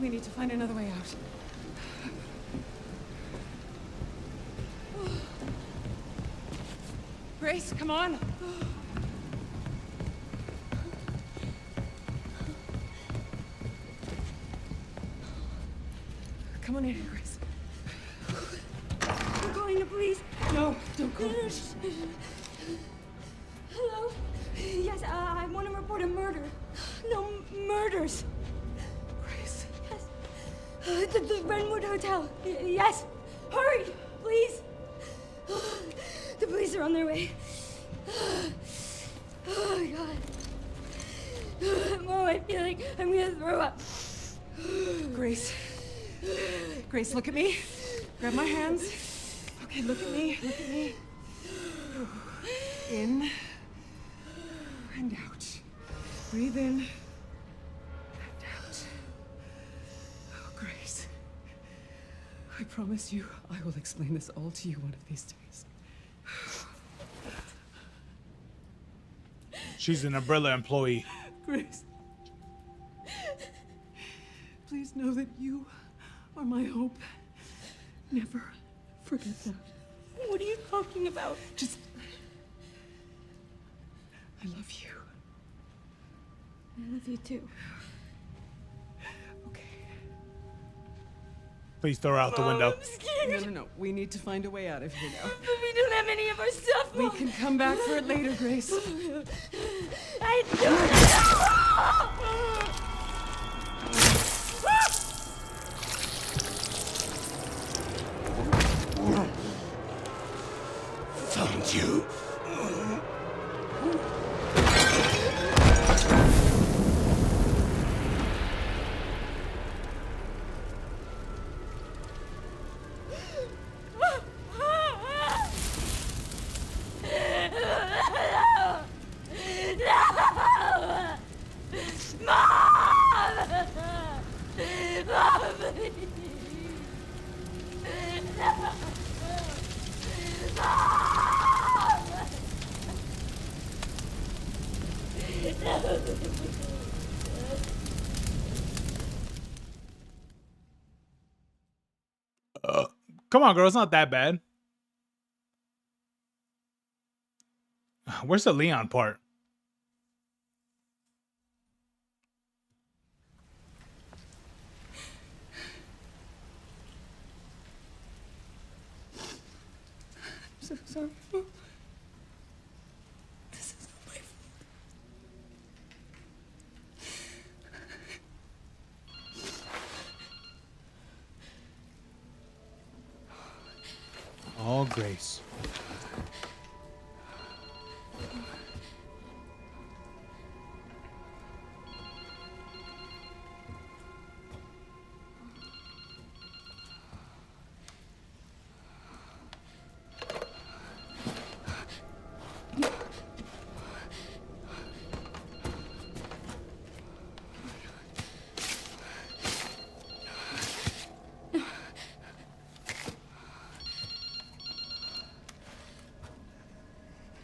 We need to find another way out. Grace, come on. Come on in here, Grace. I'm calling the police. No, don't go. Hello? Yes, I want to report a murder. No, murders. Grace. Yes. The Renwood Hotel. Yes. Hurry, please. The police are on their way. Oh, my God. Oh, I feel like I'm gonna throw up. Grace. Grace, look at me. Grab my hands. Okay, look at me. Look at me. In and out. Breathe in and out. Oh, Grace. I promise you, I will explain this all to you one of these days. She's an umbrella employee. Grace. Please know that you are my hope. Never forget that. What are you talking about? Just... I love you. I love you too. Okay. Please throw her out the window. I'm scared. No. We need to find a way out of here now. But we don't have any of our stuff. We can come back for it later, Grace. I don't Found you. Come on, girl. It's not that bad. Where's the Leon part? I'm so sorry. This is not my fault. All Grace.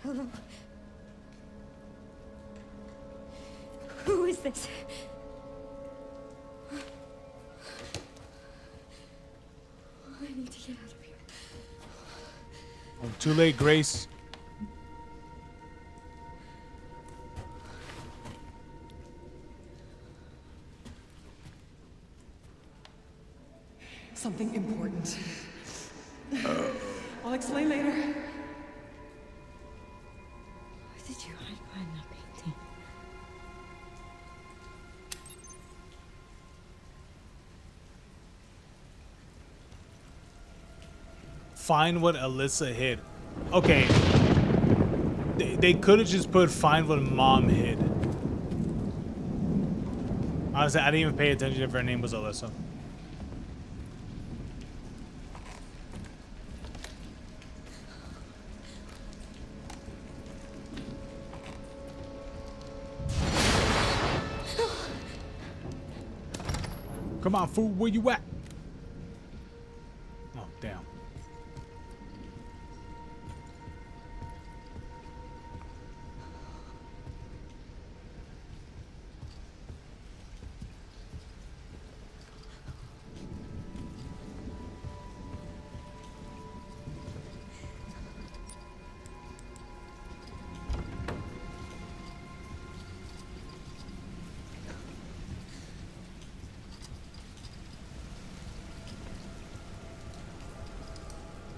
Hello? Who is this? I need to get out of here. Oh, too late, Grace. Something important. I'll explain later. Where did you hide behind that painting? Find what Alyssa hid. Okay. They could have just put find what mom hid. Honestly, I didn't even pay attention if her name was Alyssa. Come on, fool, where you at? Oh, damn.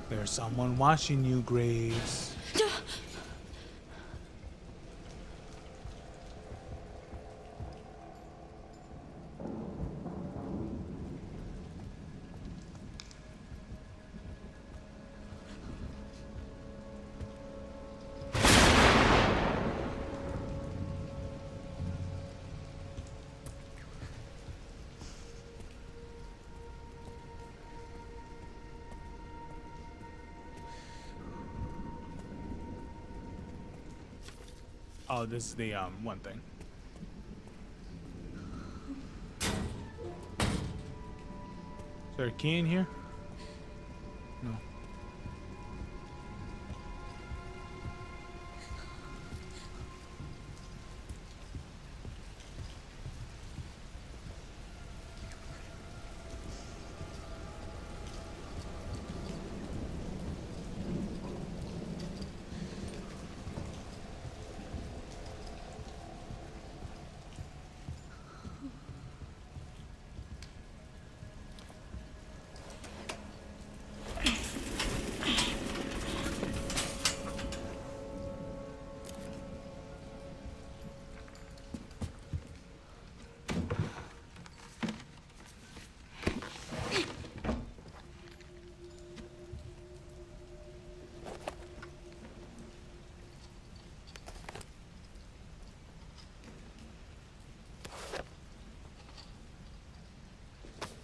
There's someone watching you, Grace. Oh, this is the one thing. Is there a key in here? No.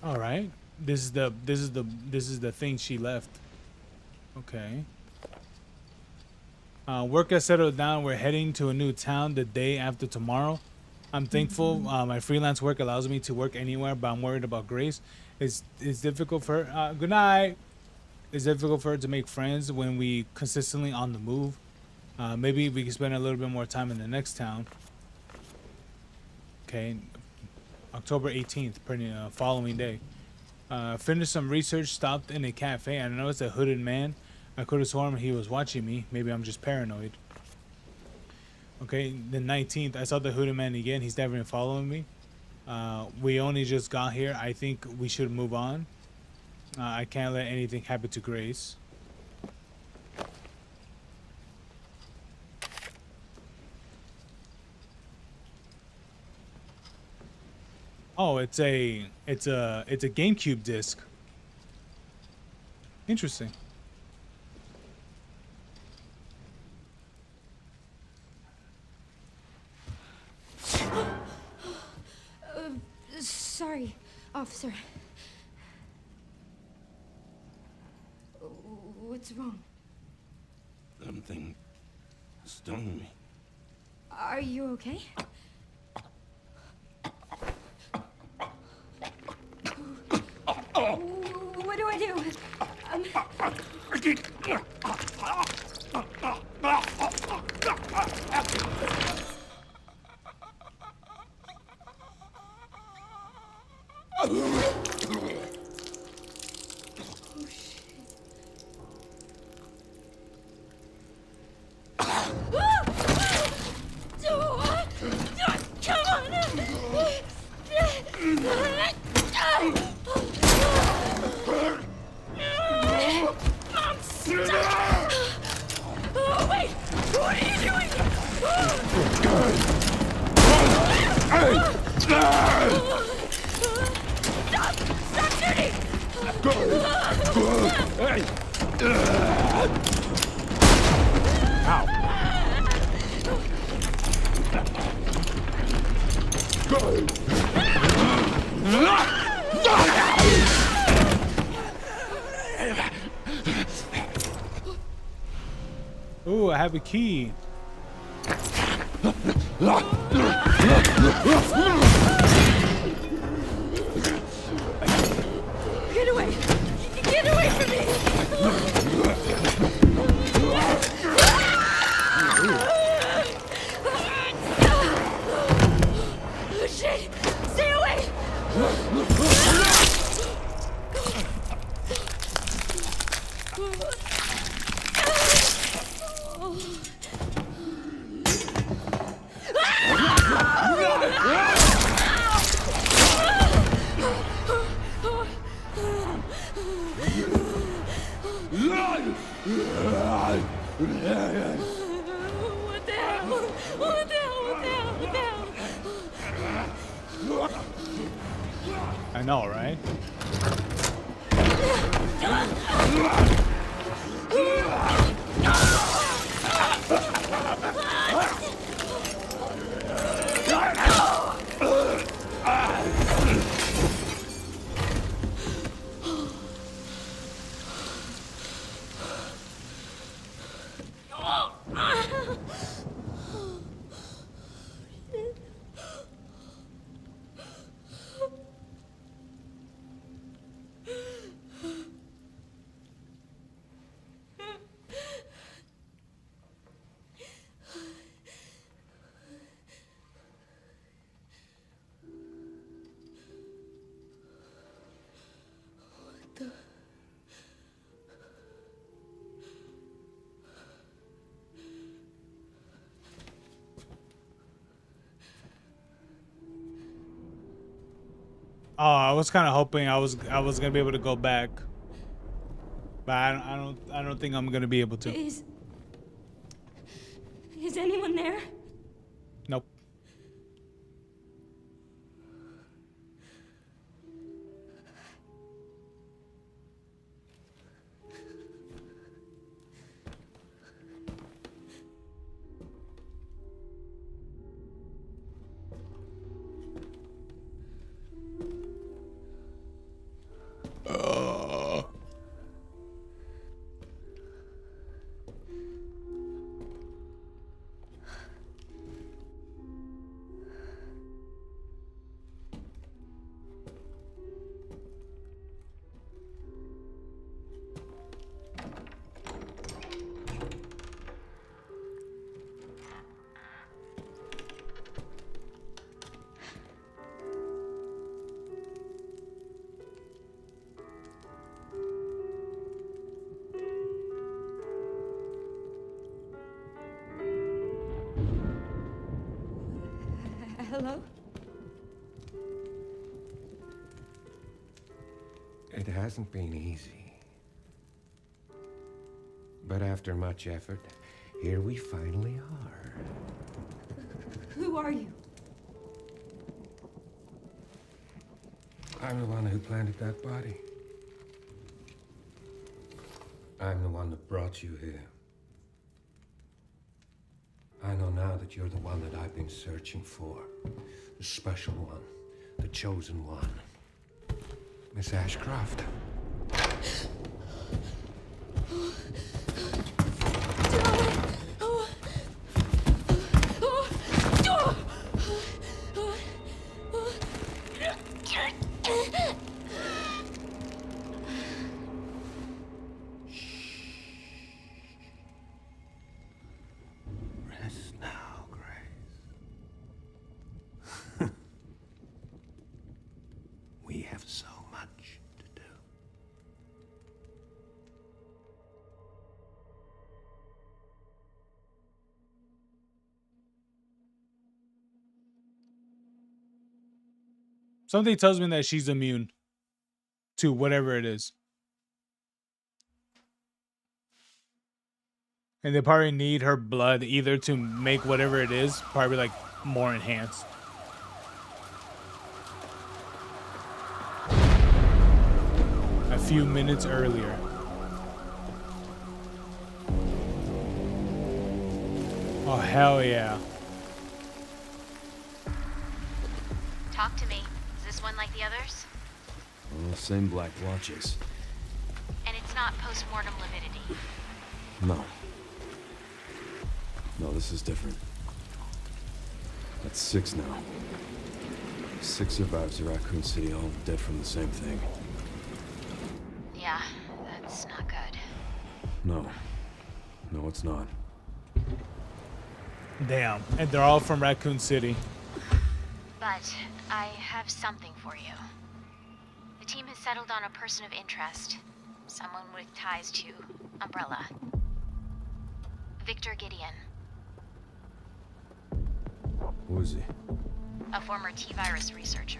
All right. This is the thing she left. Okay. Work has settled down. We're heading to a new town the day after tomorrow. I'm thankful my freelance work allows me to work anywhere, but I'm worried about Grace. It's difficult for her. Good night. It's difficult for her to make friends when we consistently on the move. Maybe we can spend a little bit more time in the next town. Okay. October 18th, pretty following day. Finished some research, stopped in a cafe. I noticed a hooded man. I could have sworn he was watching me. Maybe I'm just paranoid. Okay, the 19th, I saw the hooded man again. He's definitely following me. We only just got here. I think we should move on. I can't let anything happen to Grace. Oh, it's a GameCube disc. Interesting. Sorry, officer. What's wrong? Something stung me. Are you okay? What do I do? Ooh, I have a key. Get away! Get away from me! Oh, shit! Stay away! What the hell? What the hell? What the hell? What the hell? I know, right? Oh, I was kind of hoping I was gonna be able to go back, but I don't think I'm gonna be able to. Is anyone there? Nope. Hello? It hasn't been easy. But after much effort, here we finally are. Who are you? I'm the one who planted that body. I'm the one that brought you here. I know now that you're the one that I've been searching for. The special one. The chosen one. Miss Ashcroft. Rest now, Grace. We have so much to do. Something tells me that she's immune to whatever it is. And they probably need her blood either to make whatever it is probably like more enhanced. A few minutes earlier. Oh, hell yeah. Talk to me. Is this one like the others? Same black blotches. And it's not post-mortem lividity. No. No, this is different. That's 6 now. 6 survivors of Raccoon City, all dead from the same thing. Yeah, that's not good. No. No, it's not. Damn. And they're all from Raccoon City. But I have something for you. The team has settled on a person of interest. Someone with ties to Umbrella. Victor Gideon. Who is he? A former T-virus researcher.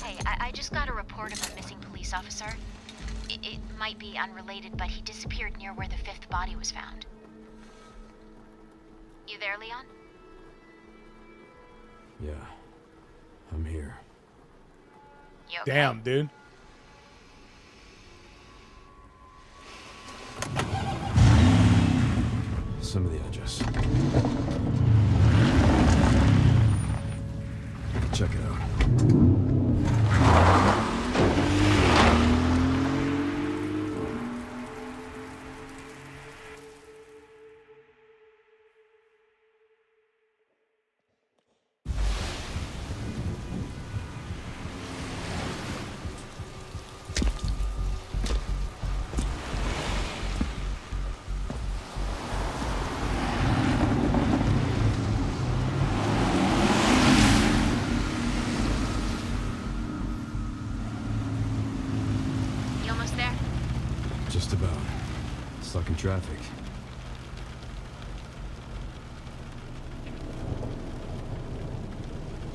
Hey, I just got a report of a missing police officer. It might be unrelated, but he disappeared near where the 5th body was found. You there, Leon? Yeah, I'm here. You okay? Damn, dude. Some of the edges. Check it out. You almost there? Just about. Stuck in traffic.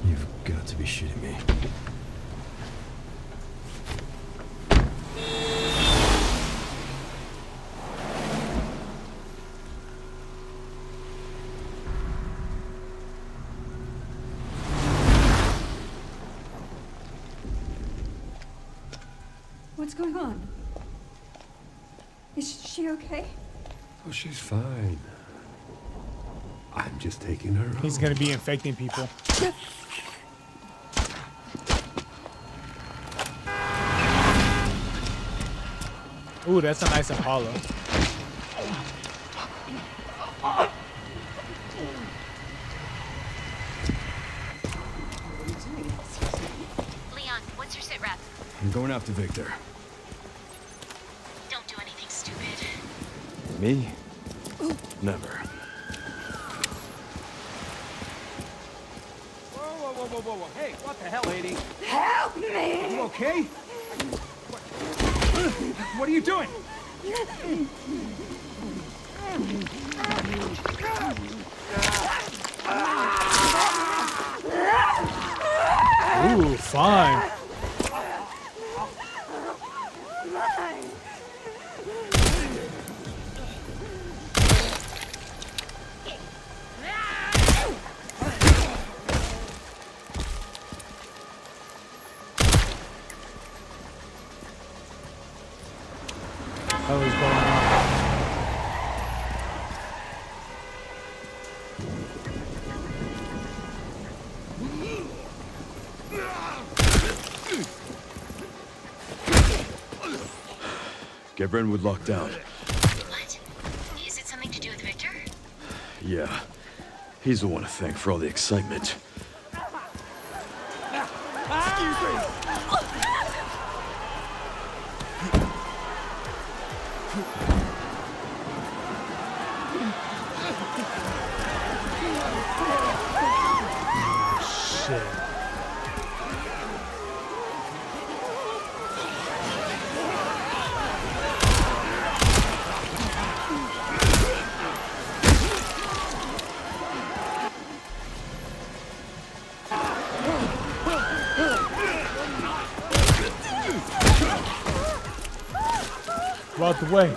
You've got to be shitting me. What's going on? Is she okay? Oh, she's fine. I'm just taking her home. He's gonna be infecting people. Ooh, that's a nice Impala. Leon, what's your sit rep? I'm going after Victor. Don't do anything stupid. Me? Never. Whoa. Hey, what the hell, lady? Help me! You okay? What are you doing? Ooh, fine. What was going on? Get Brentwood locked down. What? Is it something to do with Victor? Yeah. He's the one to thank for all the excitement. Shit. Out the way.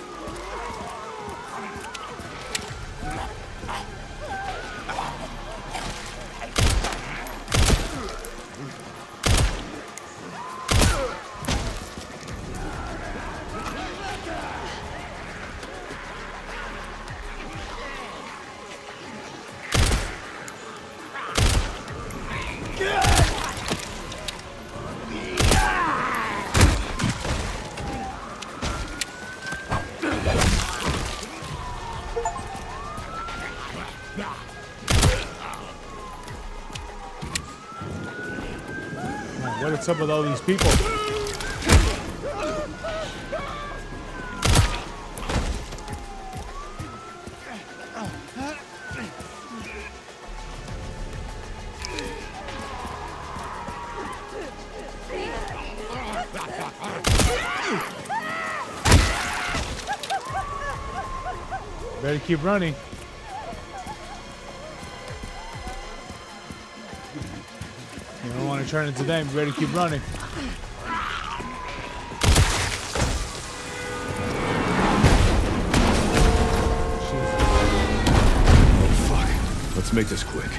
What's up with all these people? Better keep running. You don't want to turn into them. You better keep running. Let's make this quick.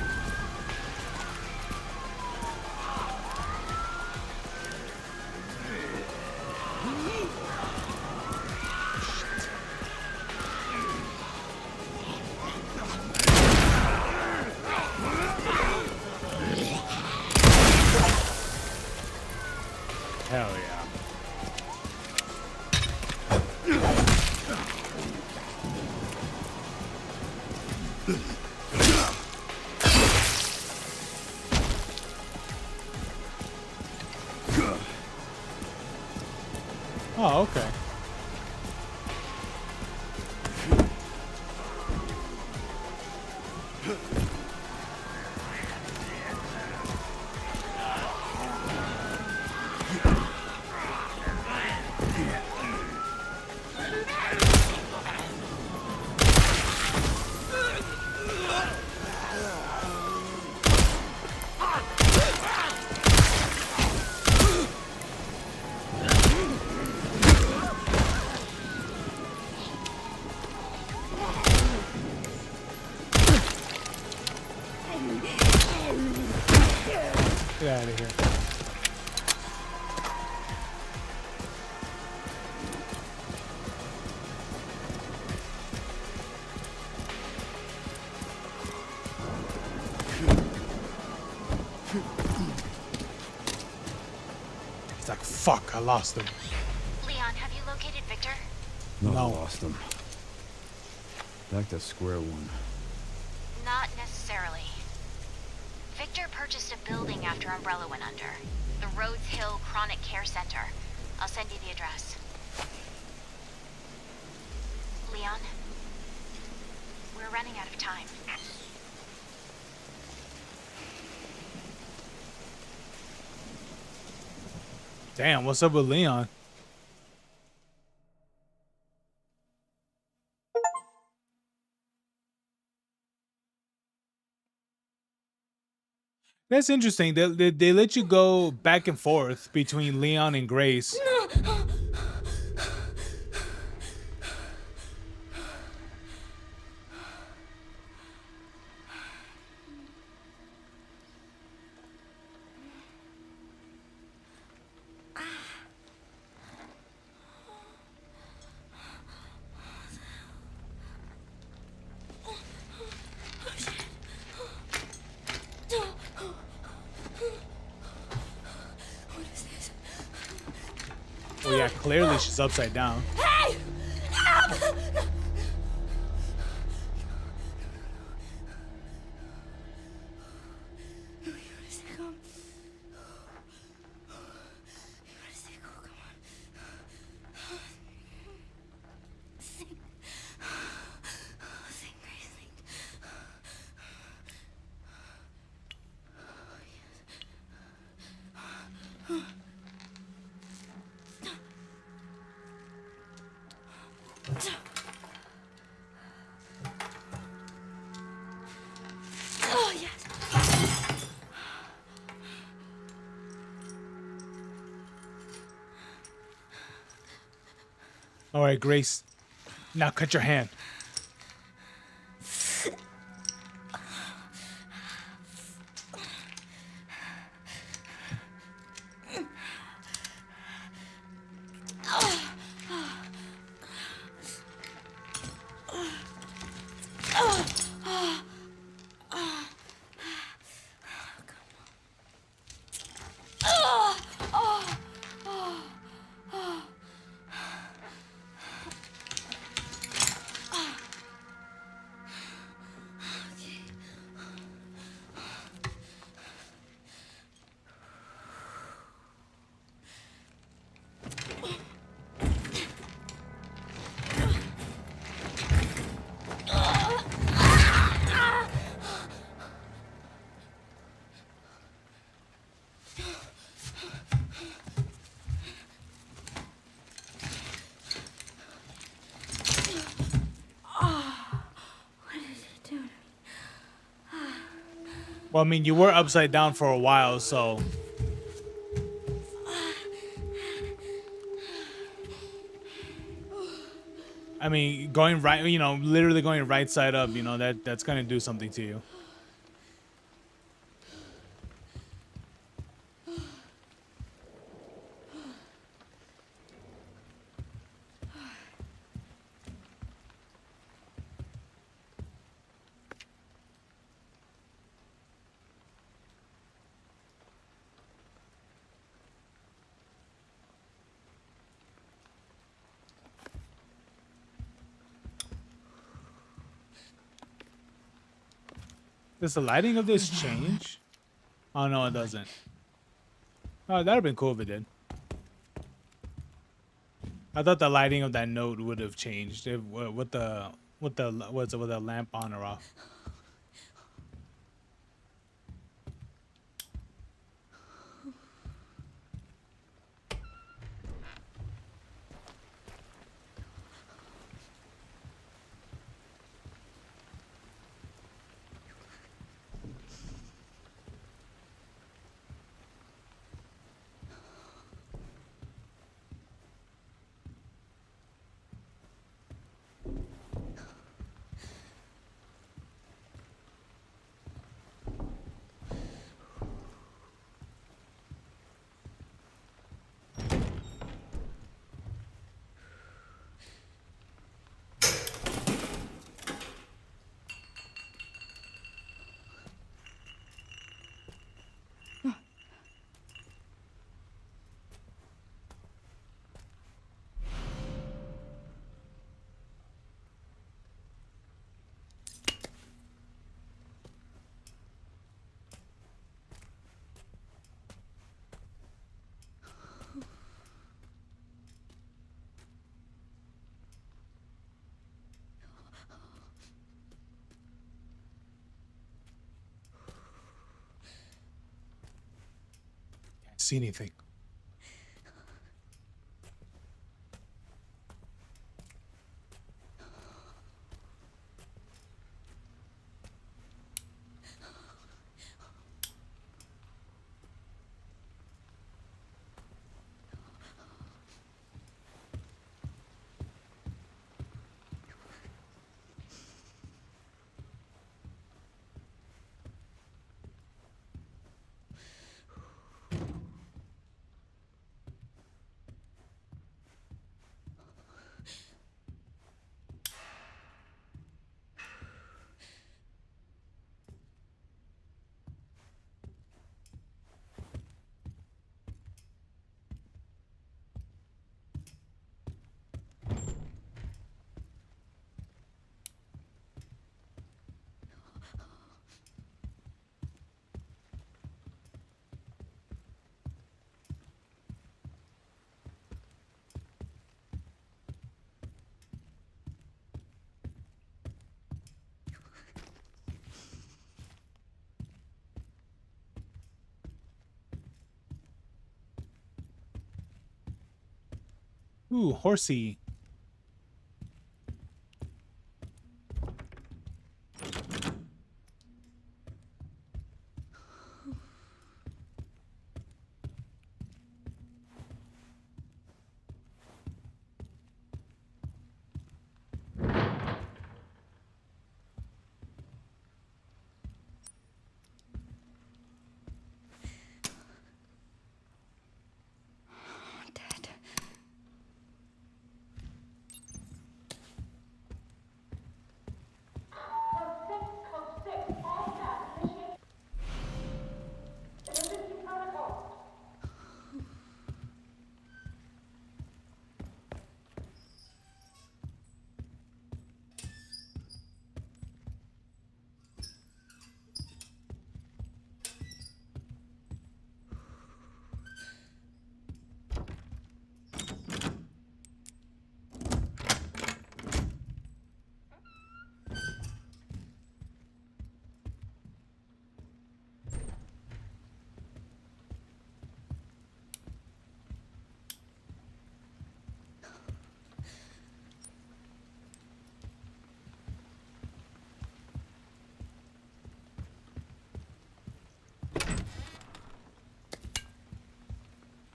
Hell yeah. Oh, okay. Get out of here. He's like, fuck, I lost him. Leon, have you located Victor? No, No. I lost him. Back to square one. Not necessarily. Victor purchased a building after Umbrella went under. The Rhodes Hill Chronic Care Center. I'll send you the address. Leon? We're running out of time. Damn, what's up with Leon? That's interesting. They let you go back and forth between Leon and Grace. Oh yeah, clearly she's upside down. Hey! Help! Oh, yes. All right, Grace. Now cut your hand. Well, I mean, you were upside down for a while, so. I mean, going right, you know, literally going right side up, you know, that's gonna do something to you. Does the lighting of this change? Oh no, it doesn't. Oh, that'd have been cool if it did. I thought the lighting of that note would have changed if, with the lamp on or off. Can't see anything. Ooh, horsey.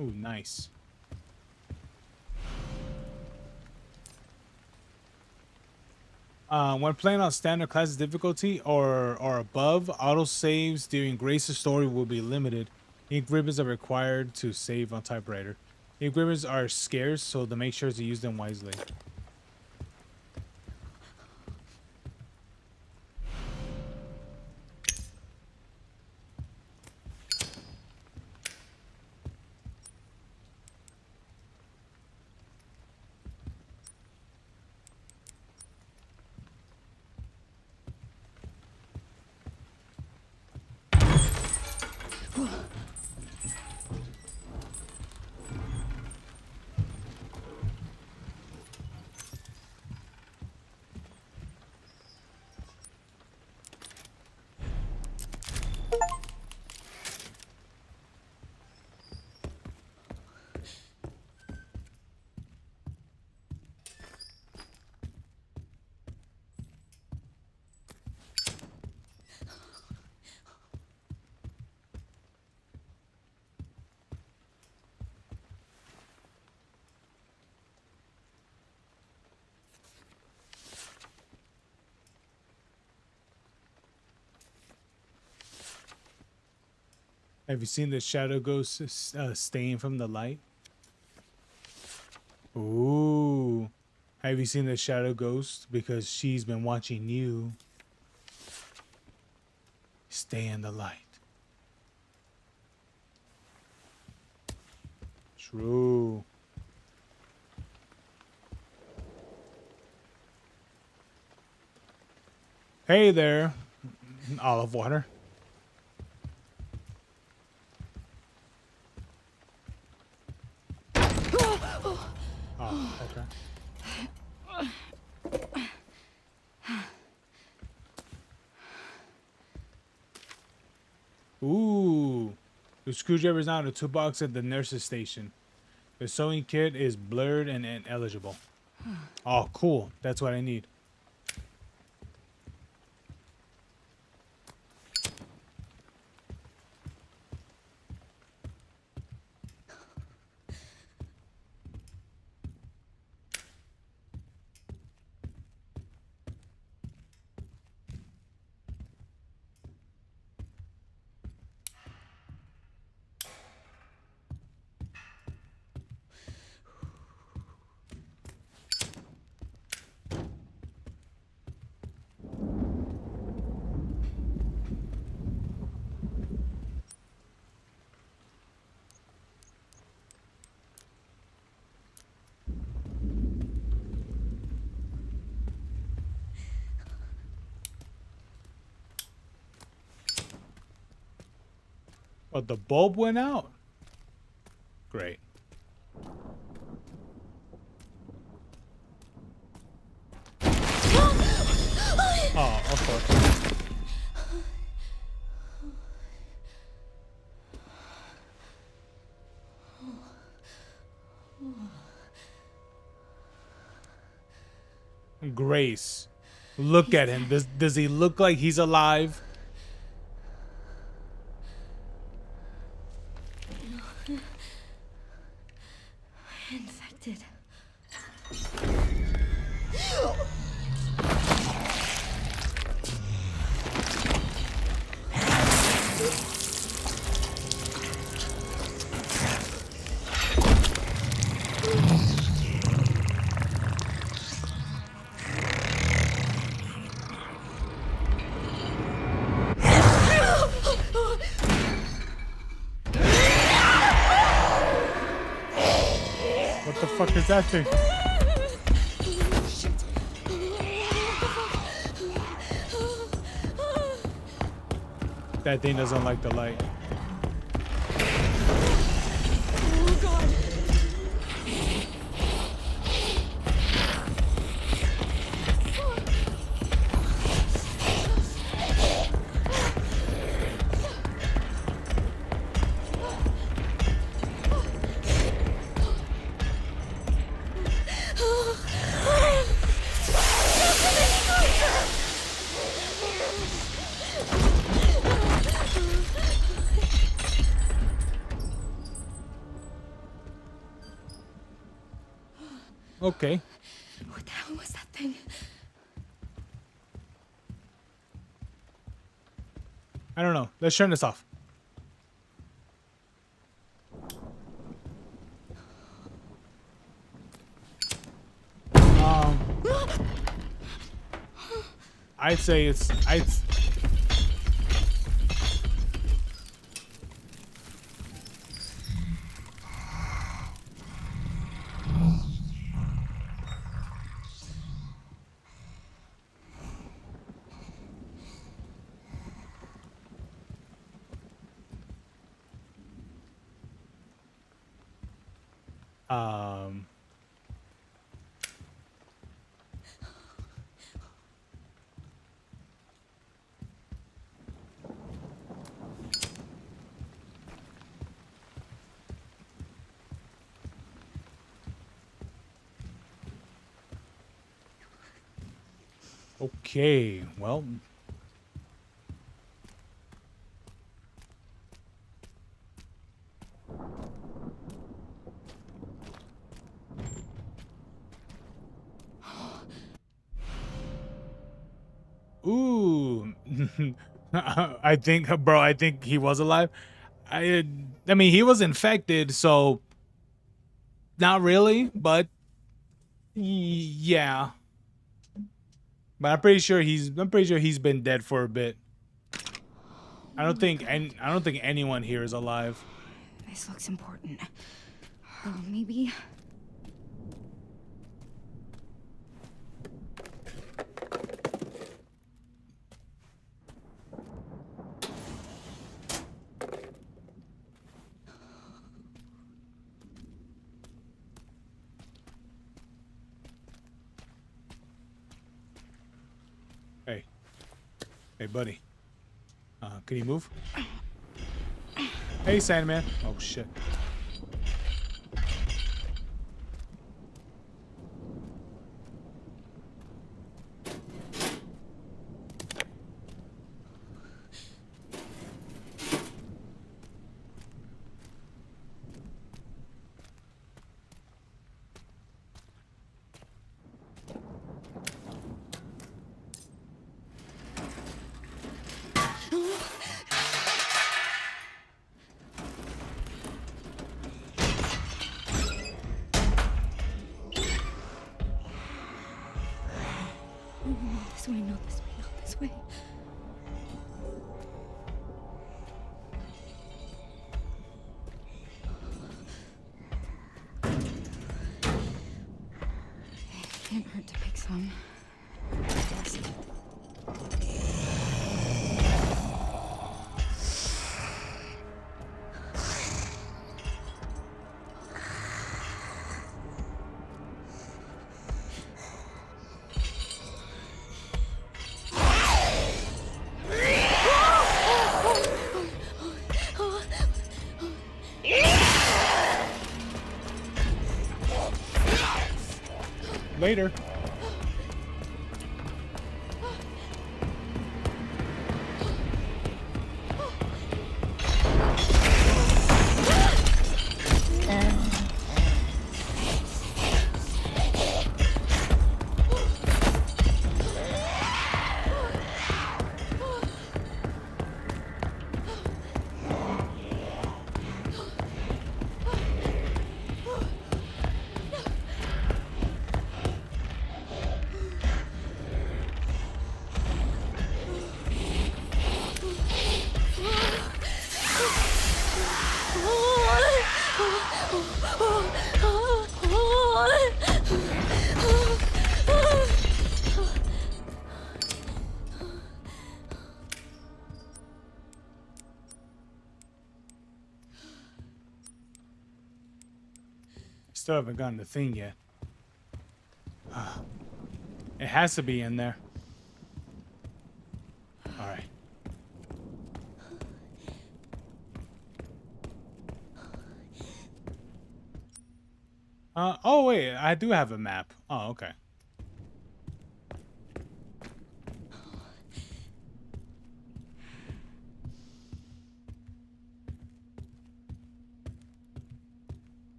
Ooh, nice. When playing on standard class difficulty or above, auto saves during Grace's story will be limited. Ink ribbons are required to save on typewriter. Ink ribbons are scarce, so to make sure to use them wisely. Have you seen the shadow ghost stain from the light? Ooh. Have you seen the shadow ghost? Because she's been watching you. Stay in the light. True. Hey there. Olive water. Oh, okay. Ooh. The screwdriver's now in a toolbox at the nurse's station. The sewing kit is blurred and ineligible. Oh, cool. That's what I need. But the bulb went out. Great. Oh, of course. Grace. Look at him. Does he look like he's alive? Infected. What the fuck is that thing? That thing doesn't like the light. Oh god. Okay. What the hell was that thing? I don't know. Let's turn this off. I'd say it's um okay, well, ooh. I think, bro, I think he was alive. I mean, he was infected, so not really, but yeah. But I'm pretty sure he's been dead for a bit. I don't think anyone here is alive. This looks important. Oh, maybe. Hey, buddy. Can you move? Hey, Sandman. Oh, shit. This way, not this way, not this way. It can't hurt to pick some. Later. Still haven't gotten the thing yet. It has to be in there. All right. Oh wait, I do have a map. Oh, okay.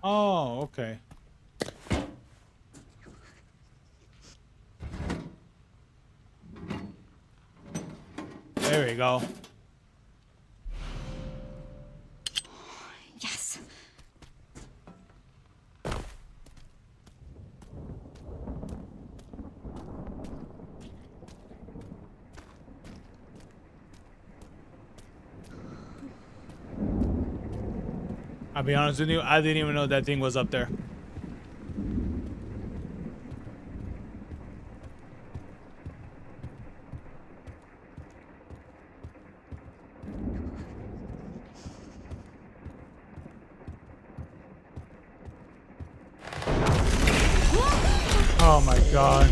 Oh, okay. There we go. Yes. I'll be honest with you, I didn't even know that thing was up there. Oh my god.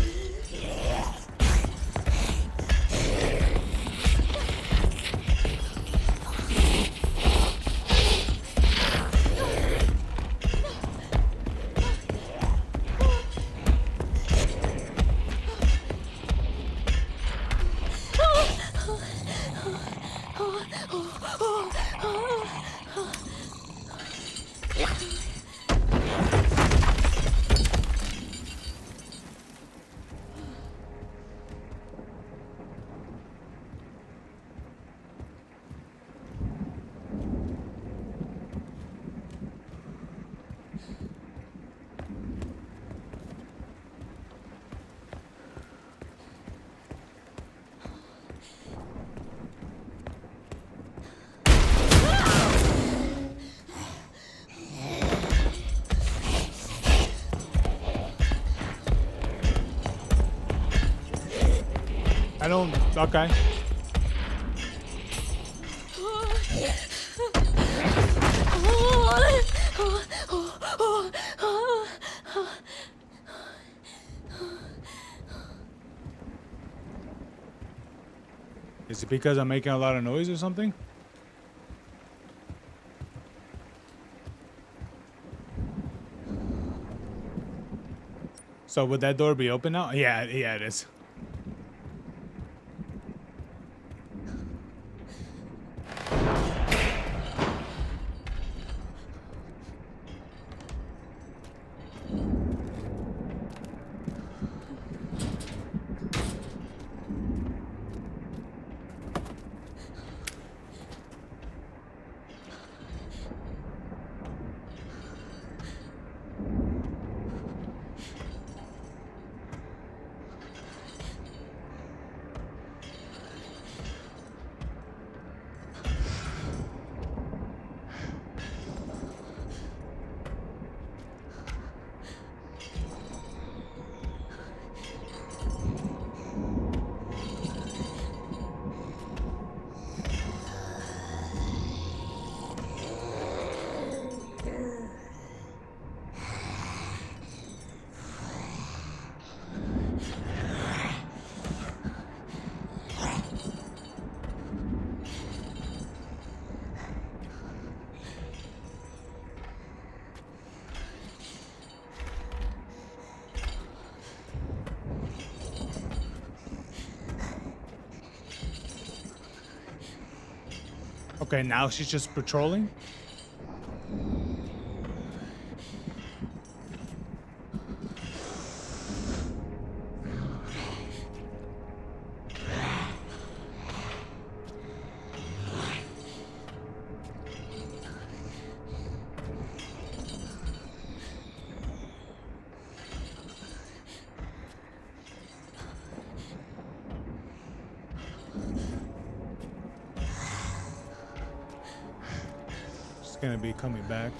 I don't. Okay. Is it because I'm making a lot of noise or something? So would that door be open now? Yeah, it is. Okay, now she's just patrolling. Gonna be coming back.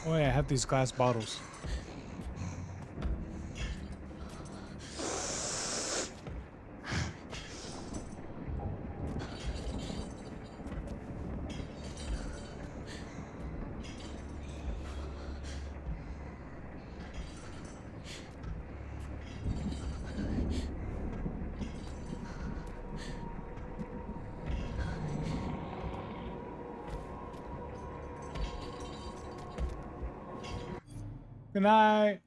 Oh yeah, I have these glass bottles. Good night.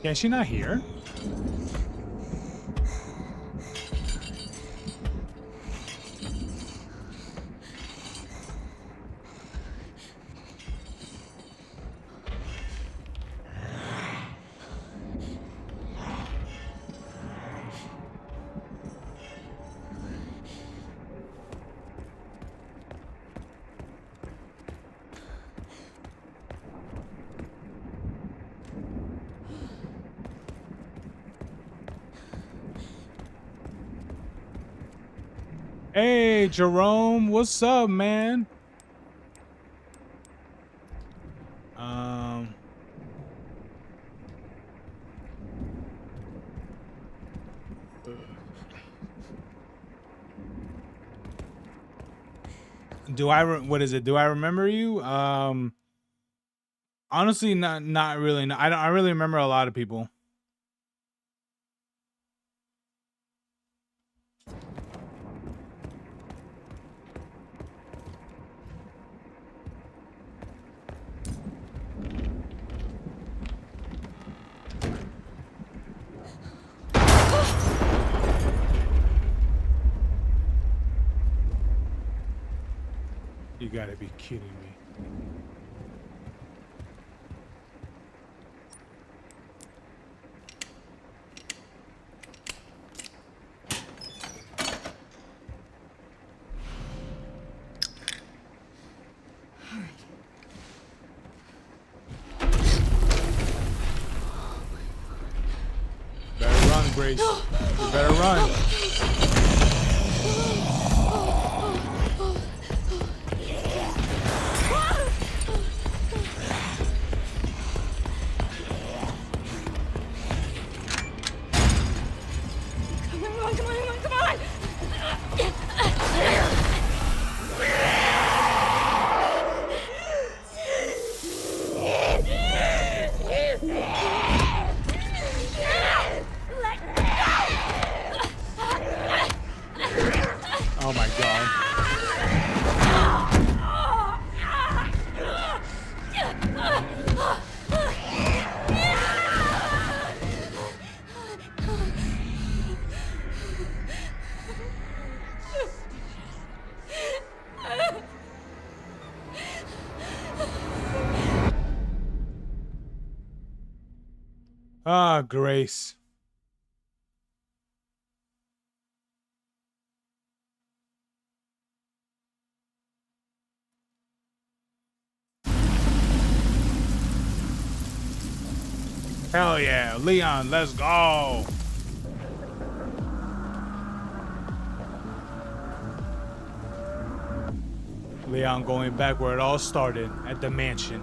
Yeah, is she not here? Hey, Jerome, what's up, man? What is it? Do I remember you? Honestly, not really. No, I really remember a lot of people. You gotta be kidding me. Better run, Grace. You better run. Oh my god. Ah, Grace. Hell yeah, Leon, let's go. Leon going back where it all started, at the mansion.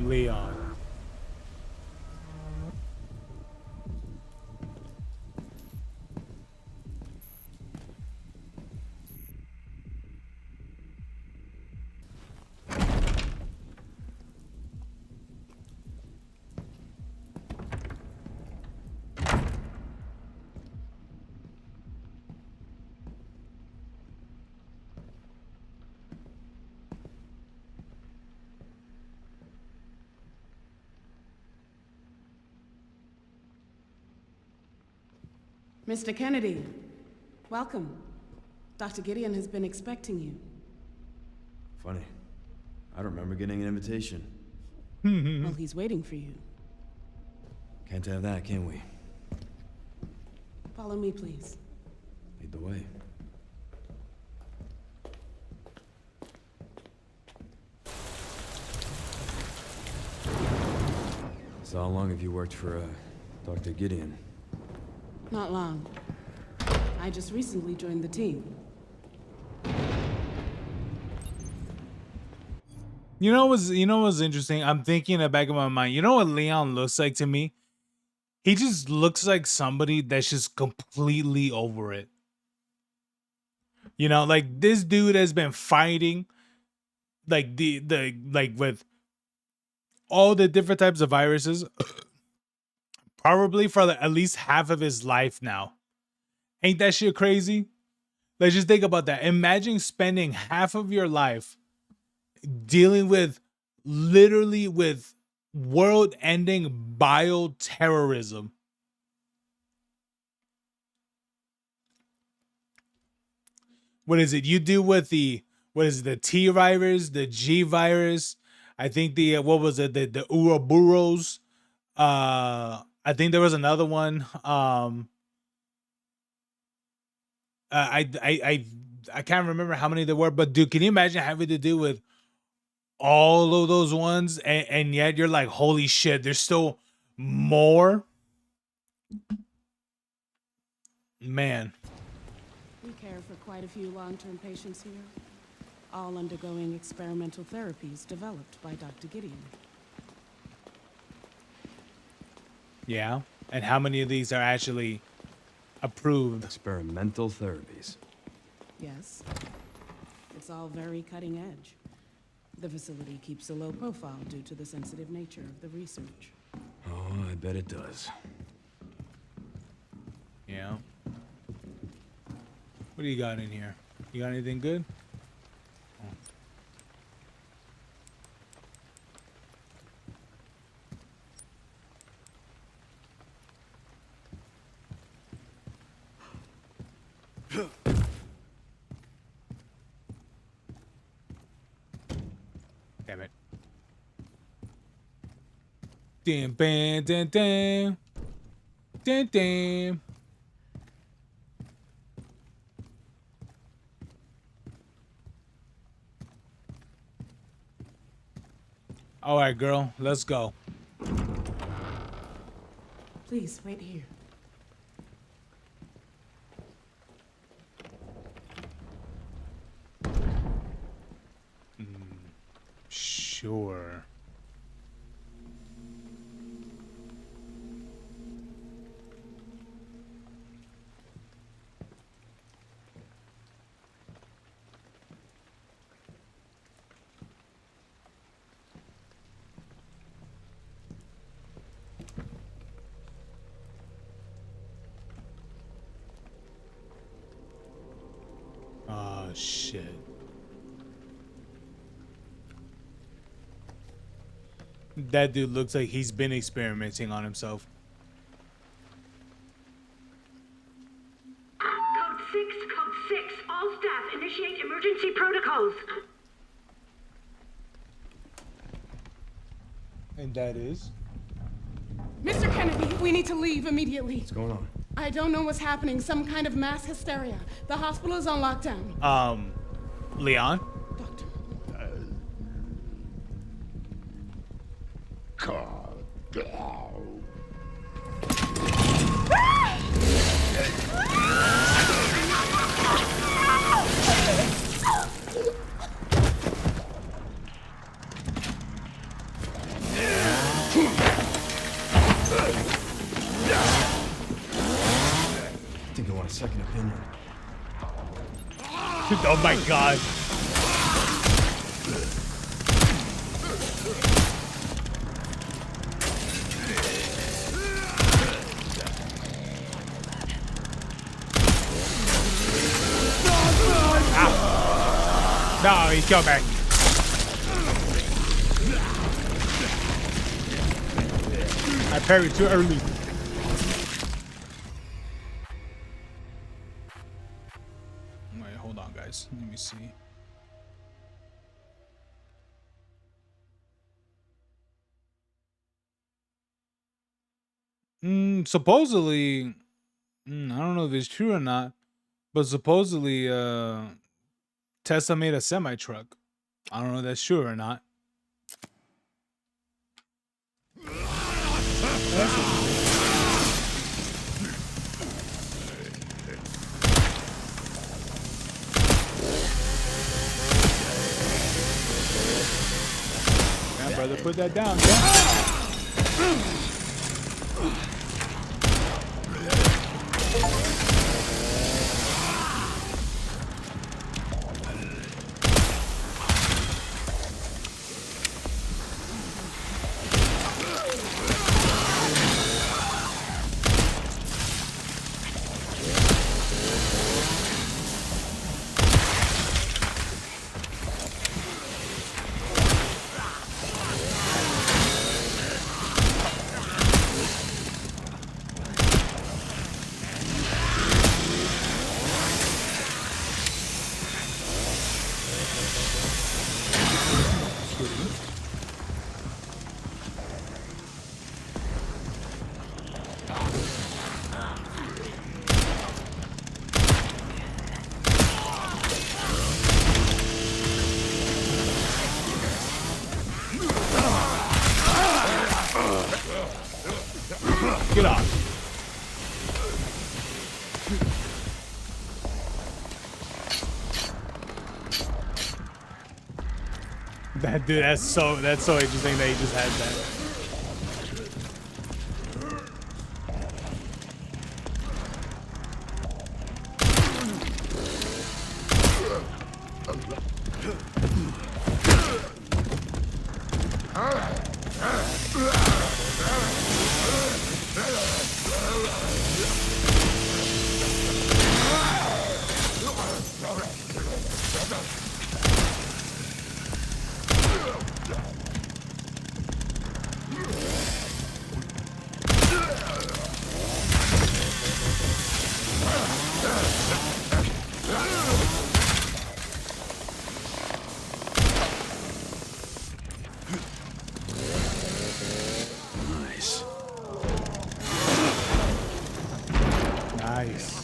Leon. Mr. Kennedy, welcome. Dr. Gideon has been expecting you. Funny. I don't remember getting an invitation. Well, he's waiting for you. Can't have that, can we? Follow me, please. Lead the way. So how long have you worked for, Dr. Gideon? Not long. I just recently joined the team. You know what's interesting? I'm thinking in the back of my mind, you know what Leon looks like to me? He just looks like somebody that's just completely over it. You know, like this dude has been fighting like like with all the different types of viruses probably for at least half of his life now. Ain't that shit crazy? Let's just think about that. Imagine spending half of your life dealing with literally with world-ending bioterrorism. What is it? You do with the the T virus, the G virus. I think the what was it? The Ouroboros. I think there was another one. I can't remember how many there were, but dude, can you imagine having to do with all of those ones, and yet you're like, holy shit, there's still more? Man. We care for quite a few long-term patients here, all undergoing experimental therapies developed by Dr. Gideon. Yeah, and how many of these are actually approved? Experimental therapies. Yes. It's all very cutting edge. The facility keeps a low profile due to the sensitive nature of the research. Oh, I bet it does. Yeah. What do you got in here? You got anything good? Damn it. Damn, bam, damn, damn. Damn, damn. All right, girl, let's go. Please, wait here. Sure. Oh, shit. That dude looks like he's been experimenting on himself. Code 6, all staff initiate emergency protocols. And that is? Mr. Kennedy, we need to leave immediately. What's going on? I don't know what's happening. Some kind of mass hysteria. The hospital is on lockdown. Leon? I think I want a second opinion. Oh my god. No, he killed me. I parried too early. guys. Let me see. Supposedly, I don't know if it's true or not, but supposedly, Tesla made a semi truck. I don't know if that's true or not. Yeah, brother, put that down. Yeah. Get off. That dude, that's so interesting that he just has that. Nice. Nice.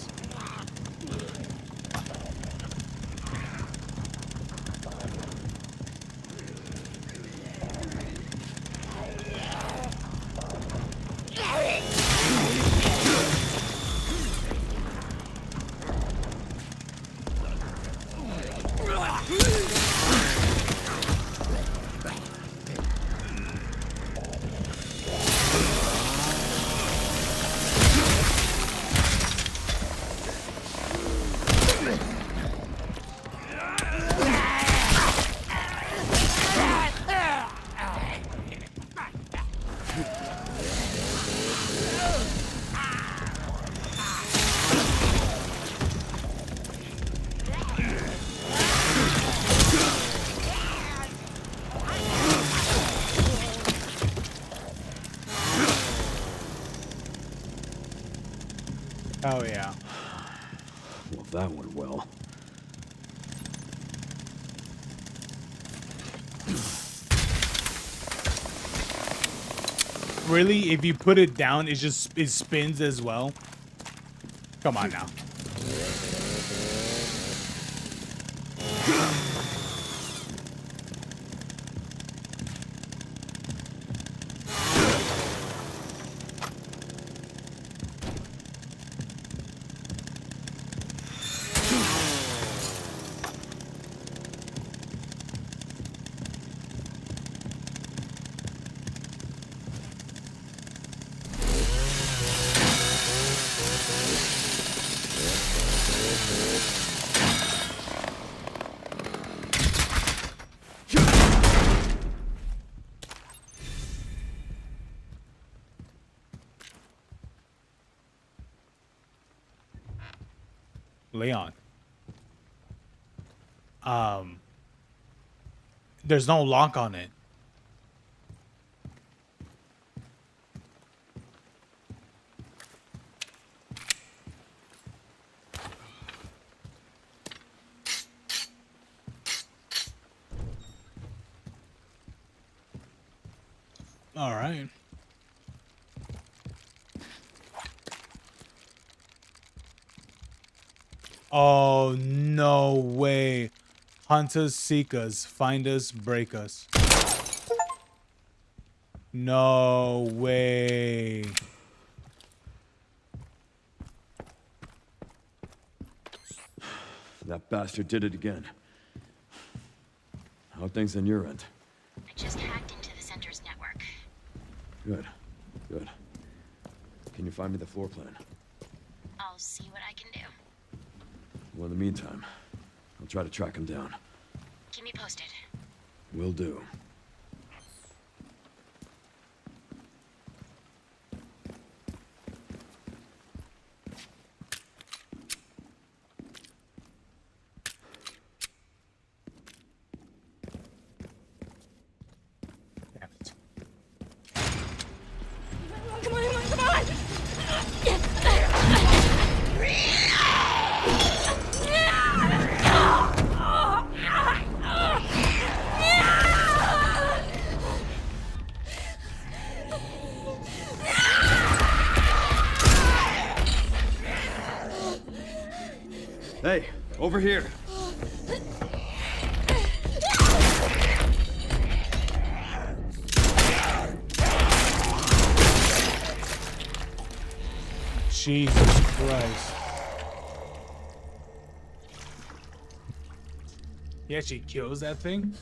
Oh yeah. Well, that went well. Really? If you put it down, it spins as well? Come on now. Leon. There's no lock on it. All right. Oh, no way. Hunt us, seek us, find us, break us. No way. That bastard did it again. How are things on your end? I just hacked into the center's network. Good. Good. Can you find me the floor plan? I'll see what I can do. Well, in the meantime, I'll try to track him down. Keep me posted. Will do. Come on, come on, come on! Hey, over here. Jesus Christ. He actually kills that thing?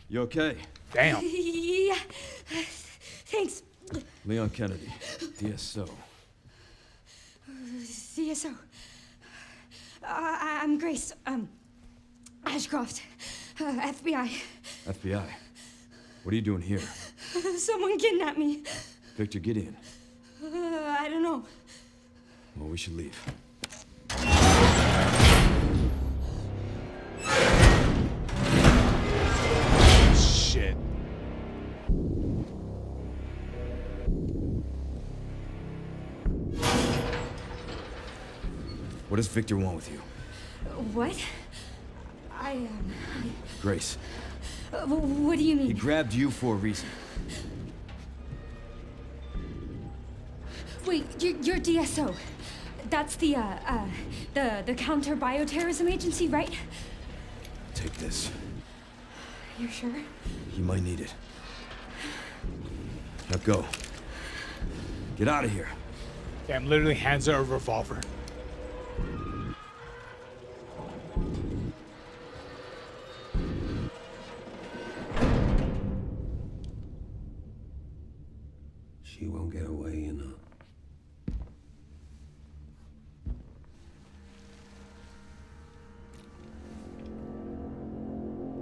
You okay? Damn. Yeah. Thanks. Leon Kennedy, DSO. CSO. I'm Grace. Ashcroft. FBI. FBI. What are you doing here? Someone kidnapped me. Victor Gideon. I don't know. Well, we should leave. Shit. What does Victor want with you? What? Grace. What do you mean? He grabbed you for a reason. Wait, you're DSO. That's the counter bioterrorism agency, right? Take this. You're sure? He might need it. Now go. Get out of here. Damn, literally hands her a revolver. She won't get away, you know.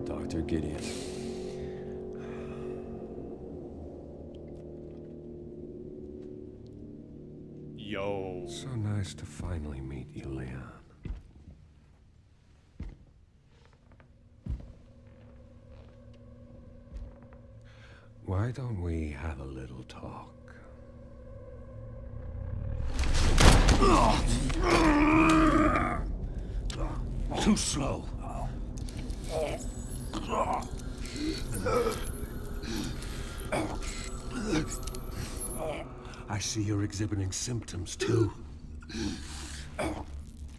Dr. Gideon. Yo. So nice to finally meet you, Leon. Why don't we have a little talk? Too slow. I see you're exhibiting symptoms too.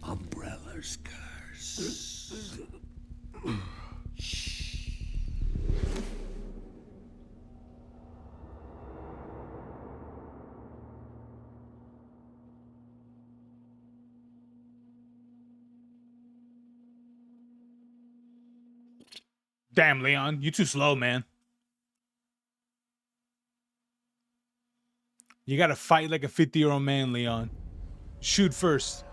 Umbrella's curse. Damn, Leon, you too slow, man. You gotta fight like a 50-year-old man, Leon. Shoot first.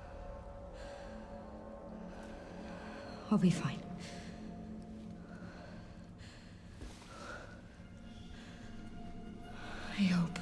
I'll be fine. I hope.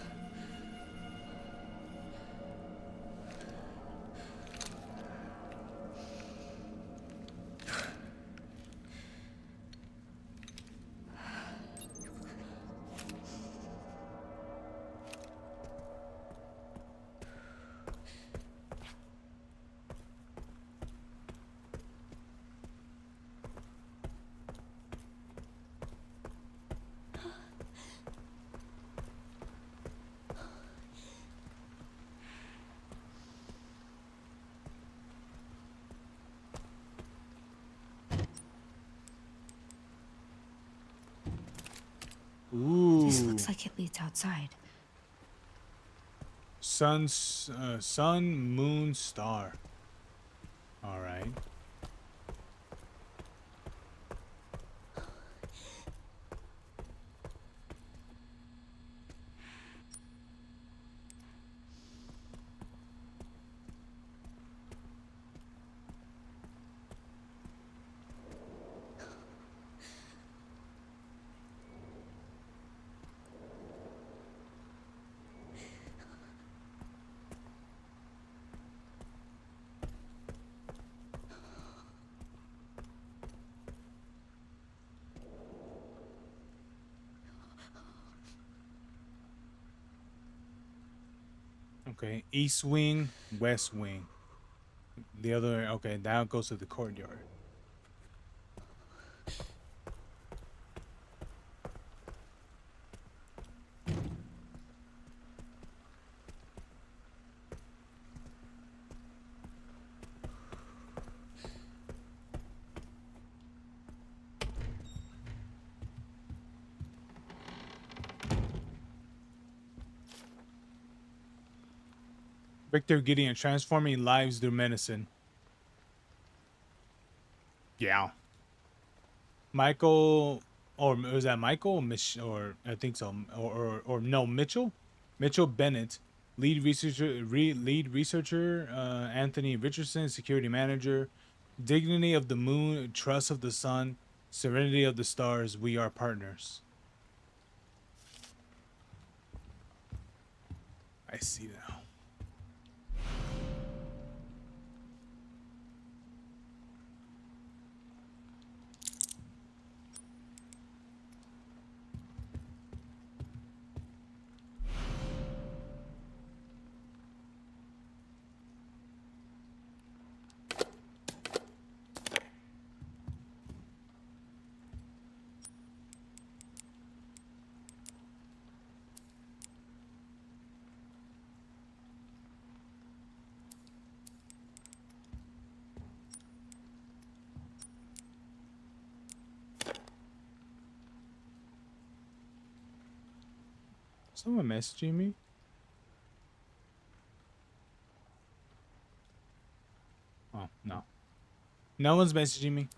Ooh. This looks like it leads outside. Sun, moon, star. All right. Okay, east wing, west wing. The other, okay, that goes to the courtyard. Victor Gideon transforming lives through medicine. Yeah. Michael, or was that Michael or or I think so, or no, Mitchell, Mitchell Bennett, lead researcher, Anthony Richardson, security manager, dignity of the moon, trust of the sun, serenity of the stars. We are partners. I see now. Someone messaging me? Oh, no. No one's messaging me.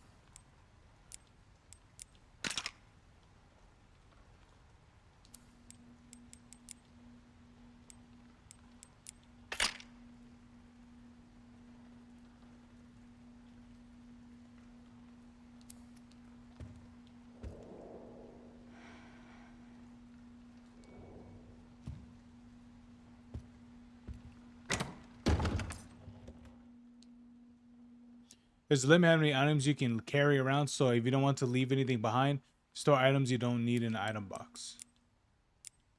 There's a limit how many items you can carry around, so if you don't want to leave anything behind, store items you don't need in the item box.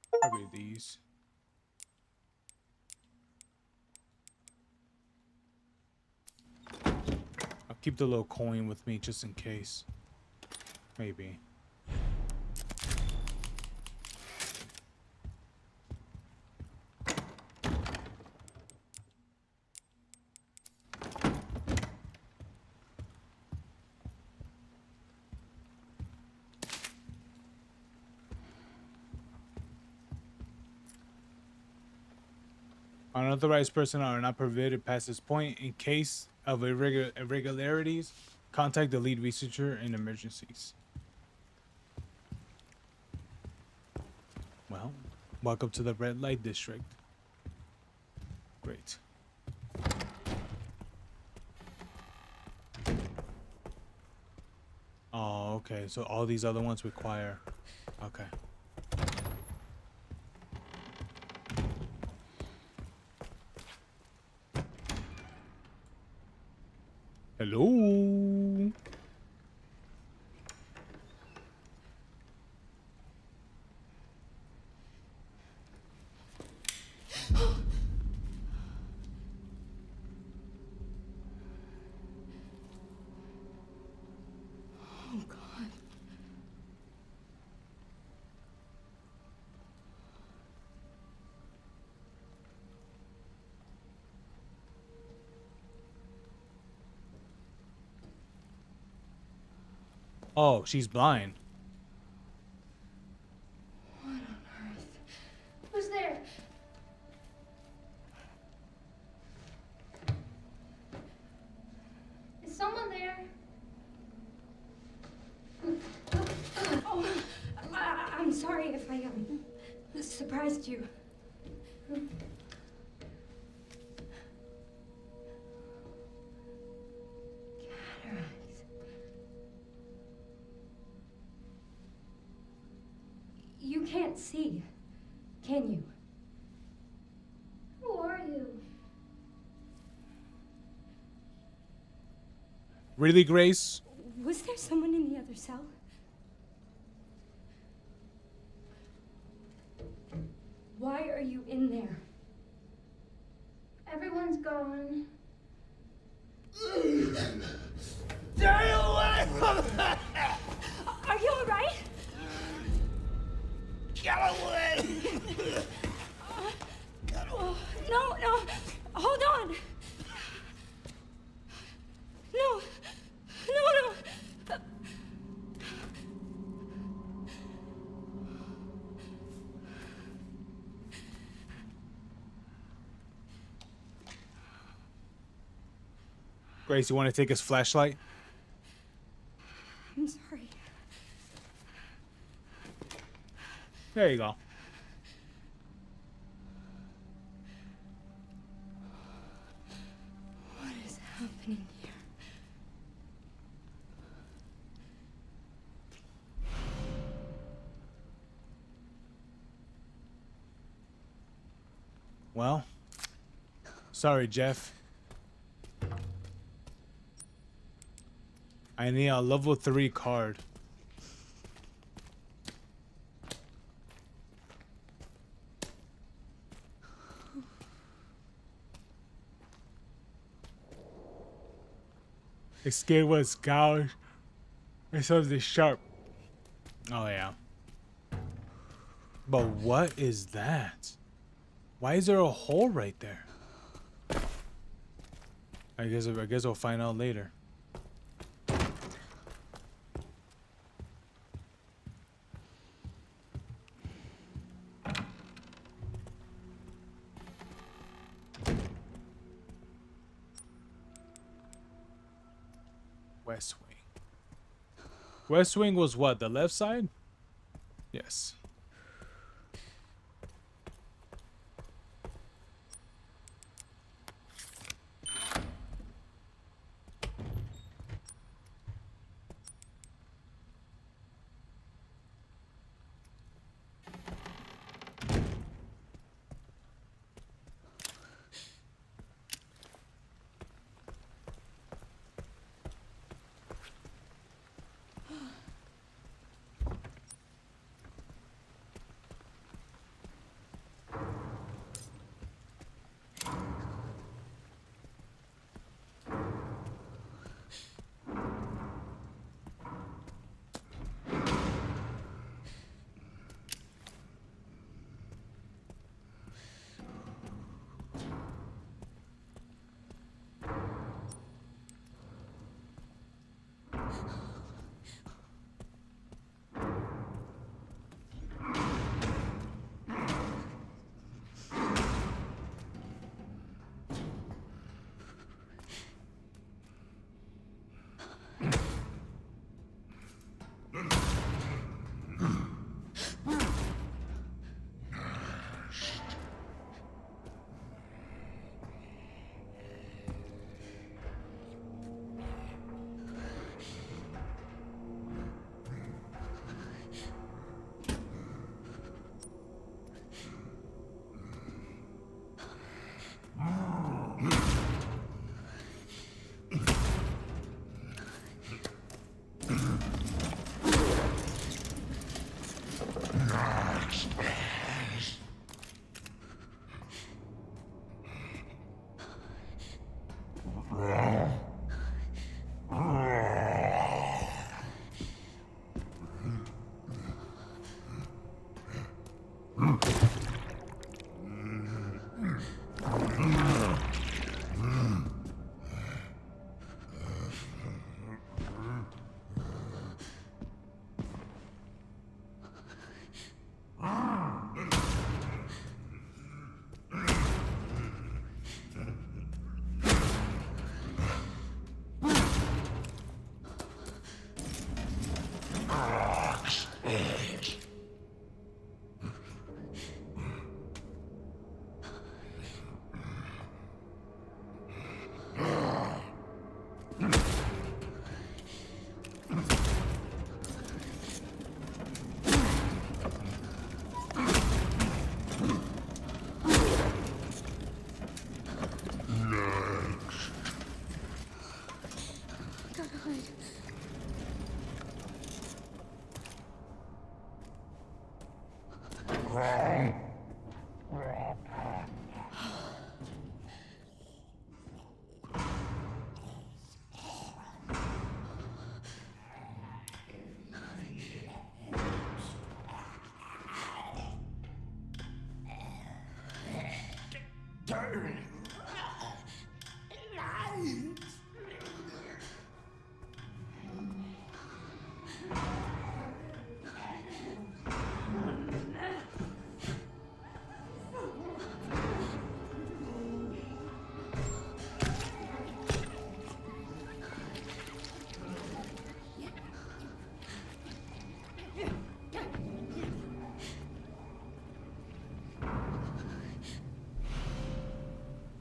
Probably these. I'll keep the little coin with me just in case. Maybe. Unauthorized personnel are not permitted past this point. In case of irregularities, contact the lead researcher in emergencies. Well, welcome to the red light district. Great. Oh, okay. So all these other ones require... Okay. Hello. Oh, God. Oh, she's blind. surprised you. Cataracts. You can't see, can you? Who are you? Really, Grace? Was there someone in the other cell? Why are you in there? Everyone's gone. Stay away from that! Are you alright? Get away! No, no. Hold on. No. No. Grace, you want to take his flashlight? I'm sorry. There you go. What is happening here? Well, sorry, Jeff. I need a level 3 card. The skin was gouged. It something sharp. Oh yeah. But what is that? Why is there a hole right there? I guess we'll find out later. West Wing. West Wing was what? The left side? Yes.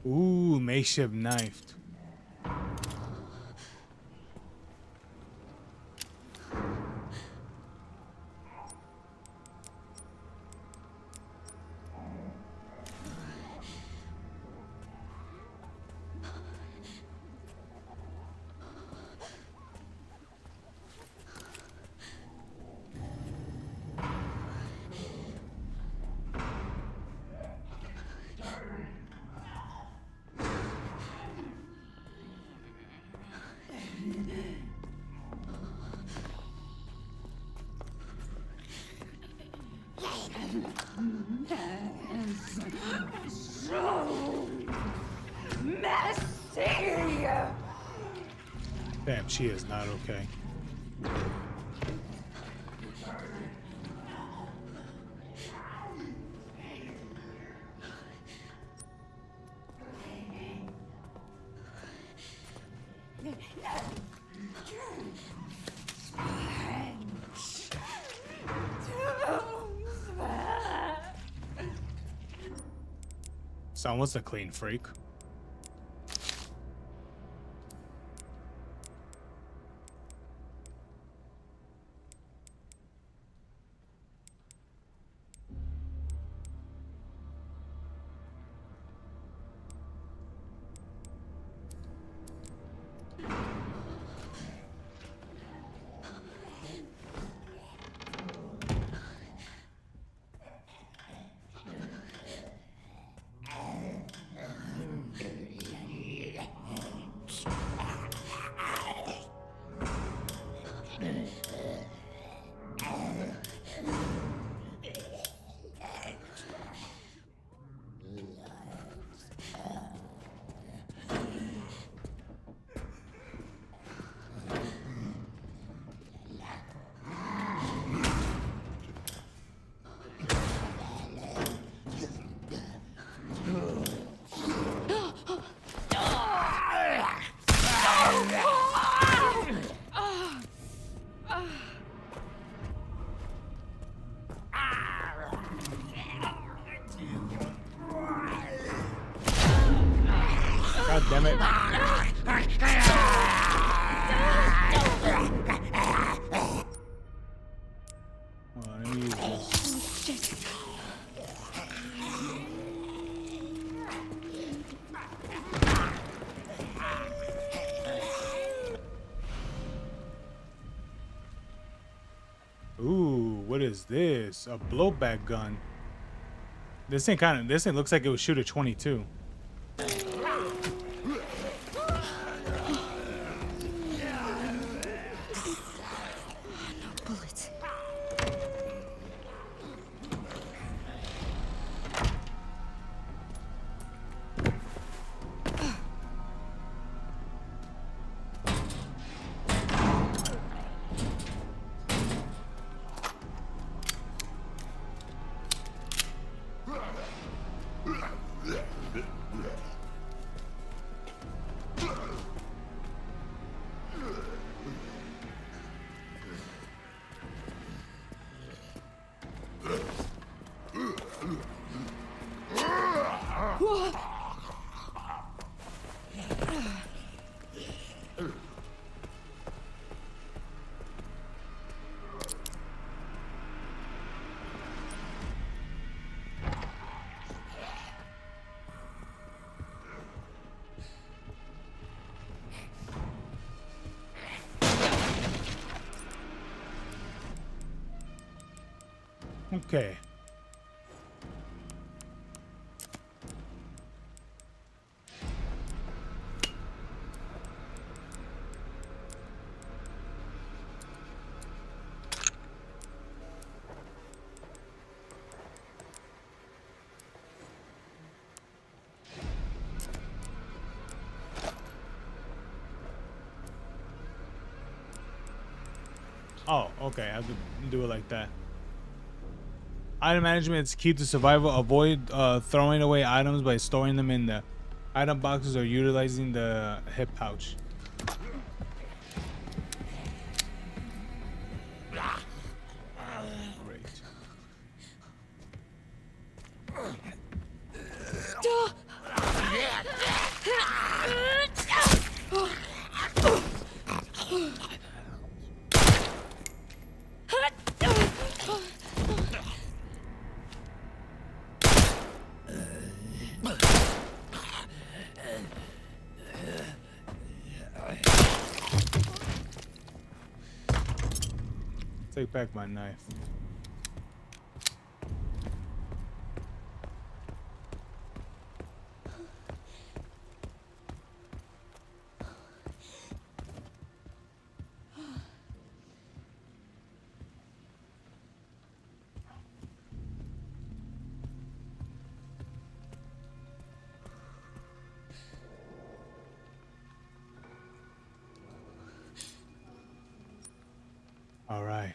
Ooh, makeshift knifed. So messy. Damn, she is not okay. Someone's a clean freak. God damn it. Hold on, let me use this. Ooh, what is this? A blowback gun. This thing looks like it would shoot a 22. Bullets. Okay. Oh, okay. I have to do it like that. Item management is key to survival. Avoid throwing away items by storing them in the item boxes or utilizing the hip pouch. Great. Take back my knife. All right.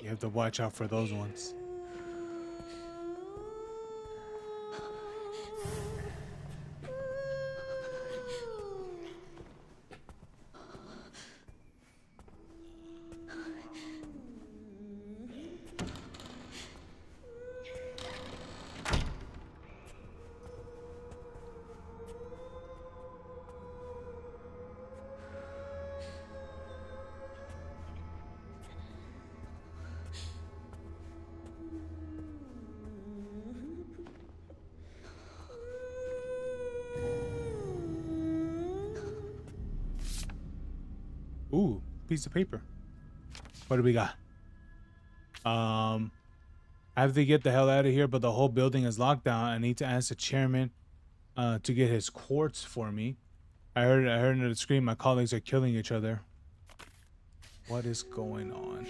You have to watch out for those ones. Ooh, piece of paper. What do we got? I have to get the hell out of here, but the whole building is locked down. I need to ask the chairman to get his quartz for me. I heard the scream. My colleagues are killing each other. What is going on?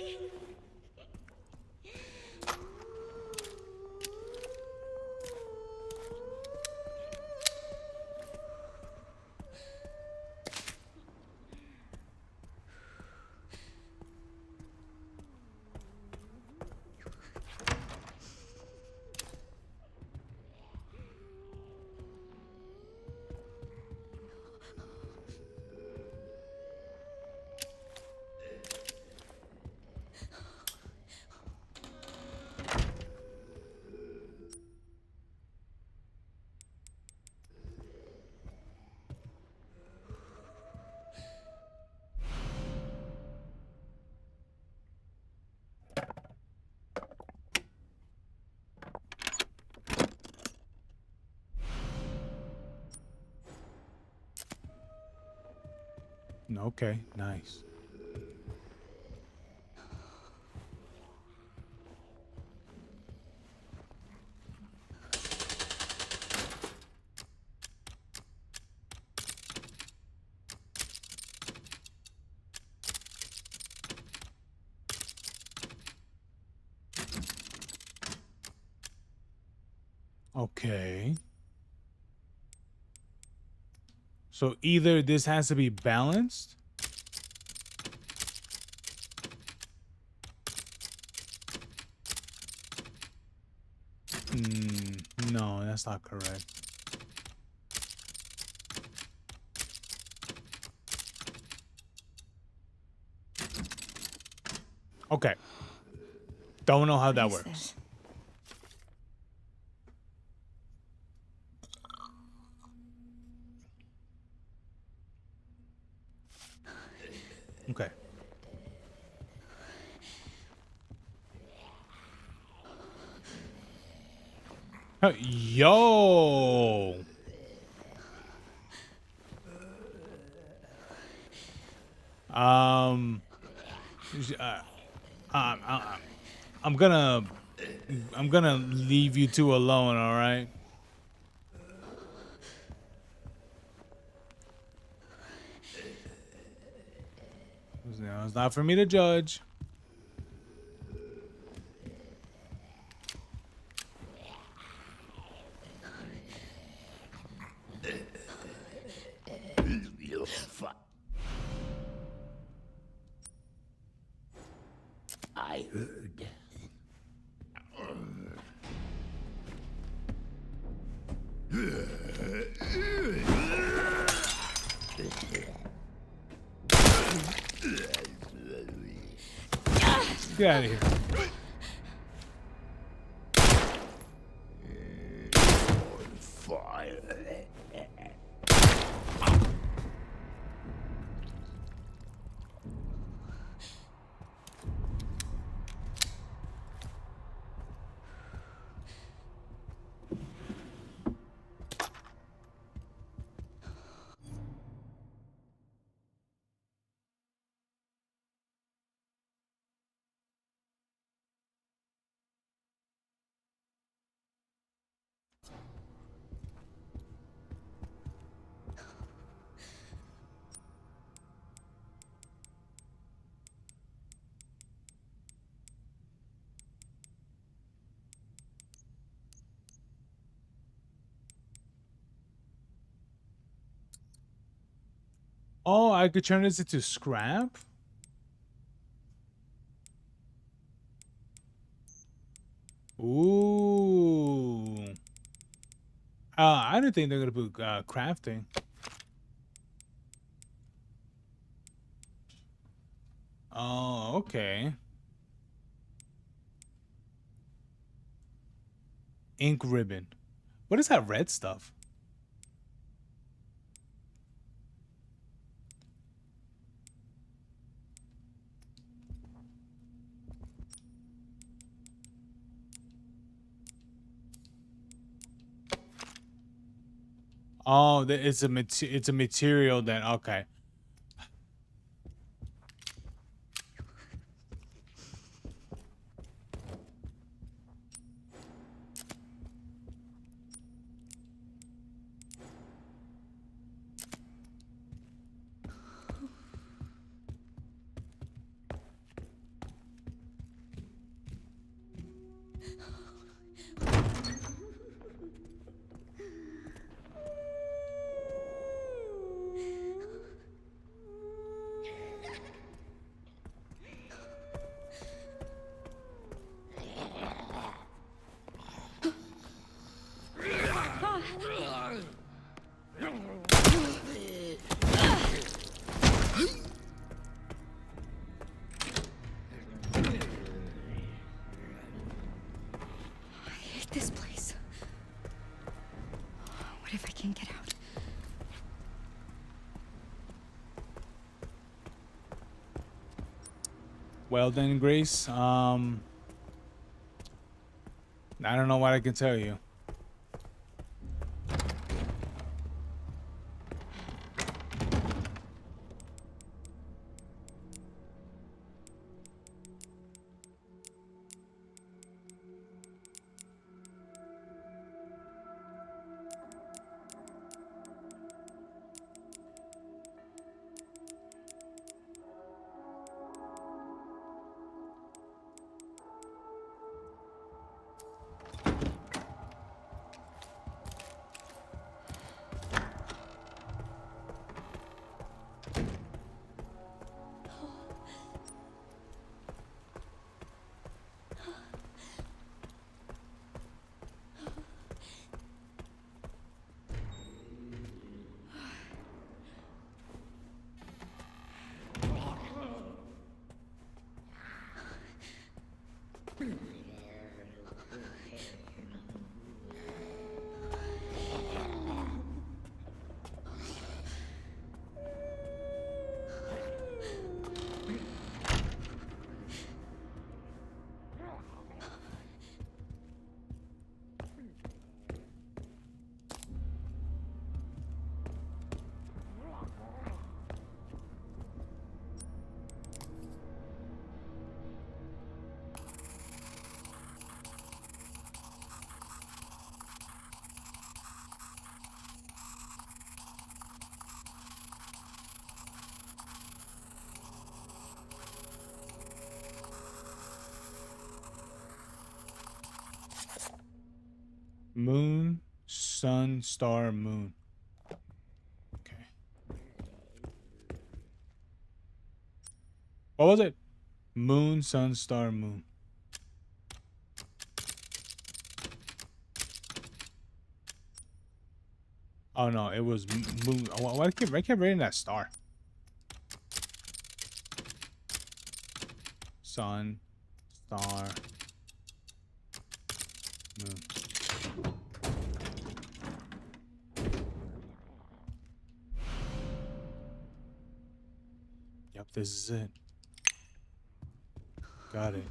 Okay, nice. Okay. So either this has to be balanced. No, that's not correct. Okay. Don't know how that works. Okay. Yo. Um, I'm gonna leave you two alone, all right? It's not for me to judge. I heard. Get out of here. Fire. Oh, I could turn this into scrap? Ooh. I didn't think they're gonna put crafting. Oh, okay. Ink ribbon. What is that red stuff? Oh, it's a material that okay. I hate this place. What if I can't get out? Well then, Grace, I don't know what I can tell you. Moon, sun, star, moon. Okay. What was it? Moon, sun, star, moon. Oh no, it was moon. Why I keep reading that star? Sun, star, moon. Yep, this is it. Got it.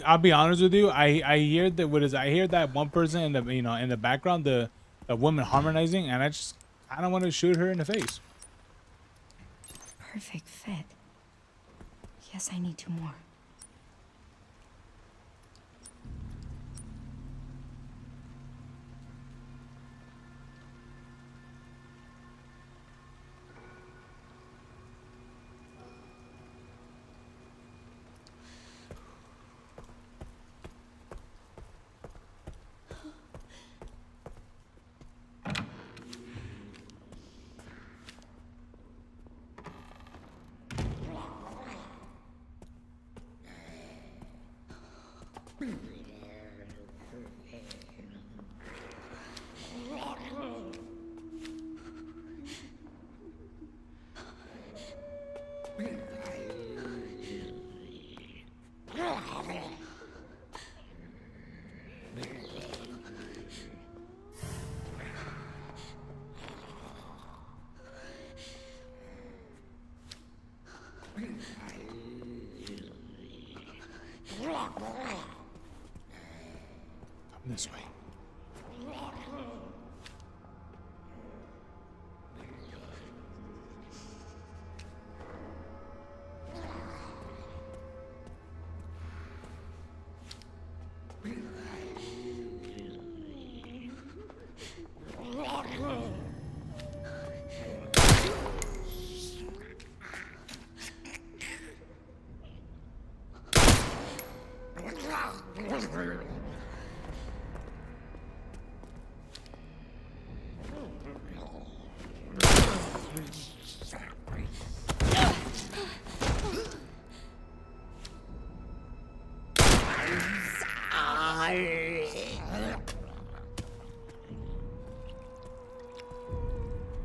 I'll be honest with you. I hear that I hear that one person in the in the background, the woman harmonizing, and I just kind of want to shoot her in the face. Perfect fit. Yes, I need 2 more. Come this way.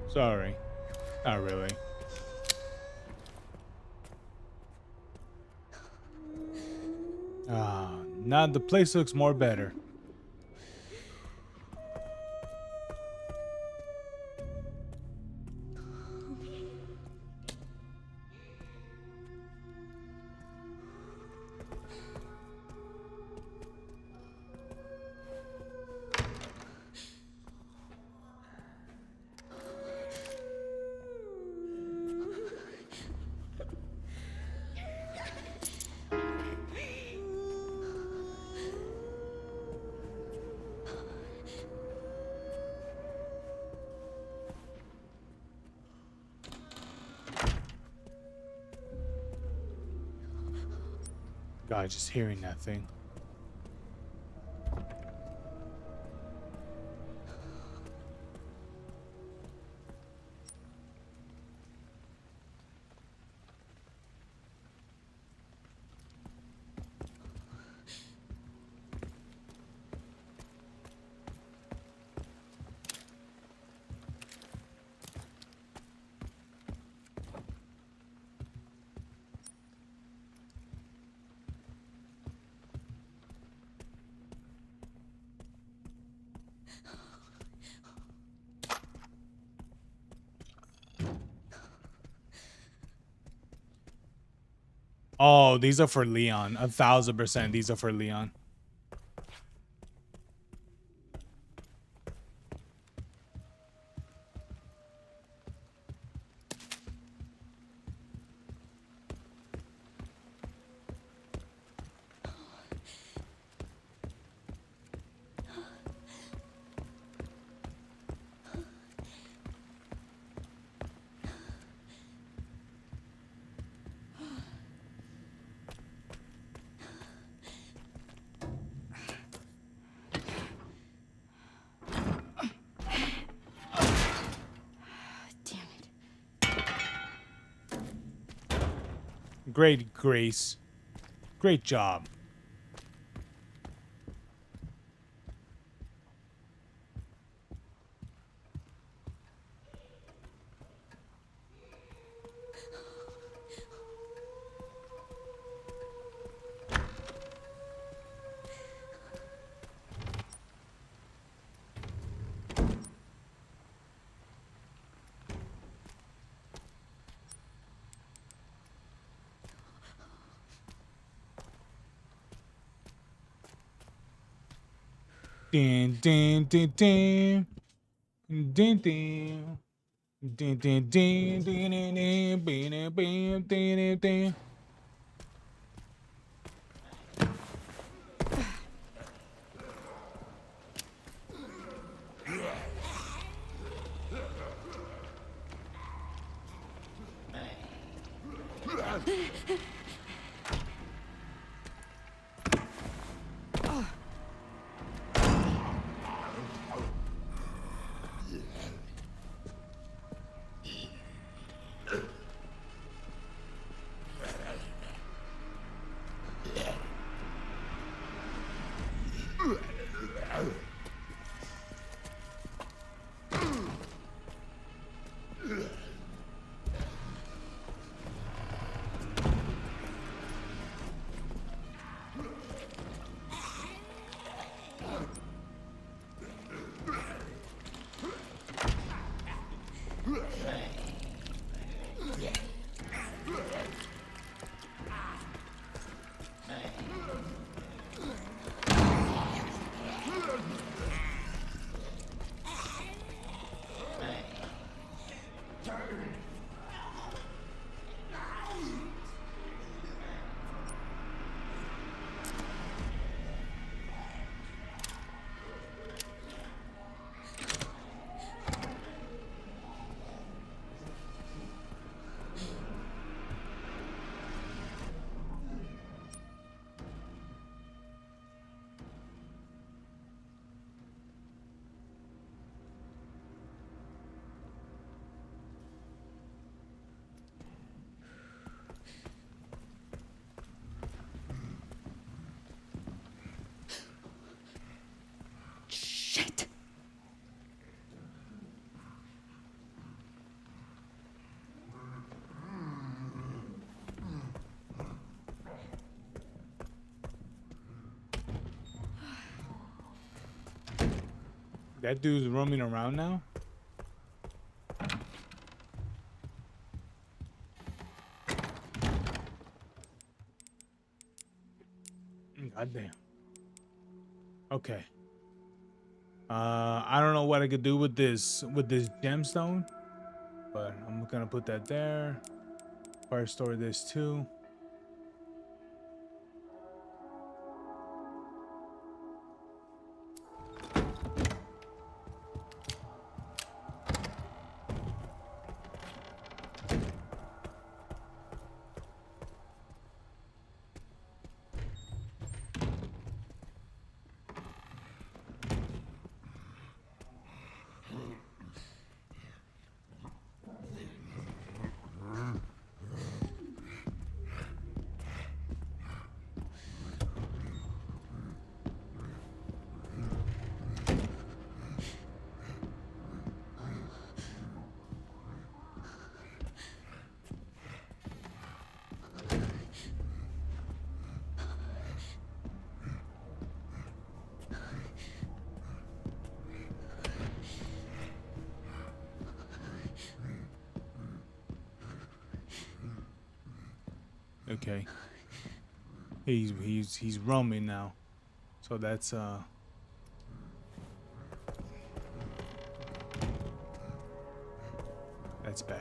Sorry. Not really. Ah, now the place looks more better. God, just hearing that thing. Oh, these are for Leon. 1000%. These are for Leon. Great, Grace. Great job. Ding, ding, ding, ding. Ding, ding. Ding, ding, ding, ding, ding, ding, ding, ding, ding, ding. Shit. That dude's roaming around now? Goddamn. Okay. I don't know what I could do with this gemstone, but I'm gonna put that there. Fire store this too. Okay. He's roaming now. So that's bad.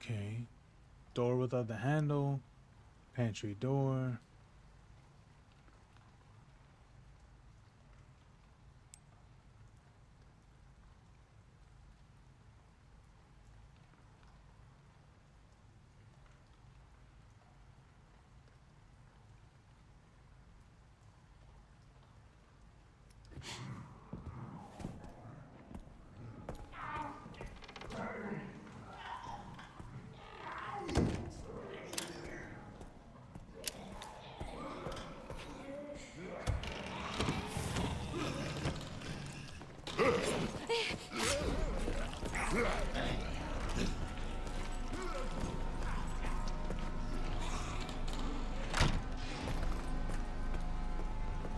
Okay. Door without the handle. Pantry door.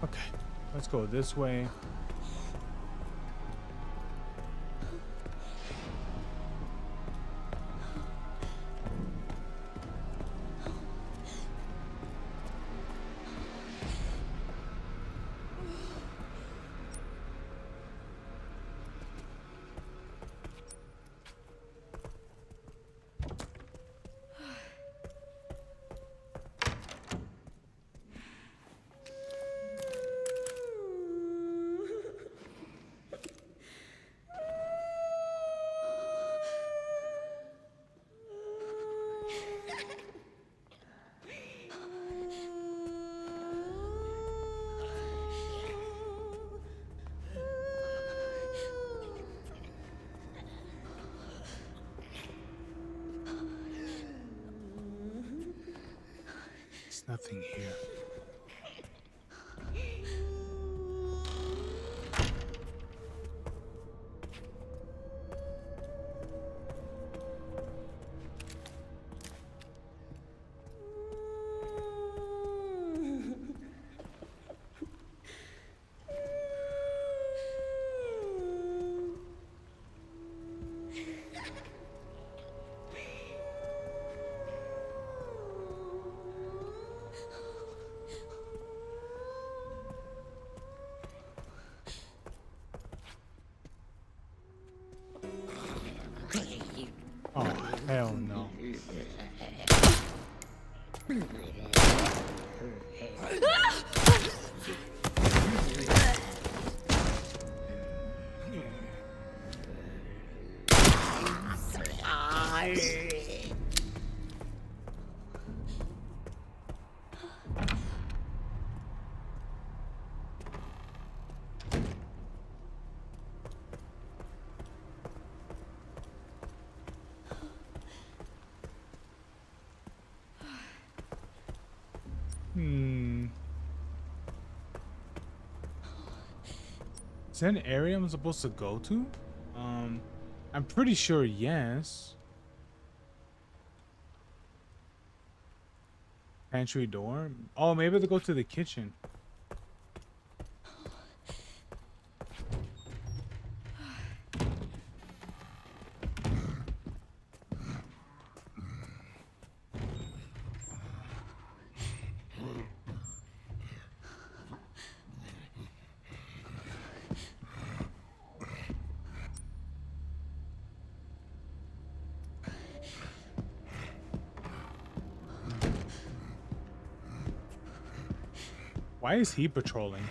Okay, let's go this way. There's nothing here. Oh, hell no. Is that an area I'm supposed to go to? I'm pretty sure yes. Pantry door? Oh, maybe to go to the kitchen. Why is he patrolling?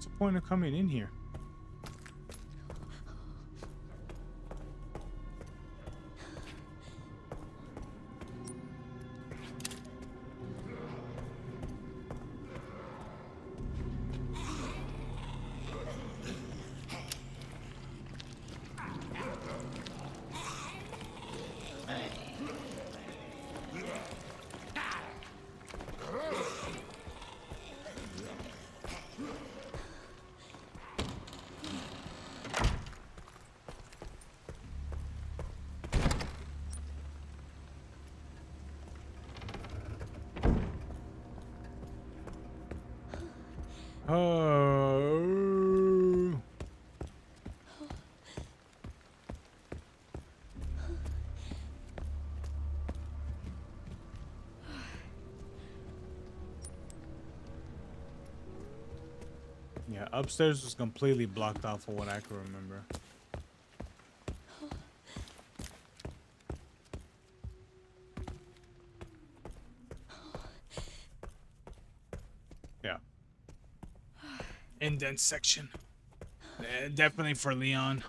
What's the point of coming in here? Oh. Yeah, upstairs was completely blocked off from what I can remember. Yeah. Indent section. Definitely for Leon.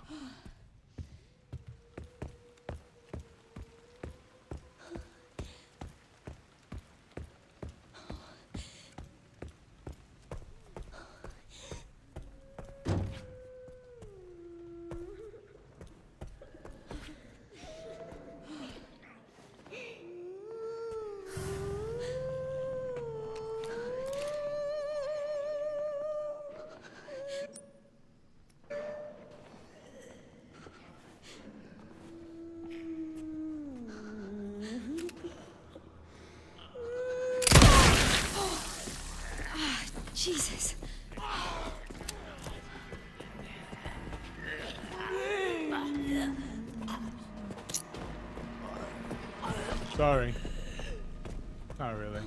Jesus. Sorry. Not really.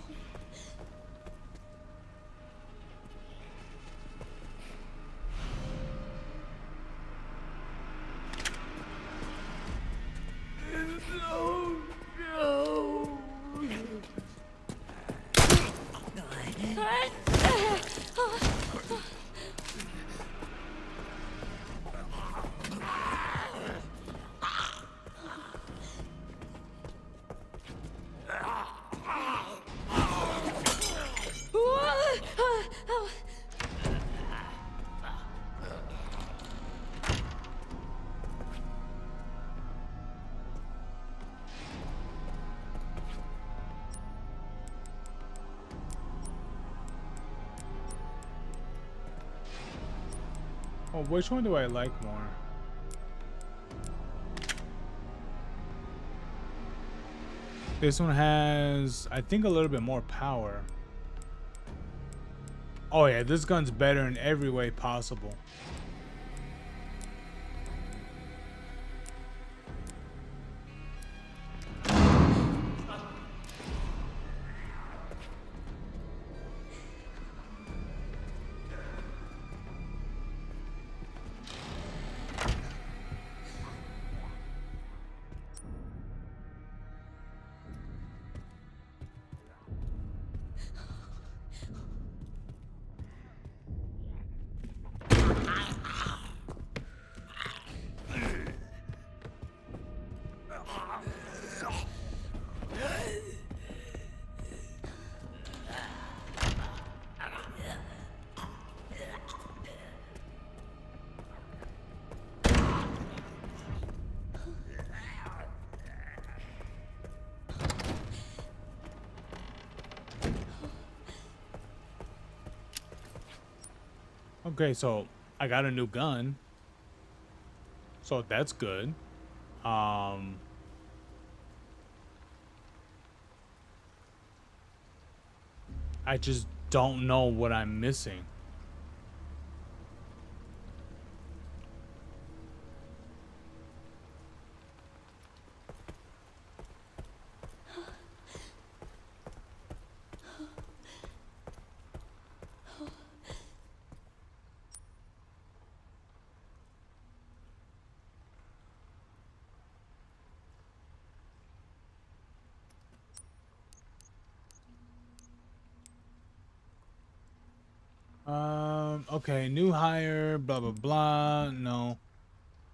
Oh, which one do I like more? This one has, I think, a little bit more power. Oh yeah, this gun's better in every way possible. Okay, so I got a new gun. So that's good. I just don't know what I'm missing. Okay, new hire, blah blah blah. No.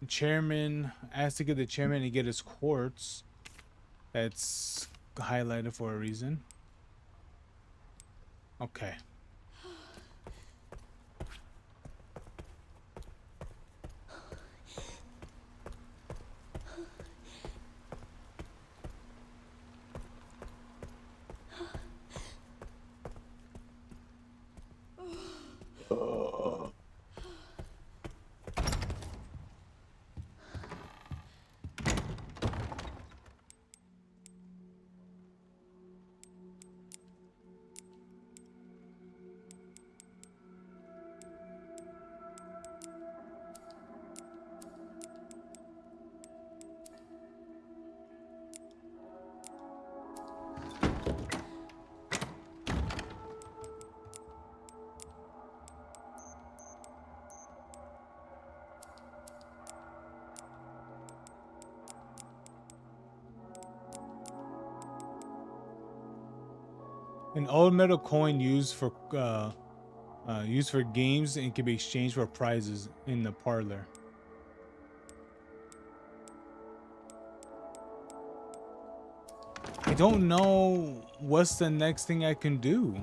Chairman asked to get the chairman to get his quartz. That's highlighted for a reason. Okay. An old metal coin used for games and can be exchanged for prizes in the parlor. I don't know what's the next thing I can do.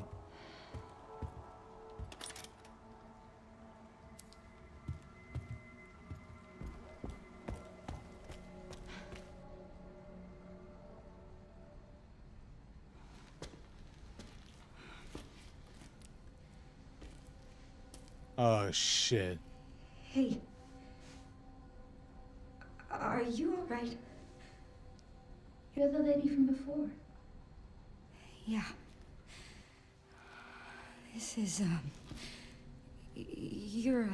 Oh shit. Hey. Are you alright? You're the lady from before. Yeah. This is, you're,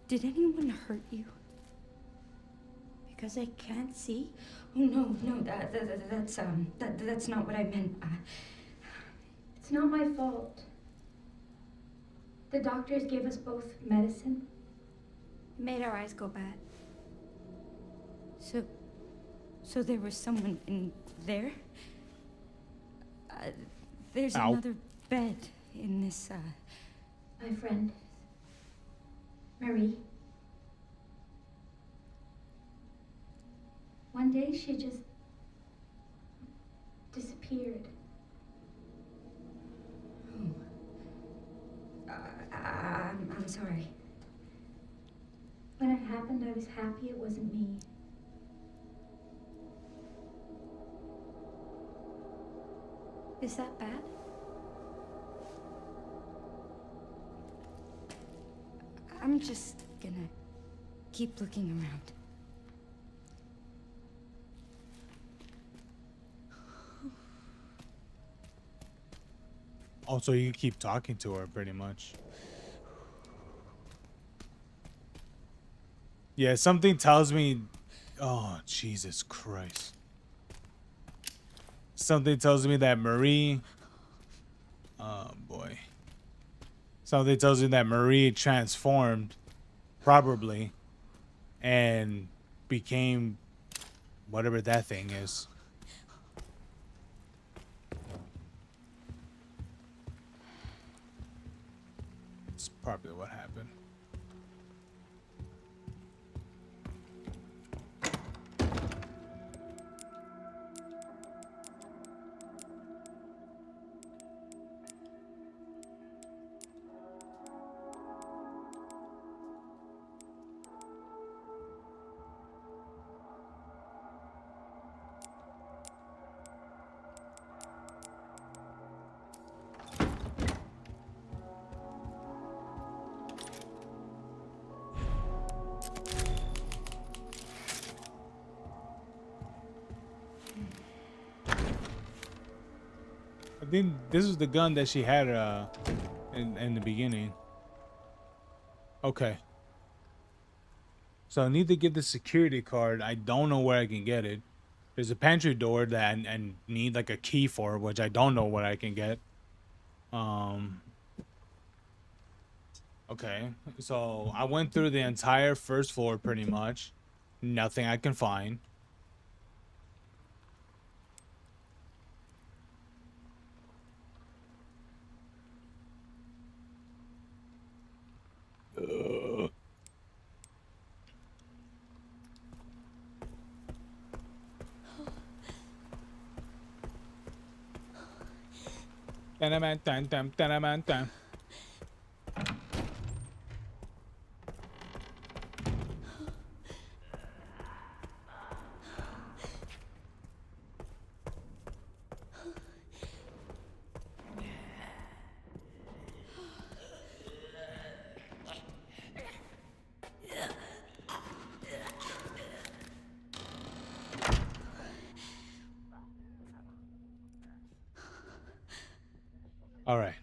did anyone hurt you? Because I can't see? Oh, no, that's not what I meant. It's not my fault. The doctors gave us both medicine. It made our eyes go bad. So there was someone in there? There's Ow. another bed in this, My friend, Marie. One day she just disappeared. I'm sorry. When it happened, I was happy it wasn't me. Is that bad? I'm just gonna keep looking around. Also, you keep talking to her pretty much. Yeah, something tells me. Oh, Jesus Christ. Something tells me that Marie. Oh, boy. Something tells me that Marie transformed, probably, and became whatever that thing is. It's probably what happened. I think this is the gun that she had in the beginning. Okay. So I need to get the security card. I don't know where I can get it. There's a pantry door that I need like a key for, which I don't know what I can get. Okay. So I went through the entire first floor pretty much. Nothing I can find. All right.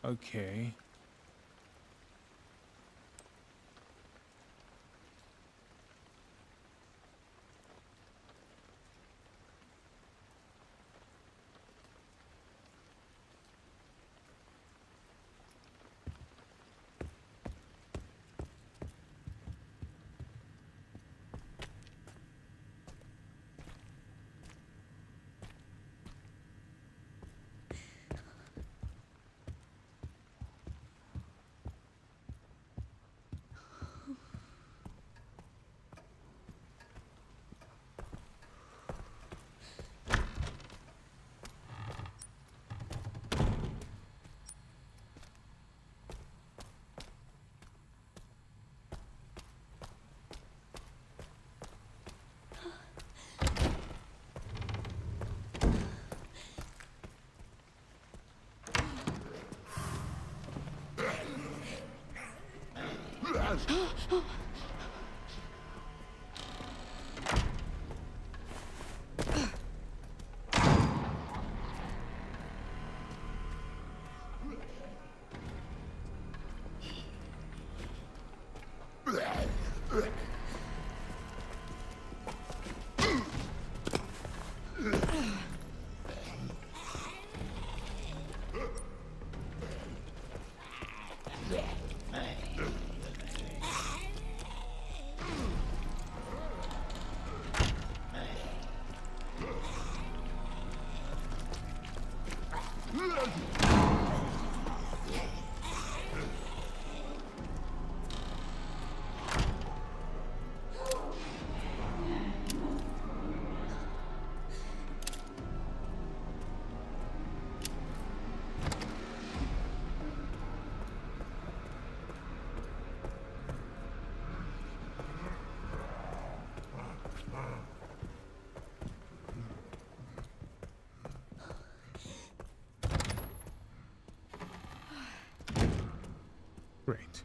Okay. Great.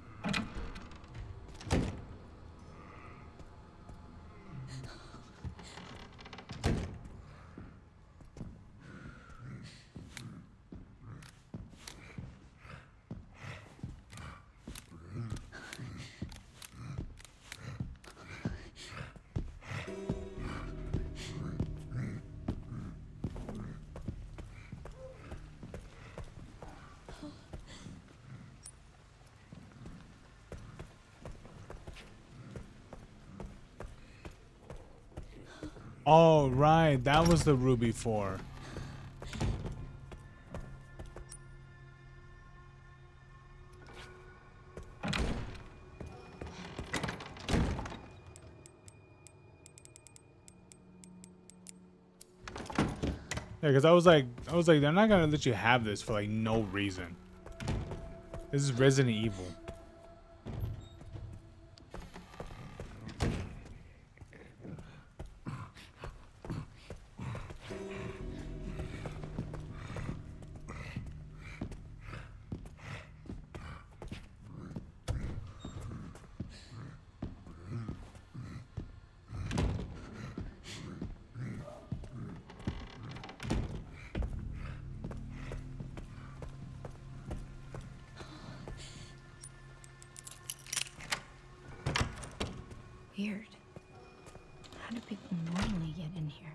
Oh, right. That was the Ruby 4. Yeah, because I was like, they're not gonna let you have this for like no reason. This is Resident Evil. Weird. How do people normally get in here?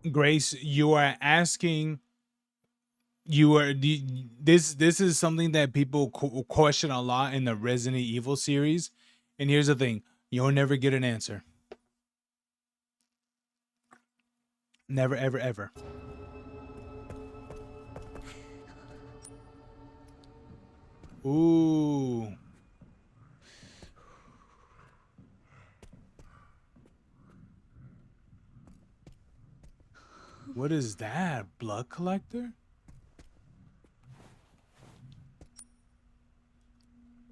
Grace, you are asking. This is something that people question a lot in the Resident Evil series, and here's the thing: you'll never get an answer. Never, ever, ever. Ooh. What is that? Blood collector?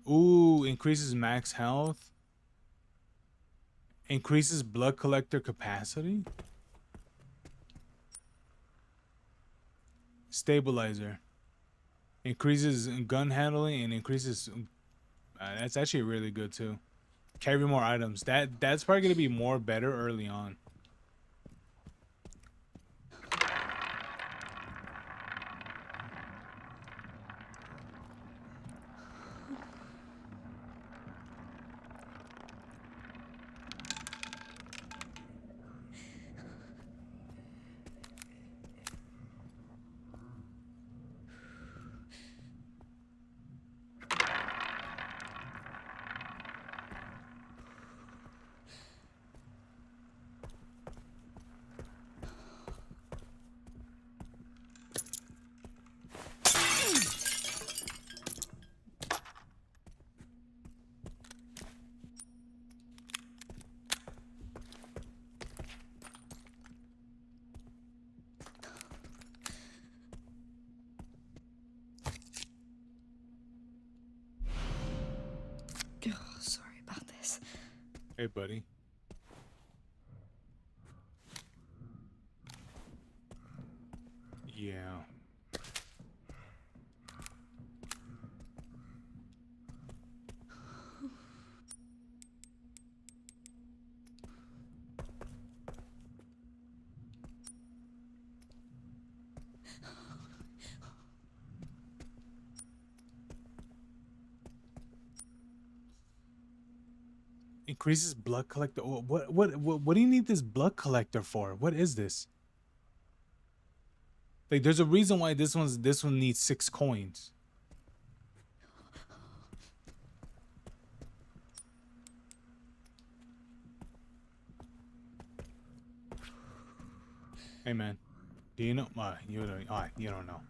Ooh, increases max health. Increases blood collector capacity. Stabilizer. Increases gun handling and increases. That's actually really good too. Carry more items. That's probably gonna be more better early on. Oh, sorry about this. Hey, buddy. Yeah. Increases blood collector. What do you need this blood collector for? What is this? Like, there's a reason why this one needs 6 coins. Hey man, do you know? You don't know.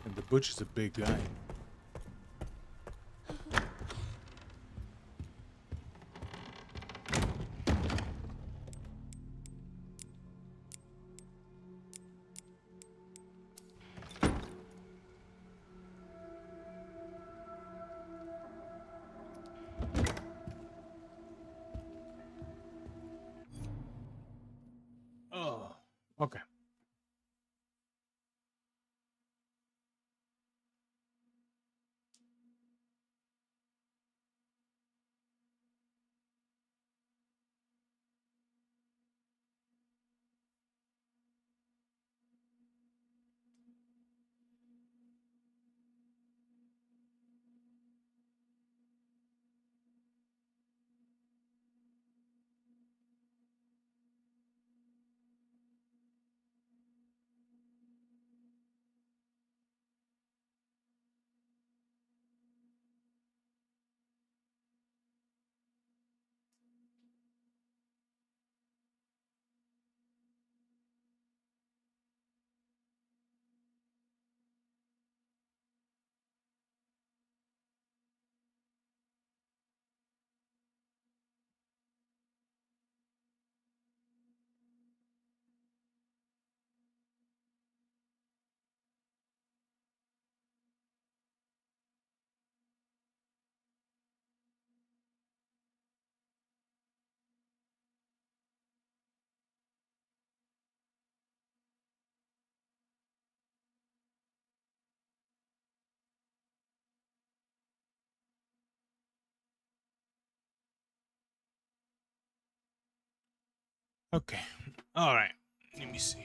And the butcher's a big guy. Oh, okay. Okay. All right. Let me see.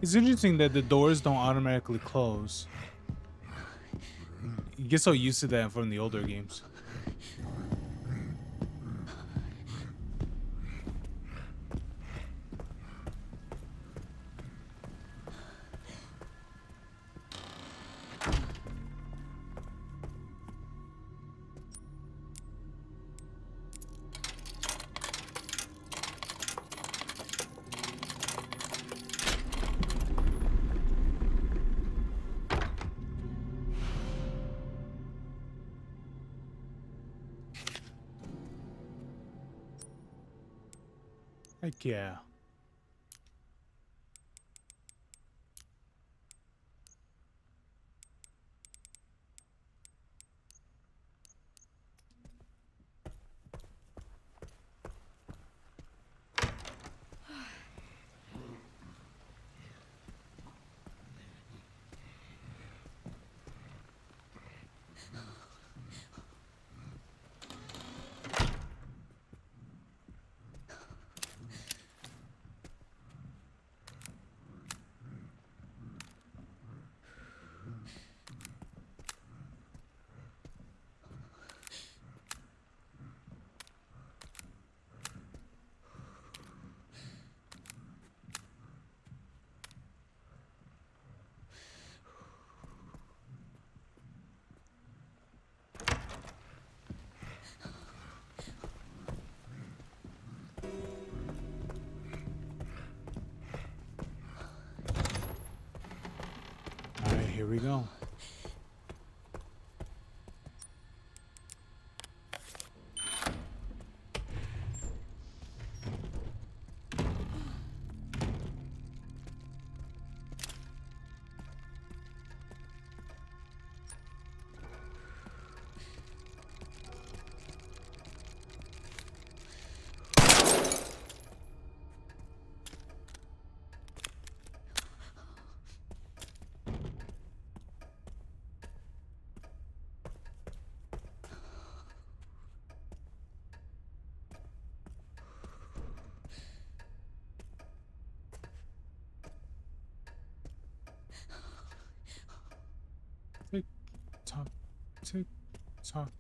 It's interesting that the doors don't automatically close. You get so used to that from the older games. Heck yeah. All right, here we go. Tick tock, tick tock.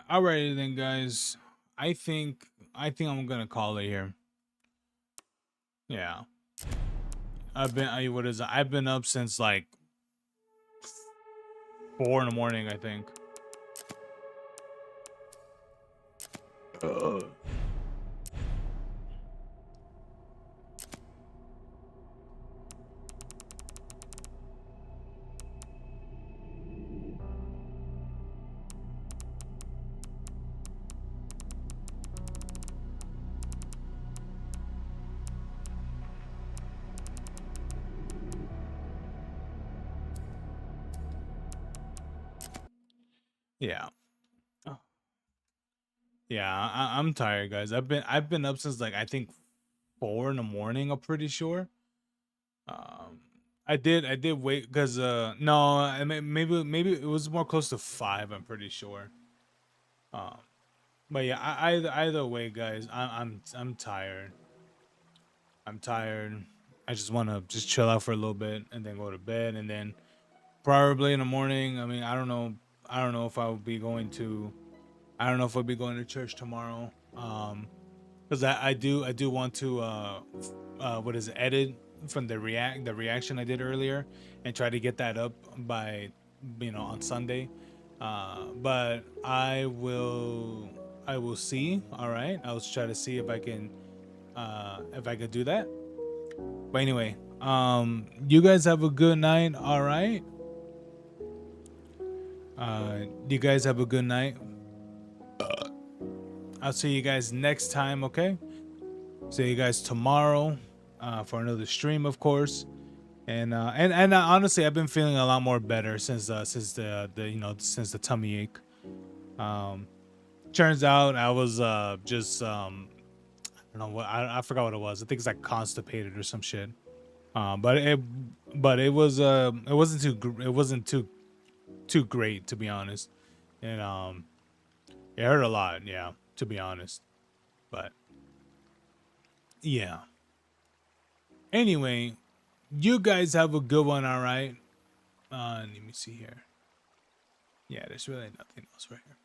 Alrighty then, guys. I think I'm gonna call it here. Yeah. I've been up since like 4 in the morning, I think. Yeah. Yeah, I'm tired, guys. I've been up since like I think 4 in the morning. I'm pretty sure. Um, I did wait because no, maybe it was more close to 5. I'm pretty sure. Um, but yeah, either way, guys, I'm tired. I'm tired. I just want to just chill out for a little bit and then go to bed and then probably in the morning. I mean, I don't know. I don't know if I will be going to. I don't know if I'll be going to church tomorrow. Because I do want to what is it, edit from the reaction I did earlier and try to get that up by on Sunday. But I will see. All right, I'll try to see if I can do that. But anyway, you guys have a good night. All right. You guys have a good night. I'll see you guys next time, okay? See you guys tomorrow for another stream, of course. And honestly, I've been feeling a lot more better since the tummy ache. Turns out I was just I don't know what I forgot what it was. I think it's like constipated or some shit. But it wasn't too great, to be honest. And it hurt a lot, yeah, to be honest. But yeah. Anyway, you guys have a good one, all right? Let me see here. Yeah, there's really nothing else right here.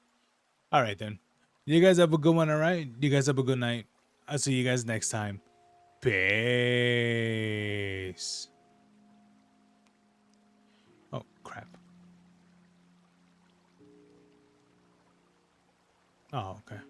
All right, then. You guys have a good one, all right? You guys have a good night. I'll see you guys next time. Peace. Oh, crap. Oh, okay.